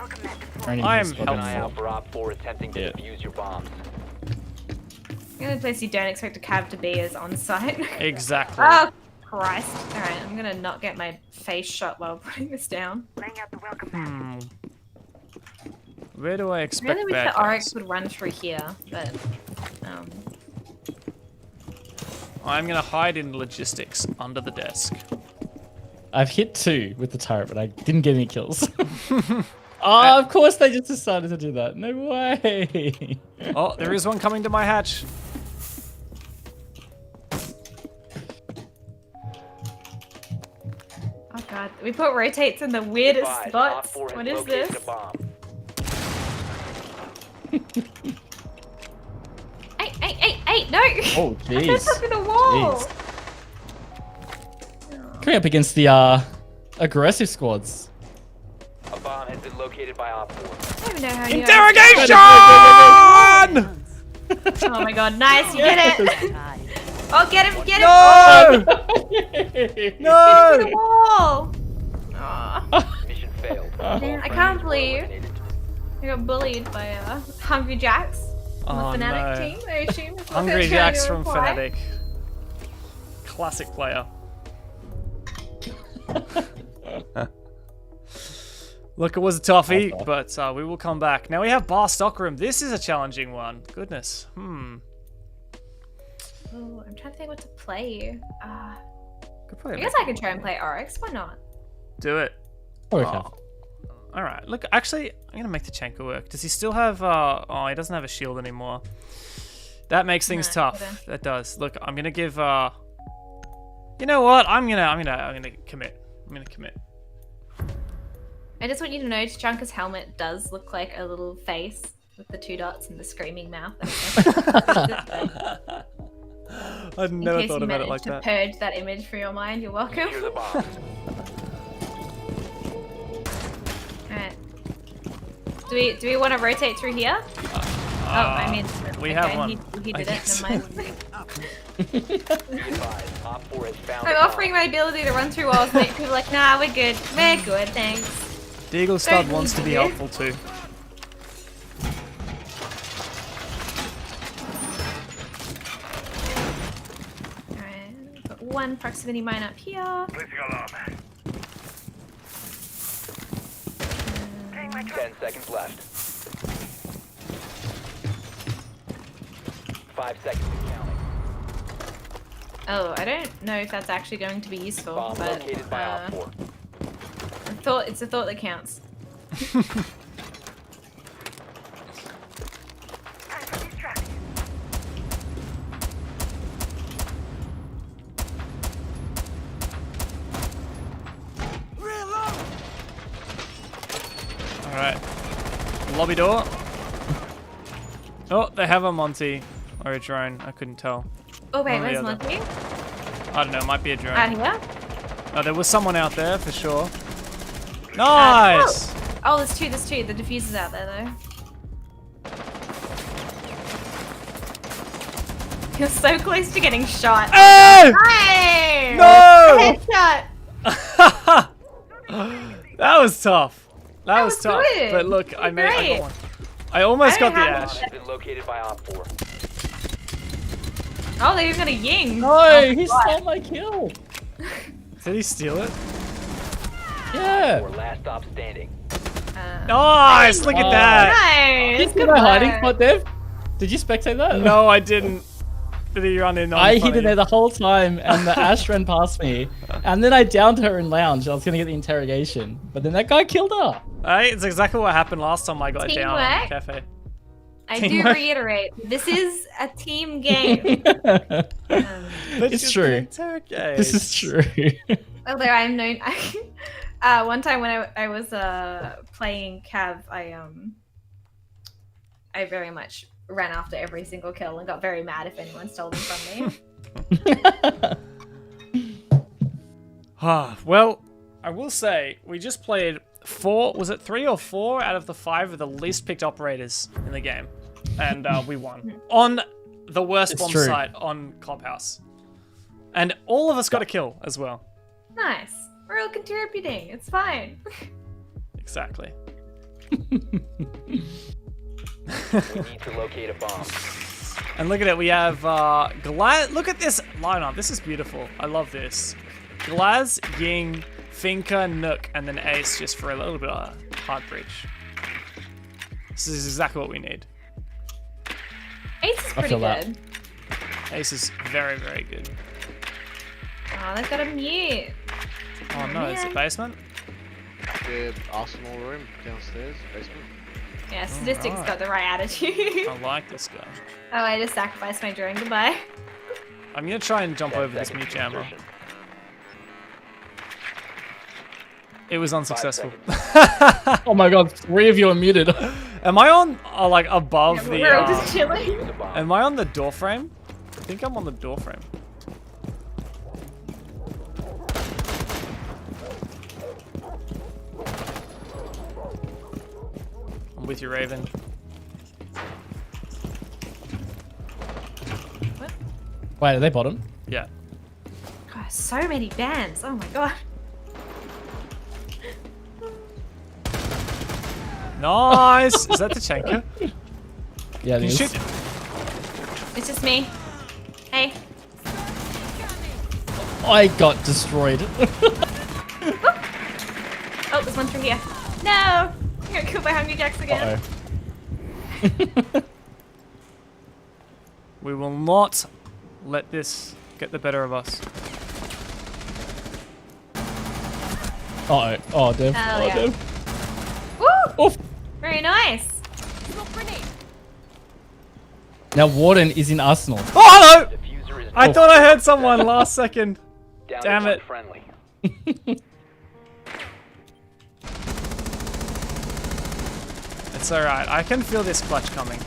Raining I is am spotted. Keep an eye out helpful. for Op 4 attempting to Yeah. defuse your bombs. The only place you don't expect a cab to be is on site. Exactly. Oh, Christ. Alright, I'm gonna not get my face shot while putting this down. Where do I I expect really wish bad the Oryx guys? would run through here, but I'm going to hide in logistics under the desk. I've hit 2 with the turret, but I didn't get any kills. Oh, of course they just decided to do that. No way. Oh, there is one coming to my hatch. oh god, we put rotates in the weirdest Advise, Op spots. 4 has What is located this? a bomb. Hey, no! Oh, I jeez. stuck in the wall! Jeez. Coming up against the aggressive squads. A bomb has been located by Op 4. I don't even know how you Interrogation! Oh my god, nice, you get it! Oh, get him, get him! No! Get him No! through the wall! Aw. Mission failed. Man, I can't believe I got bullied by Hungry Jacks on Oh, the Fnatic no. team, I assume. is what Hungry they're trying Jacks to from imply. Fnatic. Classic player. Look, it was a toughie, but we will come back. Now we have Bar Stockroom. This is a challenging one. Goodness. Ooh, I'm trying to think what to play. Could play I guess I could try and play Oryx. Why not? do it. Okay. Oh. All right. Look, actually, I'm gonna make the Tachanka work. Does he still have? Oh, he doesn't have a shield anymore. That makes things No, tough. doesn't. That does. Look, I'm gonna give. You know what? I'm gonna commit. I'm gonna commit. I just want you to know Tachanka's helmet does look like a little face with the 2 dots and the screaming mouth. I've In never case thought you about it managed like to that. purge that image from your mind, you're welcome. Secure the bombs. Alright. Do we want to rotate through here? We have one. He I did it. guess. Never mind. Be advised, Op 4 has found I'm a bomb. offering my ability to run through walls, but people are like, nah, we're good. We're good, thanks. Deagle Stud Don't wants to be need to. helpful too. one proximity mine up here. Placing alarm. 10 seconds left. 5 seconds and counting. Oh, I don't know if that's actually going to be useful, Bomb but located by Op 4. it's a thought that counts. Alright. Lobby door. Oh, they have a Monty. Or a drone. I couldn't tell. Oh wait, One or where's the other. Monty? I don't know, it might be a drone. Out here? Oh, there was someone out there for sure. Nice! Oh, there's two. The diffuser's out there though. You're so close to getting shot. Hey! Hey! No! Headshot! That was tough. That was was tough. good. But look, I got Great. one. I almost I got the don't have ash. Has been located by Op 4. Oh, they're even gonna ying. No, Oh, he God. stole my kill. Did he steal it? Yeah. Or last stop standing. Nice! Look at Oh. that! Nice. Did my hiding spot, Dev? Did you spectate that? No, I didn't. Did he run in on I front hid of in there you? the whole time, and the Ash ran past me, and then I downed her in lounge. I was gonna get the interrogation, but then that guy killed her. Hey, it's exactly what happened last time I got down on Teamwork. the cafe. I do Teamwork. reiterate, this is a team game. It's true. This is true. Although I'm known, one time when I was playing Cav, I very much ran after every single kill and got very mad if anyone stole them from me. Well, I will say, we just played 3 or 4 out of the 5 of the least picked operators in the game. And we won. On the worst It's bomb true. site on Clubhouse. And all of us got a kill as well. Nice. We're all contributing. It's fine. Exactly. We need to locate a bomb. And look at it, we have Glaz. Look at this lineup. This is beautiful. I love this. Glaz, Ying, Finka, Nook, and then Ace just for a little bit of hard breach. This is exactly what we need. Ace is I pretty feel that. good. Ace is very, very good. Oh, they've got a mute. Oh no, it's a man. basement? The Arsenal room downstairs, basement. Yeah, Statistics Alright. got the right attitude. I like this guy. Oh, I just sacrificed my drone. Goodbye. I'm gonna try and jump 10 over this seconds mute to jammer. insertion. It was unsuccessful. Oh my god, 3 of you are muted. Am I on, like, above the, We're all just chilling. Use a bomb. am I on the door frame? I think I'm on the door frame. I'm with you, Raven. Wait, are they bottom? Yeah. God, so many bands. Oh my god. Nice! Is that Tachenka? Yeah, it Can you is. shoot? It's just me. Hey. I got destroyed. Oh, there's one through here. No! I got killed by Hungry Jacks again. Uh-oh. We will not let this get the better of us. Uh-oh. Oh, Dev. Hell Oh, yeah. Dev. Woo! Oof. Very nice. Now Warden is in Arsenal. Oh, hello! Diffuser is I thought I heard someone last second. down damn to it. one friendly. It's alright. I can feel this clutch coming.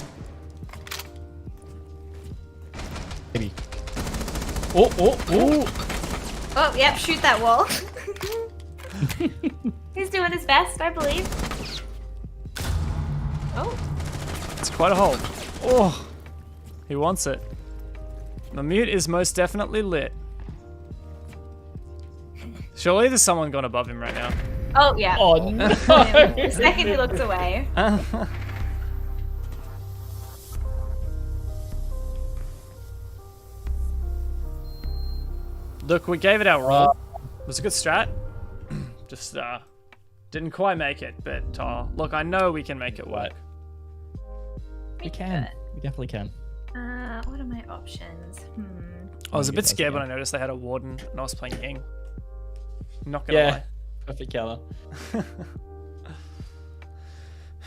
Maybe. Oh, oh, oh. Oh, yep, shoot that wall. He's doing his best, I believe. Oh, It's quite a hole. Oh, he wants it. The mute is most definitely lit. Surely there's someone gone above him right now. oh yeah. Oh, no. The second he looks away. Look, we gave it our all. It was a good strat. Just didn't quite make it, but look, I know we can make it work. We can. We definitely can. What are my options? I was a bit scared when I noticed they had a Warden and I was playing Ying. Not gonna lie. Perfect color.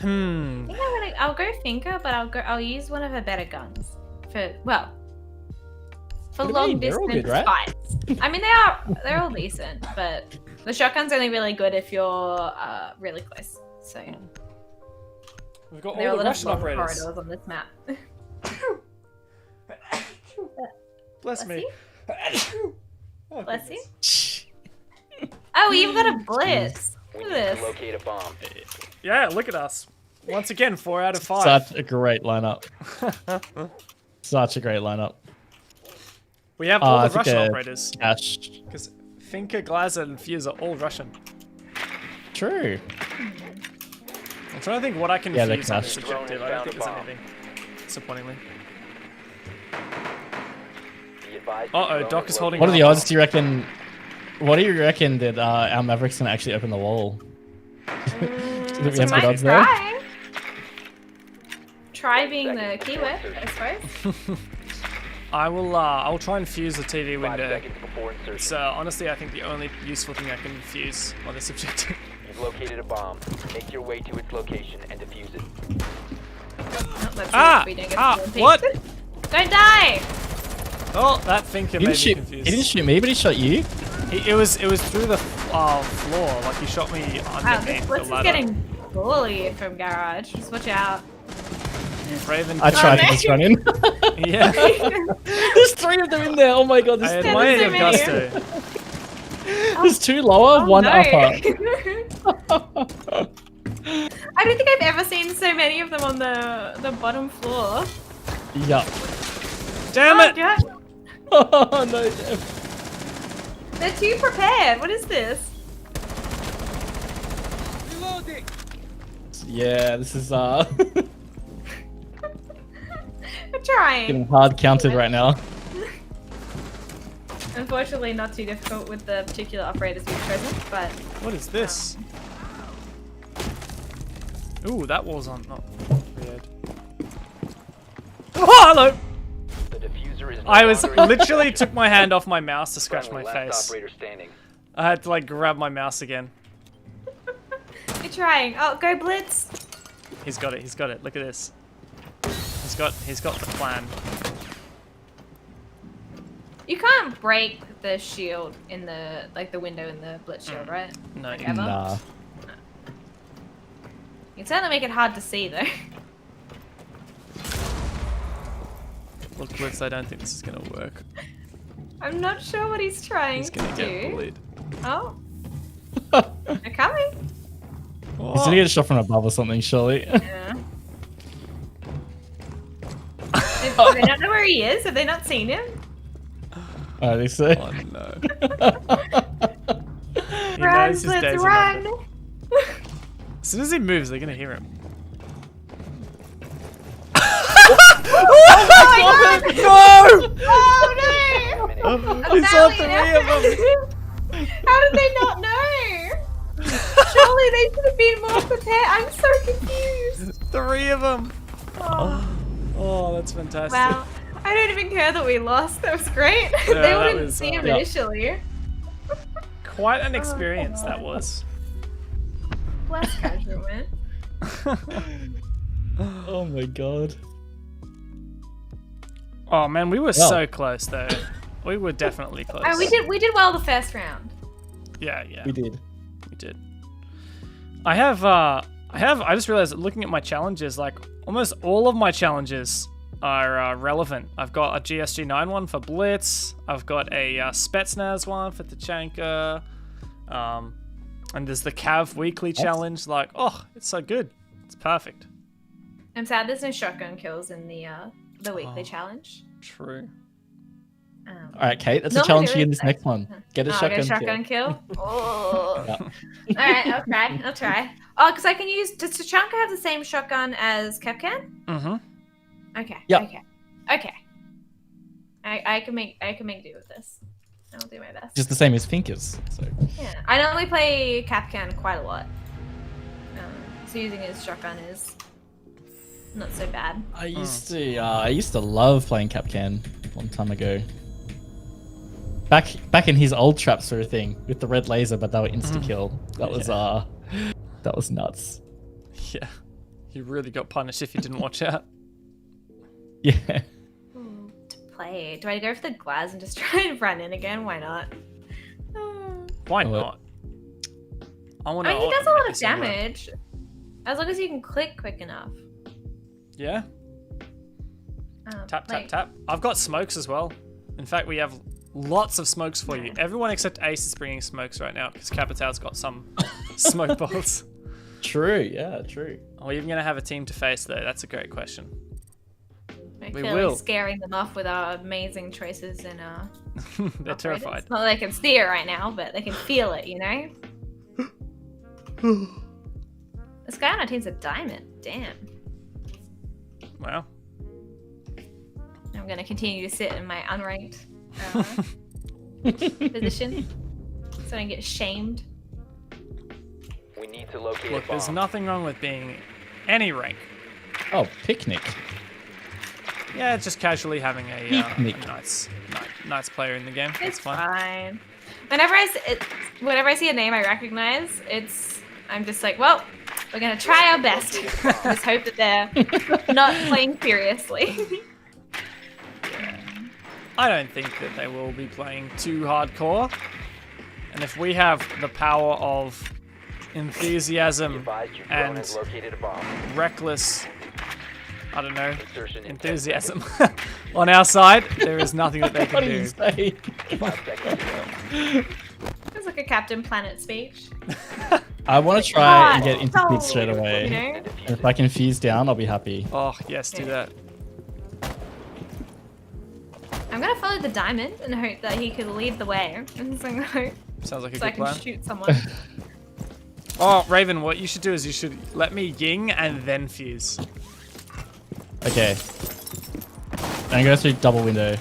I think I'll go Finka, but I'll use one of her better guns for long distance fights. I mean, they're all decent, but the shotgun's only really good if you're really close. So we've got there all are the a lot of Russian operators corridors on this map. Bless me. Oh, Bless goodness. you. Oh, we even got a Blitz. We Look need at to this. locate a bomb. Yeah, look at us. Once again, 4 out of 5. Such a great lineup. Such a great lineup. We have all I the think Russian operators. Cash. Because Finka, Glazer, and Fuse are all Russian. True. I'm trying to think what I can Yeah, they're fuse on this Cash. objective. I don't think there's anything. Disappointingly. Be advised, Uh-oh, drone Doc is holding What are the on. odds do you reckon? What do you reckon that our Mavericks can actually open the wall? Do you think we have good odds there? Try being the keyword, I suppose. I'll try and fuse the TV 5 window. seconds before insertion. It's honestly, I think the only useful thing I can fuse on this objective. You've located a bomb. Make your way to its location and defuse it. Oh, let's see if we don't get the what? Don't die! Oh, that Finka made me He confused. didn't shoot me, but he shot you. It was through the floor. Like he shot me Wow, underneath this the Blitz is ladder. getting bullied from Garage. Just watch out. Raven. I tried to no. just run in. Yeah. There's 3 of them in there. Oh my god, I there's admire your there's so many. gusto. There's 2 lower, 1 no. upper. I don't think I've ever seen so many of them on the bottom floor. Yup. Damn Oh, it! God. Oh no, Dev. They're too prepared. What is this? Yeah, this is I'm trying. getting hard counted right now. Unfortunately, not too difficult with the particular operators we've chosen, but What is this? Ooh, that wall's on. Oh, weird. Oh, hello! The diffuser is no I was longer in literally took my hand off my mouse to scratch my friendly. Last face. operator standing. I had to like grab my mouse again. you're trying. Oh, go Blitz. He's got it. He's got it. Look at this. He's got the plan. You can't break the shield in the the window in the Blitz shield, right? No, Like you- ever? Nah. You can certainly make it hard to see though. Look, Blitz, I don't think this is gonna work. I'm not sure what he's trying He's gonna to get do. bullied. Oh, they're coming. He's gonna get a shot from above or something, surely. Yeah. Do they not know where he is? Have they not seen him? I think so. Oh no. He Run, knows his Blitz, days are run! numbered. As soon as he moves, they're gonna hear him. Oh my god! No! Oh no! He saw 3 Sally, of them. How did they not know? Surely they should have been more prepared. I'm so confused. 3 of them. Oh, Oh, that's fantastic. wow. I don't even care that we lost. That was great. Yeah, they that wouldn't was, see him yeah. initially. Quite an experience that was. Bless casual, man. Oh my god. Oh man, we were Well. so close though. We were definitely close. Oh, we did well the first round. Yeah, We did. we did. I just realized that looking at my challenges, like almost all of my challenges are relevant. I've got a GSG9 one for Blitz. I've got a Spetsnaz one for Tachanka. And there's the Cav weekly challenge. Like, oh, it's so good. It's perfect. I'm sad there's no shotgun kills in the weekly Oh. challenge. True. Alright, Kate, that's a Normally challenge there for you in is this next one. Get a Oh, get shotgun a kill. shotgun kill? Oh. Yeah. Alright, I'll try. Oh, because I can use... Does Tachanka have the same shotgun as Kepcan? Mm-hmm. Okay. Yep. Okay. I can make do with this. I'll do my best. Just the same as Finkers. So Yeah, I normally play Capcan quite a lot. So using his shotgun is not so bad. I used to love playing Capcan a long time ago. Back in his old traps were a thing with the red laser, but they were insta kill. That was nuts. Yeah. You really got punished if you didn't watch out. Yeah. To play. Do I go for the glass and just try and run in again? Why not? Why Oh, not? I mean, he does a lot of damage. As long as you can click quick enough. Yeah. Tap, like- tap, tap. I've got smokes as well. In fact, we have lots of smokes for you. Everyone except Ace is bringing smokes right now because Capital's got some smoke bolts. True. Yeah. True. Are we even going to have a team to face though? That's a great question. We're We clearly will. scaring them off with our amazing choices and They're operators. terrified. Not that they can see it right now, but they can feel it, you know? This guy on our team's a diamond. Damn. Wow. I'm gonna continue to sit in my unranked position so I don't get shamed. We need to locate Look, a there's bomb. nothing wrong with being any rank. Oh, picnic. Yeah, just casually having a Picnic. nice player in the game. That's It's fine. fine. Whenever I see a name I recognize, I'm just like, well, we're gonna try our best. Just hope that they're not playing seriously. I don't think that they will be playing too hardcore. And if we have the power of Be enthusiasm advised your drone and has located a bomb. reckless, I don't know, Insertion in 10 enthusiasm on our side, there is nothing that they What can do you do. say? 5 seconds to go. It's like a Captain Planet speech. I want to try and God, get into Pete straight you away. know? And And defuse if it. I can fuse down, I'll be happy. Oh, yes, do that. I'm gonna follow the diamond and hope that he can lead the way. And so, Sounds like a so I good can plan. shoot someone. Oh, Raven, what you should do is you should let me ying and then fuse. Okay. And go through double window.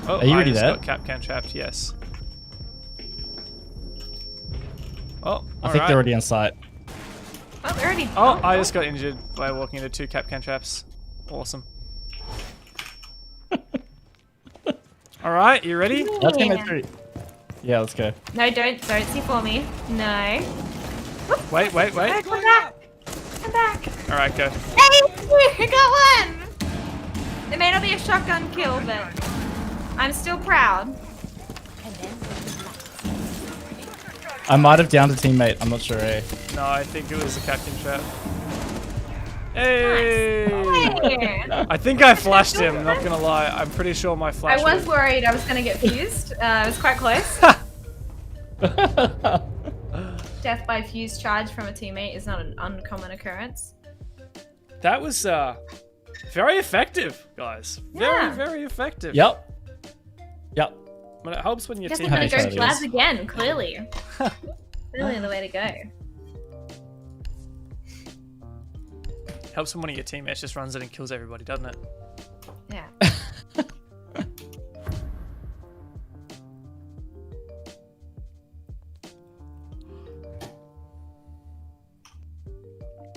Oh, Are you I ready just there? got Capcan trapped, yes. Oh, I think they're already on site. Oh, they're already. Oh, I just got injured by walking into 2 Capcan traps. Awesome. Alright, you ready? Let's go Yeah. through. Yeah, let's go. No, don't see for me. No. Wait. No, come back. Come back. Alright, go. Hey, I got one. It may not be a shotgun kill, but I'm still proud. I might have downed a teammate. I'm not sure. Eh? No, I think it was a Capcan trap. Hey! Hey. I think I flashed him, not gonna lie. I'm pretty sure my I flash was worried I was gonna get fused. It was quite close. Death by fuse charge from a teammate is not an uncommon occurrence. That was very effective, guys. Very, Yeah. very effective. Yep. Yep. But it helps when your Just team gonna Happy go Fridays. Glaz again, clearly. Clearly the way to go. helps when one of your teammates just runs in and kills everybody, doesn't it? Yeah.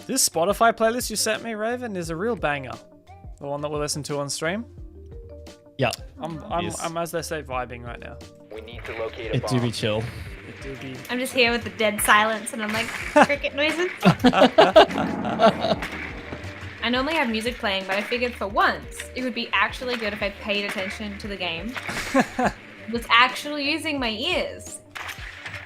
This Spotify playlist you sent me, Raven, is a real banger. The one that we'll listen to on stream. Yep. I'm as they say, vibing right now. We need to locate a It do bomb. be chill. It do be. I'm just here with the dead silence and I'm like, cricket noises. I normally have music playing, but I figured for once it would be actually good if I paid attention to the game. Was actually using my ears.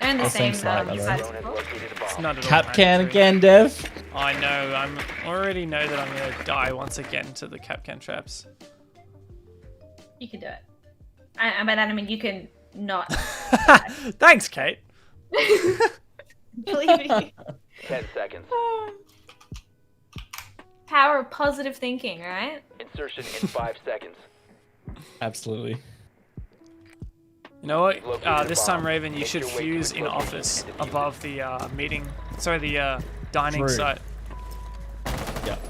They're in the Oh, same same side, by the way. side. Drone has located a It's bomb. not at all Capcan mandatory. again, Dev. I know. I'm already know that I'm gonna die once again to the Capcan traps. You can do it. I by that I mean you can not. Thanks, Kate. Believe me. 10 seconds. Power of positive thinking, right? Insertion in 5 seconds. Absolutely. You know what? Located a This bomb. time, Raven, you Make should your way to fuse its in location office and defuse it. above the the dining True. site. Yep.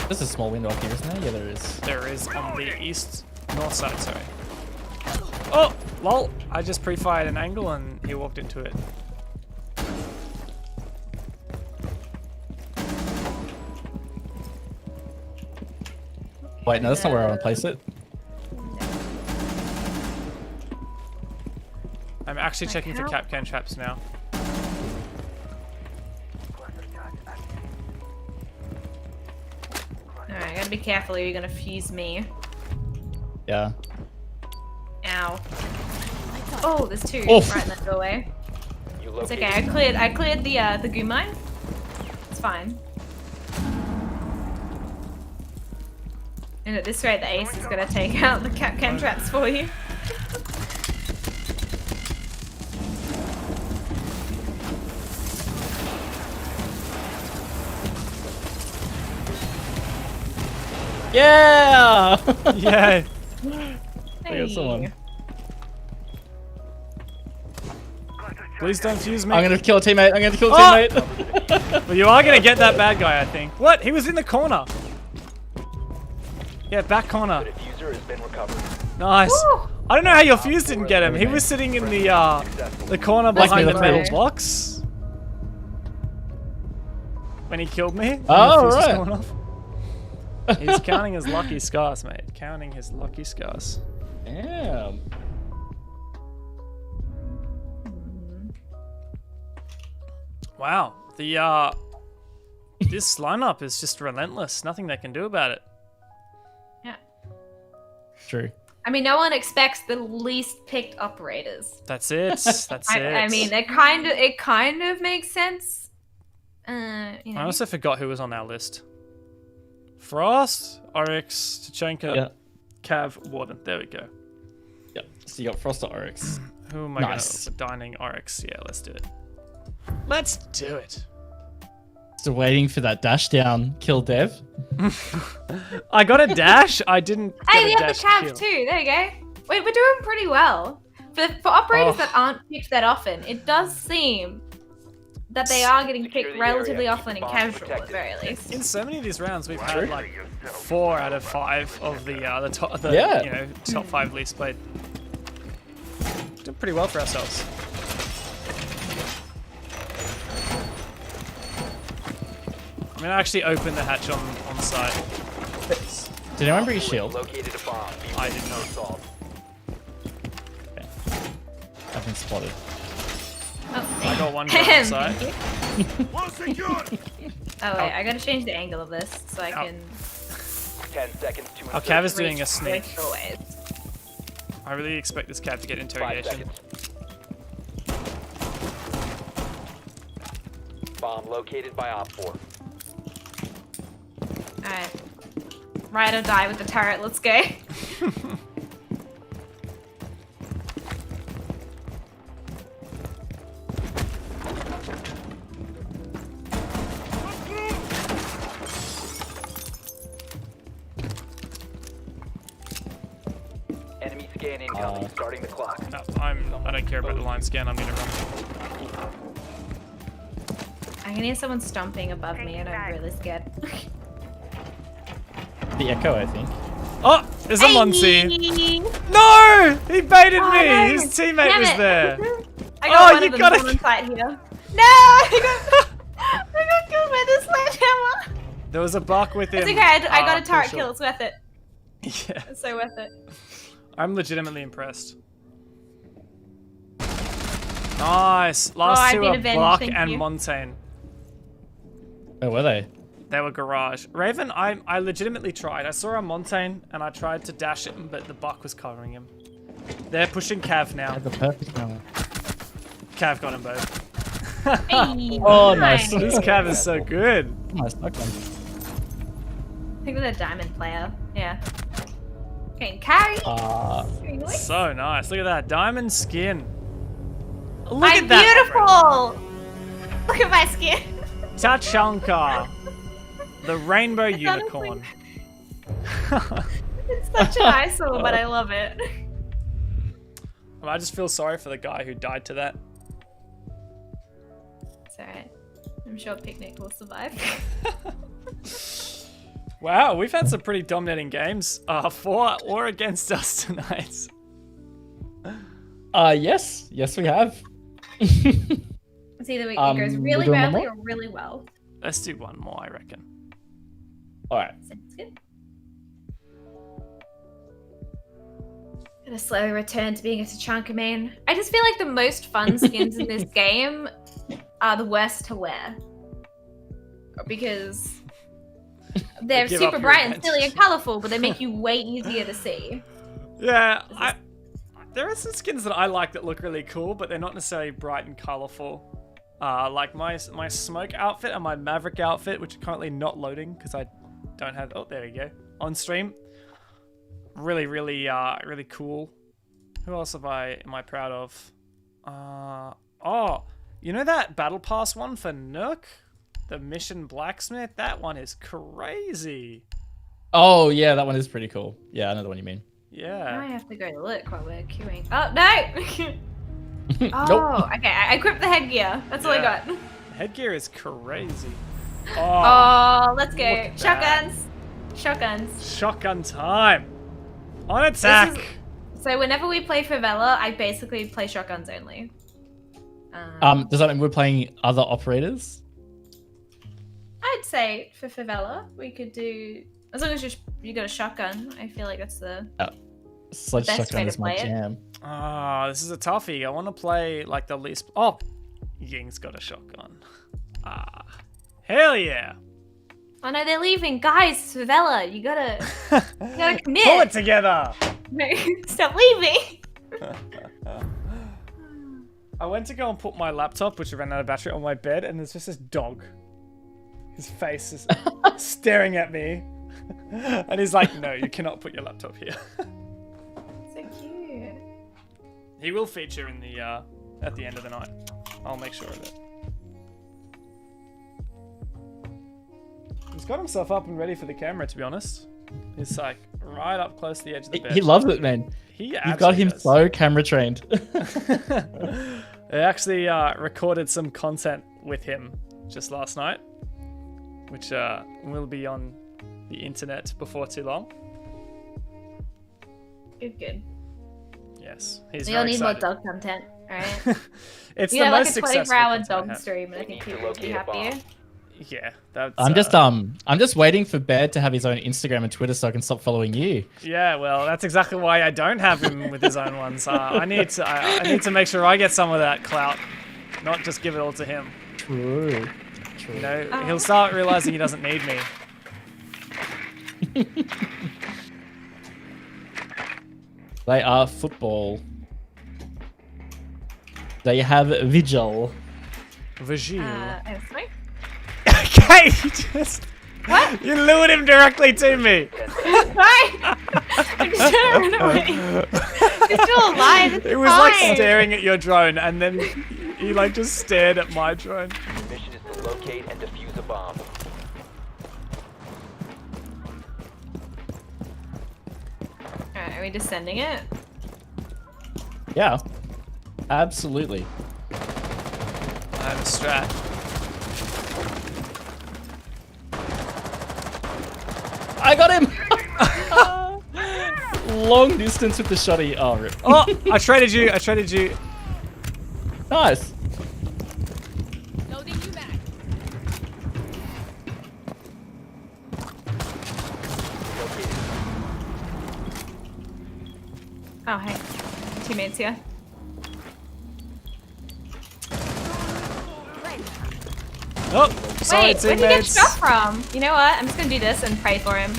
There's a small window up here, isn't there? Yeah, there is. There is on the north side, sorry. Oh, lol. I just pre-fired an angle and he walked into it. Wait, no, that's not where I want to place it. I'm actually checking for Capcan traps now. Alright, gotta be careful or you're gonna fuse me. Yeah. Ow. Oh, there's two Oof. right in that doorway. You It's located okay, I cleared the goo mine. It's fine. And at this rate, the AEST is gonna take out the Capcan traps for you. Yeah! Yeah. I got someone. Please don't fuse me. I'm gonna kill a teammate. I'm gonna kill a Oh! teammate. Well, you are gonna get that bad guy, I think. What? He was in the corner. Yeah, back corner. The diffuser has been recovered. Nice. Woo! I don't know how your fuse didn't get him. He was sitting in the corner behind the me, metal let's go. box. When he killed me. Oh, the fuse was right. going off. He's counting his lucky scars, mate. Counting his lucky scars. Damn. Wow. This lineup is just relentless. Nothing they can do about it. Yeah. True. I mean, no one expects the least picked operators. That's it. That's it. I mean, it kind of makes sense. You I know. also forgot who was on our list. Frost, Oryx, Tachenka, Yeah. Cav, Warden. There we go. Yeah. So you got Frost or Oryx. Who am I Nice. gonna dining Oryx? Yeah, let's do it. Let's do it. Still waiting for that dash down kill Dev. I got a dash. I didn't get Hey, a we have the dash Cav kill. too. There you go. Wait, we're doing pretty well. For operators Oh. that aren't picked that often, it does seem that they are getting Secure picked the relatively area. often Keep in the bombs casual, at protected. very least. In so many of these rounds, we've had like 4 out of 5 of the top, Yeah. you know, top 5 least played. Doing pretty well for ourselves. I'm gonna actually open the hatch on site. Did anyone bring a shield? Located a bomb. Be I ready did for not. assault. I've been spotted. Oh, I got one guy on site. Oh wait, I gotta change the angle of this so I can 10 seconds to Oh, insert. Cav is doing a reach sneak. both doorways. I really expect this Cav to get 5 interrogation. seconds. Bomb located by Op 4. Alright. Ride or die with the turret, let's go. Enemy scan incoming. Starting the clock. No, I don't care about the line scan. I'm gonna run. I can hear someone stomping above me and I'm really scared. The echo, I think. Oh, there's a Monty. Hey! No, he baited Oh, me. no. His teammate Damn was it. there. I got one you of them gotta- on site here. No! I got killed by this sledgehammer! There was a buck with him. It's okay, I got a turret crucial. kill, it's worth it. Yeah, It's so worth it. I'm legitimately impressed. Nice. Last I've two been are avenged, Buck thank and you. Montaigne. Where were they? They were garage. Raven, I legitimately tried. I saw a Montaigne and I tried to dash him, but the Buck was covering him. They're pushing Cav now. Had the perfect moment. Cav got them both. Hey, Oh, nice. This Cav is so good. Nice, okay. I think they're a diamond player. Yeah. Okay, carry. Very nice. So nice. Look at that. Diamond skin. Look I'm at that. beautiful! Look at my skin. Tachanka. The rainbow honestly- unicorn. It's such an eyesore, but I love it. I just feel sorry for the guy who died to that. It's alright. I'm sure Picnic will survive. Wow, we've had some pretty dominating games for or against us tonight. Yes, we have. It's either it goes we're really doing one badly more? or really well. Let's do one more, I reckon. All right. Sounds good. Gonna slowly return to being a Tachanka main. I just feel like the most fun skins in this game are the worst to wear. Because they're Give super up your bright and advantage. silly and colourful, but they make you way easier to see. Yeah, there are some skins that I like that look really cool, but they're not necessarily bright and colourful. Like my smoke outfit and my Maverick outfit, which are currently not loading because I don't have. Oh, there we go. On stream, really cool. Who else am I proud of? Oh, you know that Battle Pass one for Nook, the Mission Blacksmith. That one is crazy. Oh yeah, that one is pretty cool. Yeah, I know the one you mean. Now I Yeah. have to go look while we're queuing. Oh, no! Oh, Nope. okay. I equipped the headgear. That's all I Yeah. got. Headgear is crazy. Oh, let's go. look at that. Shotguns. Shotgun time. On attack. So whenever we play Favela, I basically play shotguns only. Does that mean we're playing other operators? I'd say for Favela, we could do, as long as you got a shotgun. I feel like that's the Sledge best way shotgun to is my play it. jam. Ah, this is a toughie. I want to play like the least. Oh, Ying's got a shotgun. Ah, hell yeah! Oh no, they're leaving, guys. It's Favela, you gotta commit. Pull it together. No, stop leaving. I went to go and put my laptop, which ran out of battery, on my bed, and there's just this dog. His face is staring at me, and he's like, "No, you cannot put your laptop here." So cute. He will feature in the at the end of the night. I'll make sure of it. He's got himself up and ready for the camera, to be honest. He's like right up close to the edge of the bed. He loves it, man. He You've got him does. so camera trained. I actually recorded some content with him just last night, which will be on the internet before too long. Good. Yes, he's We all very need more excited. dog content, alright? It's You the have like most a successful 24-hour content I dog have. stream, and I We think need to people would be locate a bomb. happier. Yeah, that's. I'm just waiting for Baird to have his own Instagram and Twitter so I can stop following you. Yeah, well, that's exactly why I don't have him with his own ones. I need to make sure I get some of that clout, not just give it all to him. True. You know, he'll start realizing he doesn't need me. They are football. They have vigil. Vagil. And smoke? Okay, you just. What? You lured him directly to me. Why? I'm just trying to run away. You're still alive. It's It was like fine. staring at your drone, and then he like just stared at my drone. Your mission is to locate and defuse a bomb. Alright, are we just sending it? Yeah. Absolutely. I have a strat. I got him! Long distance with the shotty. Oh, rip. Oh, I traded you. Nice. Loading you back. Oh, hey. Teammates here. Oh, sorry, Wait, where'd you get teammates. shot from? You know what? I'm just gonna do this and pray for him.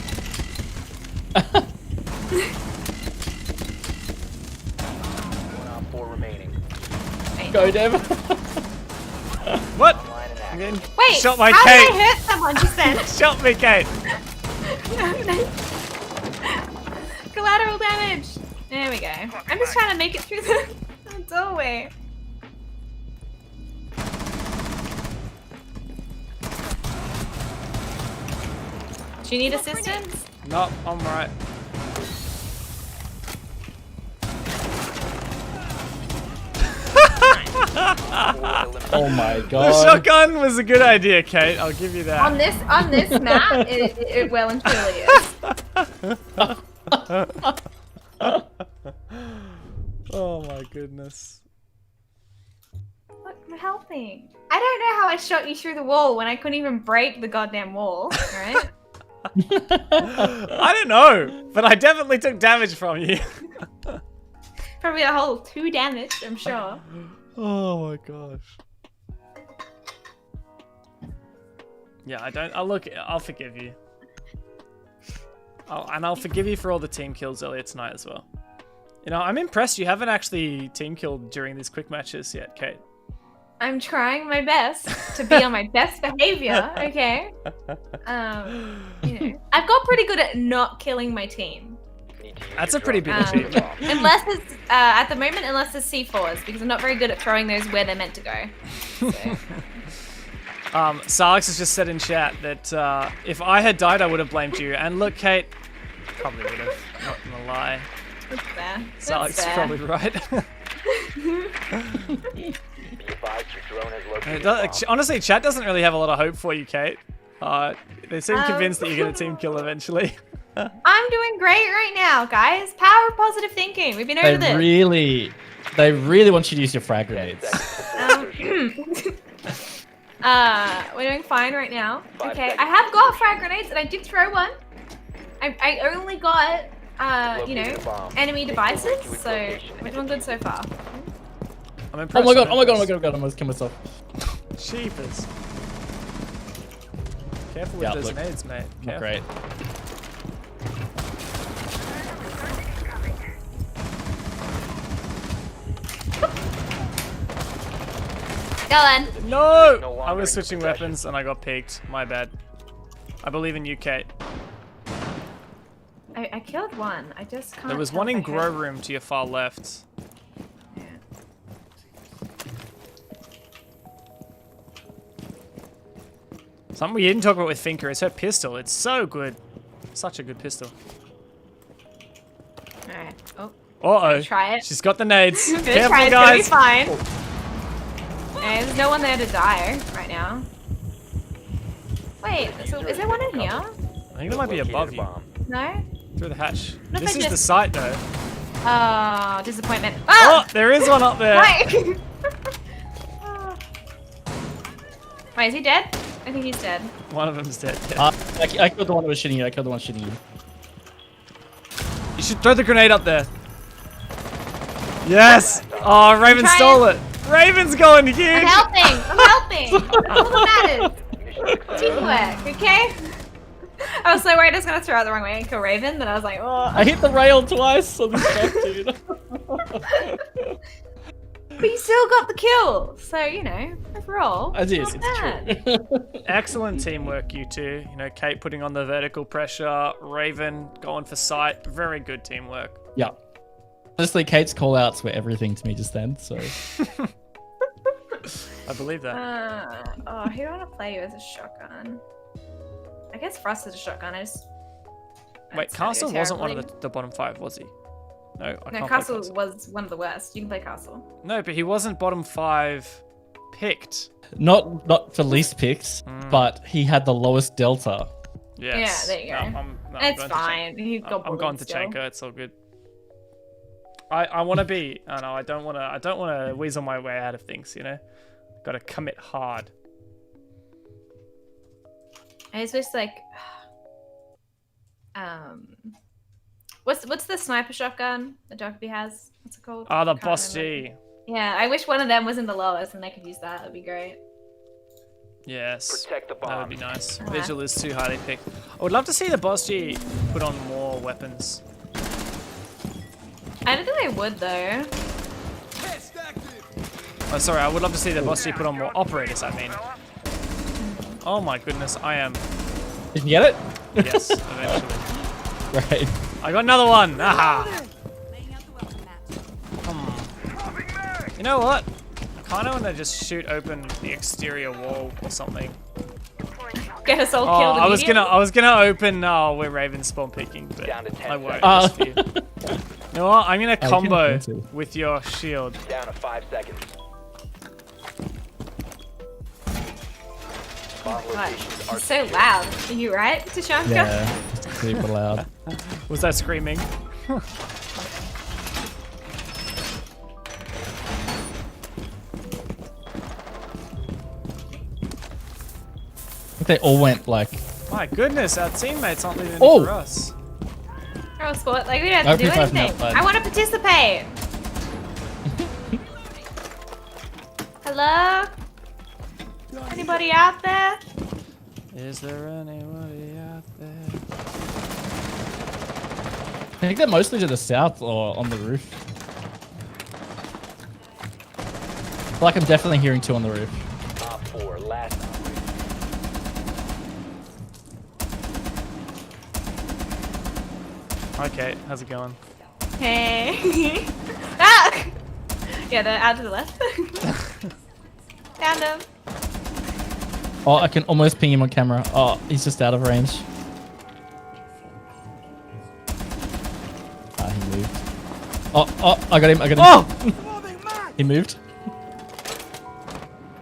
One on 4 remaining. Go, Dev. What? Online and active. Again, Wait, shot my how Cate. did I hurt someone just then? Shot me, Cate. Collateral damage. There we go. I'm just trying to make it through the doorway. Do you need assistance? No, I'm right. Oh my The god. shotgun was a good idea, Cate. I'll give you that. On this map, it well and truly is. Oh my goodness. Look, I'm helping. I don't know how I shot you through the wall when I couldn't even break the goddamn wall, right? I don't know, but I definitely took damage from you. Probably a whole 2 damage, I'm sure. Oh my gosh. Yeah, I'll forgive you. And I'll forgive you for all the team kills earlier tonight as well. You know, I'm impressed you haven't actually team killed during these quick matches yet, Cate. I'm trying my best to be on my best behavior, okay? You know, I've got pretty good at not killing my team. That's a pretty big achievement. Unless it's, at the moment, unless it's C4s, because I'm not very good at throwing those where they're meant to go. So. Salix has just said in chat that if I had died, I would have blamed you. And look, Cate, probably would have, not gonna lie. That's fair. Salix is probably right. Honestly, chat doesn't really have a lot of hope for you, Cate. They seem convinced that you're going to team kill eventually. I'm doing great right now, guys. Power of positive thinking. We've been over this. They really want you to use your frag grenades. We're doing fine right now. Okay, I have got frag grenades and I did throw one. I only got, you know, enemy devices, so we're doing good so far. I'm impressed. Oh my god, I almost killed myself. Sheepers. Careful with those nades, mate. Not great. Go on. No! I was switching weapons and I got peeked. My bad. I believe in you, Cate. I killed one. I just can't. There was one in grow room to your far left. Yeah. Something we didn't talk about with Finker is her pistol. It's so good. Such a good pistol. Alright. Oh. Uh-oh. Try it. She's got the nades. Careful, It's guys. gonna be fine. Okay, there's no one there to die right now. Wait, so is there one in here? I think there might be above you. No? Through the hatch. What if This I is the just- site, though. Oh, disappointment. Oh, there is one up there. Wait! Wait, is he dead? I think he's dead. One of them's dead. Yeah. I killed the one that was shooting you. You should throw the grenade up there. Yes! Oh, Raven trying. stole it. Raven's going huge. I'm helping! I'm helping! That's all that matters. Teamwork, okay? I was so worried I was gonna throw out the wrong way and kill Raven, that I was like, oh. I hit the rail twice on this stuff, dude. But you still got the kill, so you know, overall. As is, not it's bad. true. Excellent teamwork, you two. You know, Cate putting on the vertical pressure, Raven going for sight. Very good teamwork. Yeah. Honestly, Cate's call-outs were everything to me just then, so... I believe that. Oh, who do I want to play you as a shotgun? I guess Frost is a shotgun. Wait, Castle wasn't one of the bottom 5, was he? No, I can't play Castle was one of the worst. You can play Castle. No, but he wasn't bottom 5 picked. Not for least picks, but he had the lowest delta. Yes. Yeah, there you go. No, It's fine. He's got I'm going to Chanko. It's all good. I want to be. I know. I don't want to weasel my way out of things. You know, got to commit hard. I just wish like, what's the sniper shotgun that Docby has? What's it called? Oh, the I can't Boss remember. G. Yeah, I wish one of them was in the lowest and they could use that. That'd be great. Yes, Protect the bomb. that would be nice. Uh-huh. Vigil is too highly picked. I would love to see the Boss G put on more weapons. I don't think they would though. Oh, sorry. I would love to see the Boss G put on more operators. I mean. Oh my goodness, I am. Did you get it? Yes, eventually. Right. I got another one. Aha. You know what? I kind of want to just shoot open the exterior wall or something. Get us all Oh, killed. I was gonna open. Oh, we're Raven spawn picking, but Down to 10 I won't. seconds. just for you. You know what? I'm gonna Oh, combo you can. with your shield. Down to 5 seconds. Bomb God, locations are it's so secure. loud. Are you right, Tashanka? Yeah, it's super loud. Was that screaming? I think they all went like. My goodness, our teammates aren't leaving Oh! for us. Girl sport, like we don't have to do Open five now, anything. bud. I want to participate. Hello? Anybody out there? Is there anybody out there? I think they're mostly to the south or on the roof. I feel like I'm definitely hearing 2 on the roof. Op 4, last Okay, how's it going? Hey. Ah! Yeah, they're out to the left. Found him. Oh, I can almost ping him on camera. Oh, he's just out of range. Ah, he moved. Oh, I got him. Oh! He moved.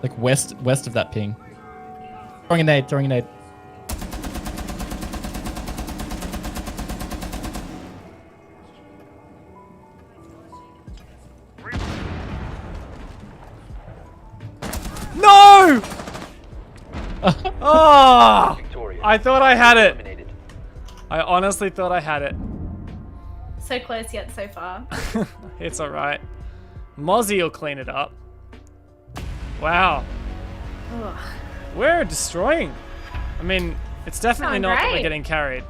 Like west of that ping. Throwing a nade. No! Oh! victorious. I thought I had it. Eliminated. I honestly thought I had it. So close yet so far. It's alright. Mozzie will clean it up. Wow. Ugh. We're destroying. I mean, it's definitely Going not that we're great. getting carried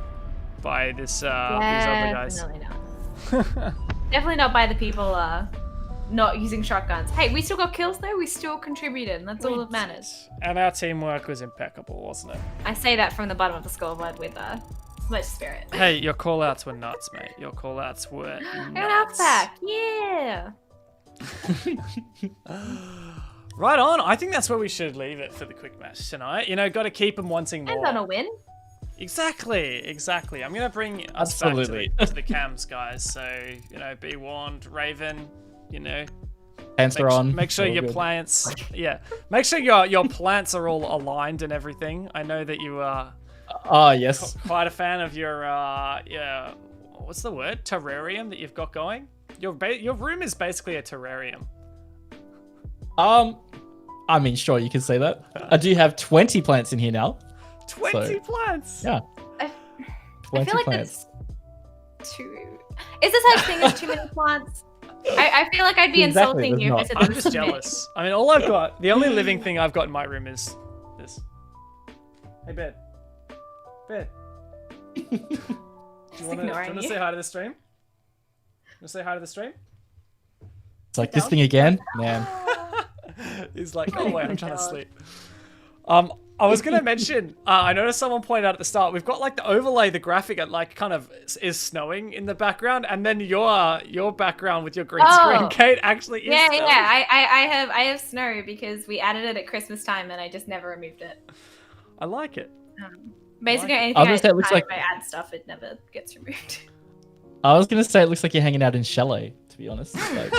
by this these other guys. Definitely not. Definitely not by the people not using shotguns. Hey, we still got kills though. We still contributed, and that's all that matters. And our teamwork was impeccable, wasn't it? I say that from the bottom of the scoreboard with much spirit. Hey, your call-outs were nuts, mate. Your call-outs were An nuts. outback, yeah. Right on. I think that's where we should leave it for the quick match tonight. You know, got to keep them wanting And more. on a win. Exactly. I'm gonna bring us Absolutely. back to the cams, guys. So you know, be warned, Raven. You know, Pants are on. make sure All your good. plants. Yeah, make sure your plants are all aligned and everything. I know that you are Ah, yes. quite a fan of your yeah. What's the word? Terrarium that you've got going. Your room is basically a terrarium. I mean, sure, you can say that. I do have 20 plants in here now. 20 plants. Yeah. I 20 feel like plants. that's too. Is there such thing as too many plants? I feel like I'd be Exactly, insulting you if I there's said I'm there was just too many. jealous. I mean, all I've got, the only living thing I've got in my room is this. Hey, bed. Bed. Do you want ignoring to you. say hi to the stream? Want to say hi to the stream? It's like this thing again, man. He's like, oh wait, I'm trying to sleep. I was gonna mention, I noticed someone pointed out at the start, we've got like the overlay, the graphic, it like kind of is snowing in the background, and then your background with your green screen, Oh. Kate, actually is Yeah, snowing. yeah. I have snow because we added it at Christmas time and I just never removed it. I like it. Basically, Like- anything I was gonna say, it looks add, like- if I add stuff, it never gets removed. I was gonna say it looks like you're hanging out in chalet, to be honest. Like,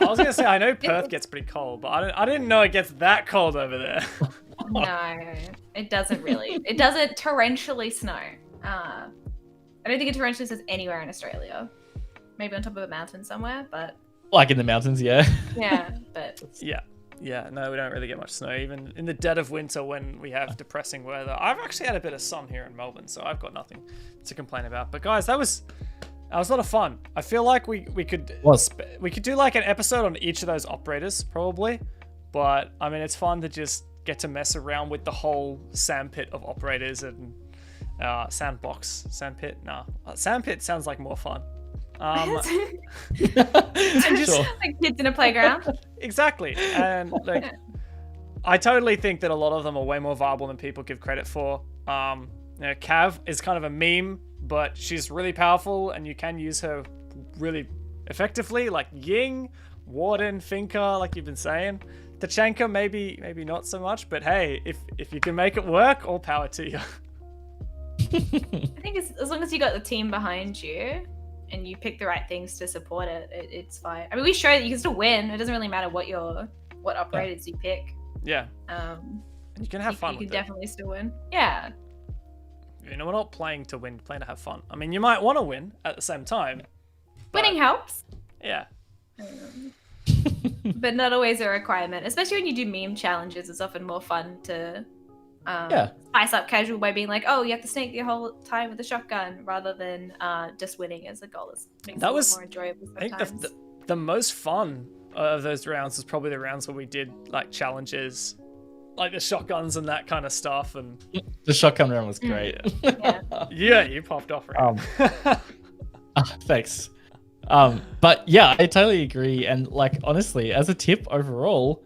I was gonna say, I know Perth gets pretty cold, but I didn't know it gets that cold over there. No, it doesn't really. It doesn't torrentially snow. I don't think it torrentially snows anywhere in Australia. Maybe on top of a mountain somewhere, but like in the mountains, yeah. yeah, but Yeah, no, we don't really get much snow, even in the dead of winter when we have depressing weather. I've actually had a bit of sun here in Melbourne, so I've got nothing to complain about. But guys, that was a lot of fun. I feel like we could do like an episode on each of those operators, probably. But I mean, it's fun to just get to mess around with the whole sandpit of operators and sandbox. Sandpit? Nah. Sandpit sounds like more fun. And just, Sure. like kids in a playground. exactly. And like, I totally think that a lot of them are way more viable than people give credit for. You know, Cav is kind of a meme, but she's really powerful and you can use her really effectively, like Ying, Warden, Finka, like you've been saying. Tachanka, maybe not so much, but hey, if you can make it work, all power to you. I think as long as you got the team behind you and you pick the right things to support it, it's fine. I mean, we show that you can still win. It doesn't really matter what operators you pick. Yeah. And you can have fun You with can it. definitely still win. Yeah. You know, we're not playing to win, we're playing to have fun. I mean, you might want to win at the same time. but- Winning helps, Yeah. but not always a requirement. Especially when you do meme challenges, it's often more fun to spice up casual by being like, oh, you have to sneak the whole time with the shotgun rather than just winning as the goal. Makes That it was, more enjoyable I think sometimes. the most fun of those rounds was probably the rounds where we did like challenges, like the shotguns and that kind of stuff. And The shotgun round was great. yeah, you popped off, right? Thanks. But yeah, I totally agree. And like, honestly, as a tip overall,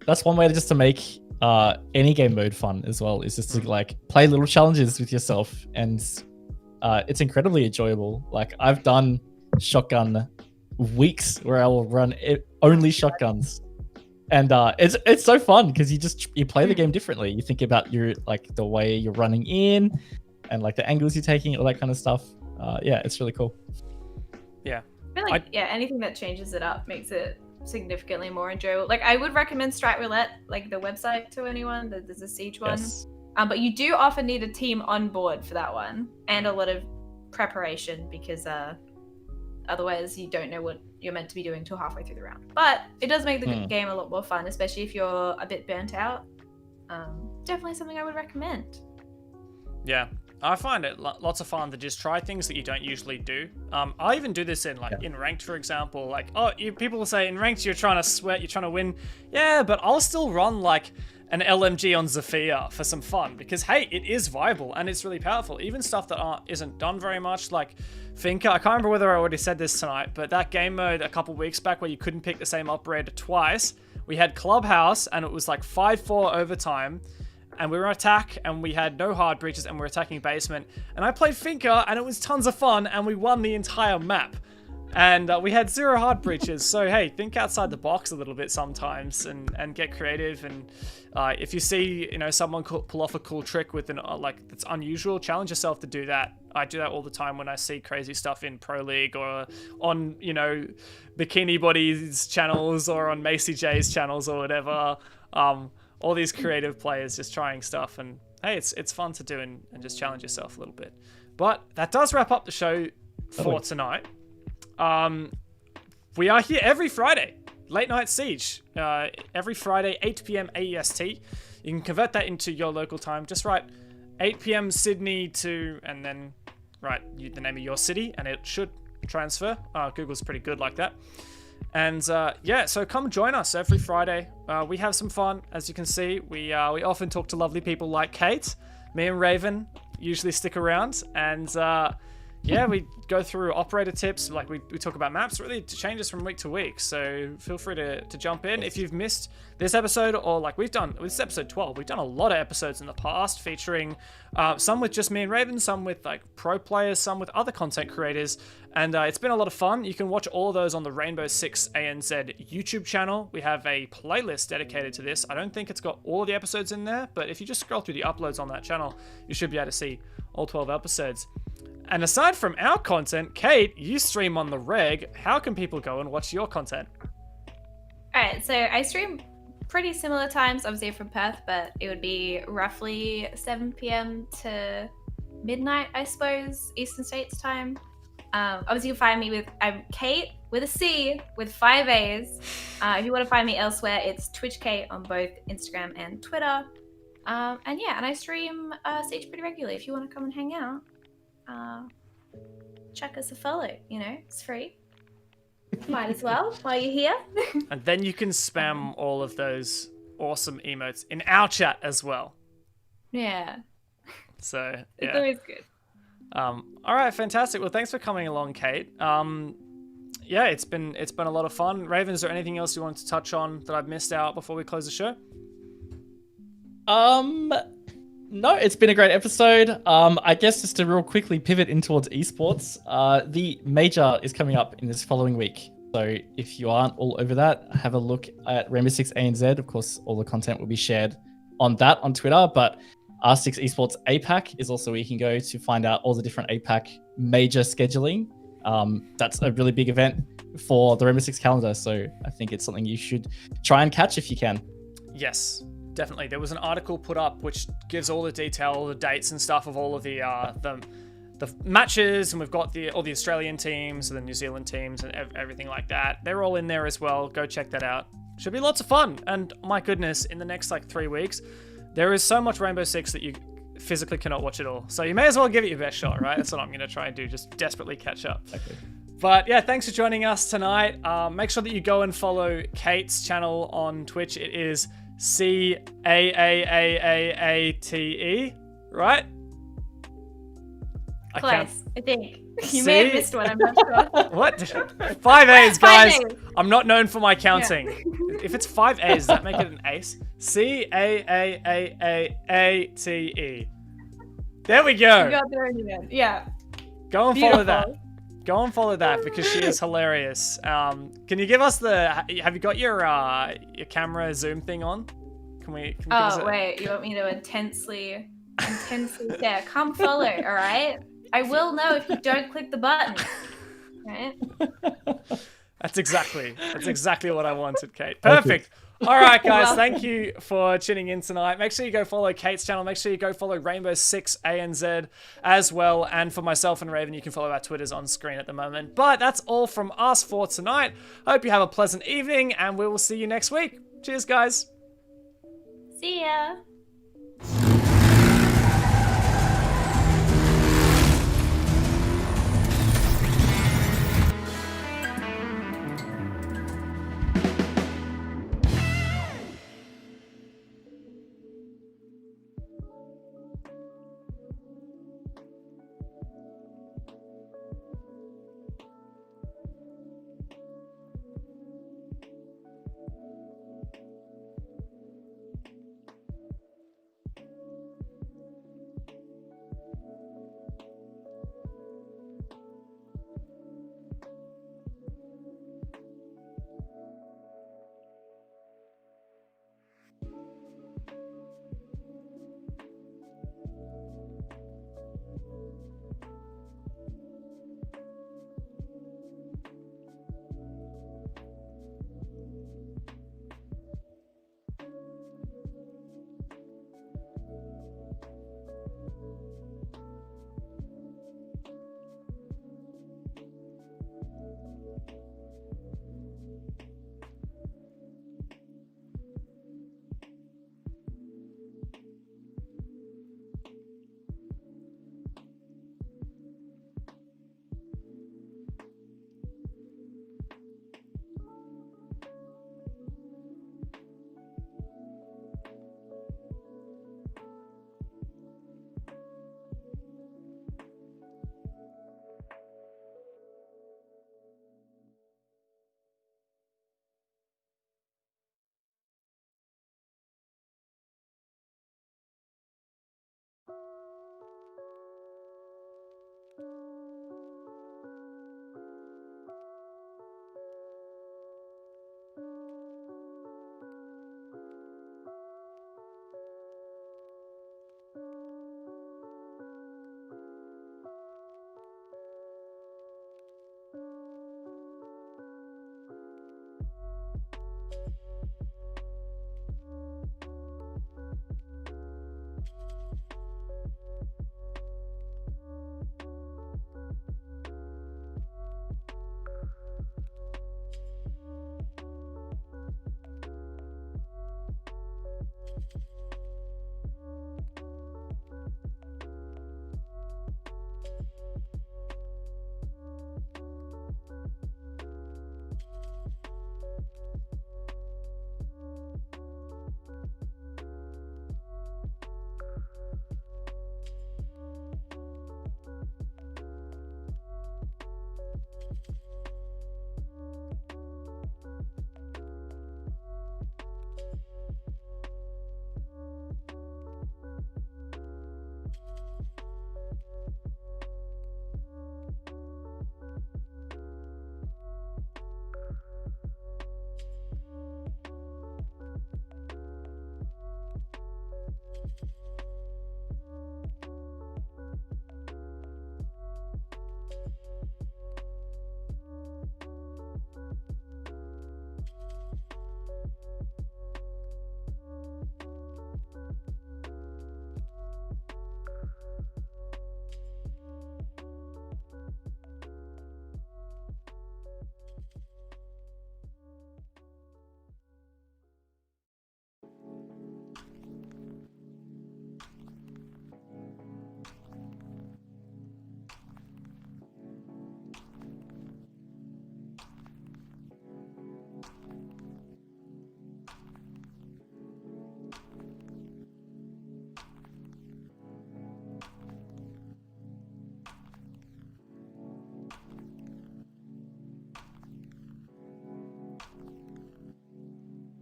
that's one way to just to make any game mode fun as well, is just to like play little challenges with yourself, and it's incredibly enjoyable. Like, I've done shotgun weeks where I will run only shotguns, and it's so fun because you play the game differently. You think about your like the way you're running in, and like the angles you're taking, all that kind of stuff. Yeah, it's really cool. Yeah. I feel like anything that changes it up makes it significantly more enjoyable. Like, I would recommend Strike Roulette, like the website, to anyone. There's a Siege one. Yes. But you do often need a team on board for that one, and a lot of preparation, because otherwise you don't know what you're meant to be doing till halfway through the round. But it does make the game a lot more fun, especially if you're a bit burnt out. Definitely something I would recommend. Yeah, I find it lots of fun to just try things that you don't usually do. I even do this in in ranked, for example. Like, people will say in ranked you're trying to sweat, you're trying to win. Yeah, but I'll still run like an LMG on Sofia for some fun, because hey, it is viable and it's really powerful. Even stuff that isn't done very much, like Finca. I can't remember whether I already said this tonight, but that game mode a couple weeks back where you couldn't pick the same operator twice. We had Clubhouse and it was like 5-4 overtime. And we were on attack, and we had no hard breaches, and we were attacking basement. And I played Finca, and it was tons of fun, and we won the entire map. And we had 0 hard breaches. So hey, think outside the box a little bit sometimes, and get creative. And if you see someone pull off a cool trick with an that's unusual, challenge yourself to do that. I do that all the time when I see crazy stuff in Pro League or on Bikini Body's channels or on Macy J's channels or whatever. All these creative players just trying stuff, and hey, it's fun to do and just challenge yourself a little bit. But that does wrap up the show for tonight. We are here every Friday, Late Night Siege. Every Friday, 8 p.m. AEST. You can convert that into your local time. Just write 8 p.m. Sydney and then write the name of your city, and it should transfer. Google's pretty good like that. And so come join us every Friday. We have some fun, as you can see. We often talk to lovely people like Cate. Me and Raven usually stick around, and we go through operator tips. Like we talk about maps. It really changes from week to week. So feel free to jump in if you've missed this episode, or like we've done. This is episode 12. We've done a lot of episodes in the past featuring some with just me and Raven, some with like pro players, some with other content creators. And it's been a lot of fun. You can watch all of those on the Rainbow Six ANZ YouTube channel. We have a playlist dedicated to this. I don't think it's got all the episodes in there, but if you just scroll through the uploads on that channel, you should be able to see all 12 episodes. And aside from our content, Cate, you stream on the reg. How can people go and watch your content? All right, so I stream pretty similar times, obviously from Perth, but it would be roughly 7 p.m. to midnight, I suppose, Eastern States time. Obviously, you can find me with Cate with a C with 5 A's. If you want to find me elsewhere, it's Twitch Cate on both Instagram and Twitter. And I stream Siege pretty regularly. If you want to come and hang out, chuck us a follow. It's free. Might as well while you're here. And then you can spam all of those awesome emotes in our chat as well. Yeah. So yeah, it's always good. All right, fantastic. Well, thanks for coming along, Cate. It's been a lot of fun. Raven, is there anything else you wanted to touch on that I've missed out before we close the show? No, it's been a great episode. I guess just to real quickly pivot in towards esports, the major is coming up in this following week. So if you aren't all over that, have a look at Rainbow Six ANZ. Of course, all the content will be shared on that on Twitter, but R6 Esports APAC is also where you can go to find out all the different APAC major scheduling. That's a really big event for the Rainbow Six calendar, so I think it's something you should try and catch if you can. Yes. definitely. There was an article put up which gives all the detail, all the dates and stuff of all of the matches, and we've got all the Australian teams and the New Zealand teams and everything like that. They're all in there as well. Go check that out. Should be lots of fun. And my goodness, in the next like 3 weeks, there is so much Rainbow Six that you physically cannot watch it all. So you may as well give it your best shot, right? That's what I'm going to try and do, just desperately catch up. Exactly. But yeah, thanks for joining us tonight. Make sure that you go and follow Cate's channel on Twitch. It is CAAAAATE, right? Close, I think. You may have missed one, I'm not sure. What? 5 A's, guys. 5 A's. I'm not known for my counting. If it's 5 A's, does that make it an ace? CAAAAATE. There we go. You got there in the end. Yeah. Go and Beautiful. follow that. Go and follow that because she is hilarious. Can you give us have you got your camera zoom thing on? Can we give us Oh, wait. You want me to intensely yeah, come follow, all right? I will know if you don't click the button. Right? That's exactly what I wanted, Cate. Perfect. All right, guys. Thank you for tuning in tonight. Make sure you go follow Cate's channel. Make sure you go follow Rainbow Six ANZ as well. And for myself and Raven, you can follow our Twitters on screen at the moment. But that's all from us for tonight. Hope you have a pleasant evening, and we will see you next week. Cheers, guys. See ya.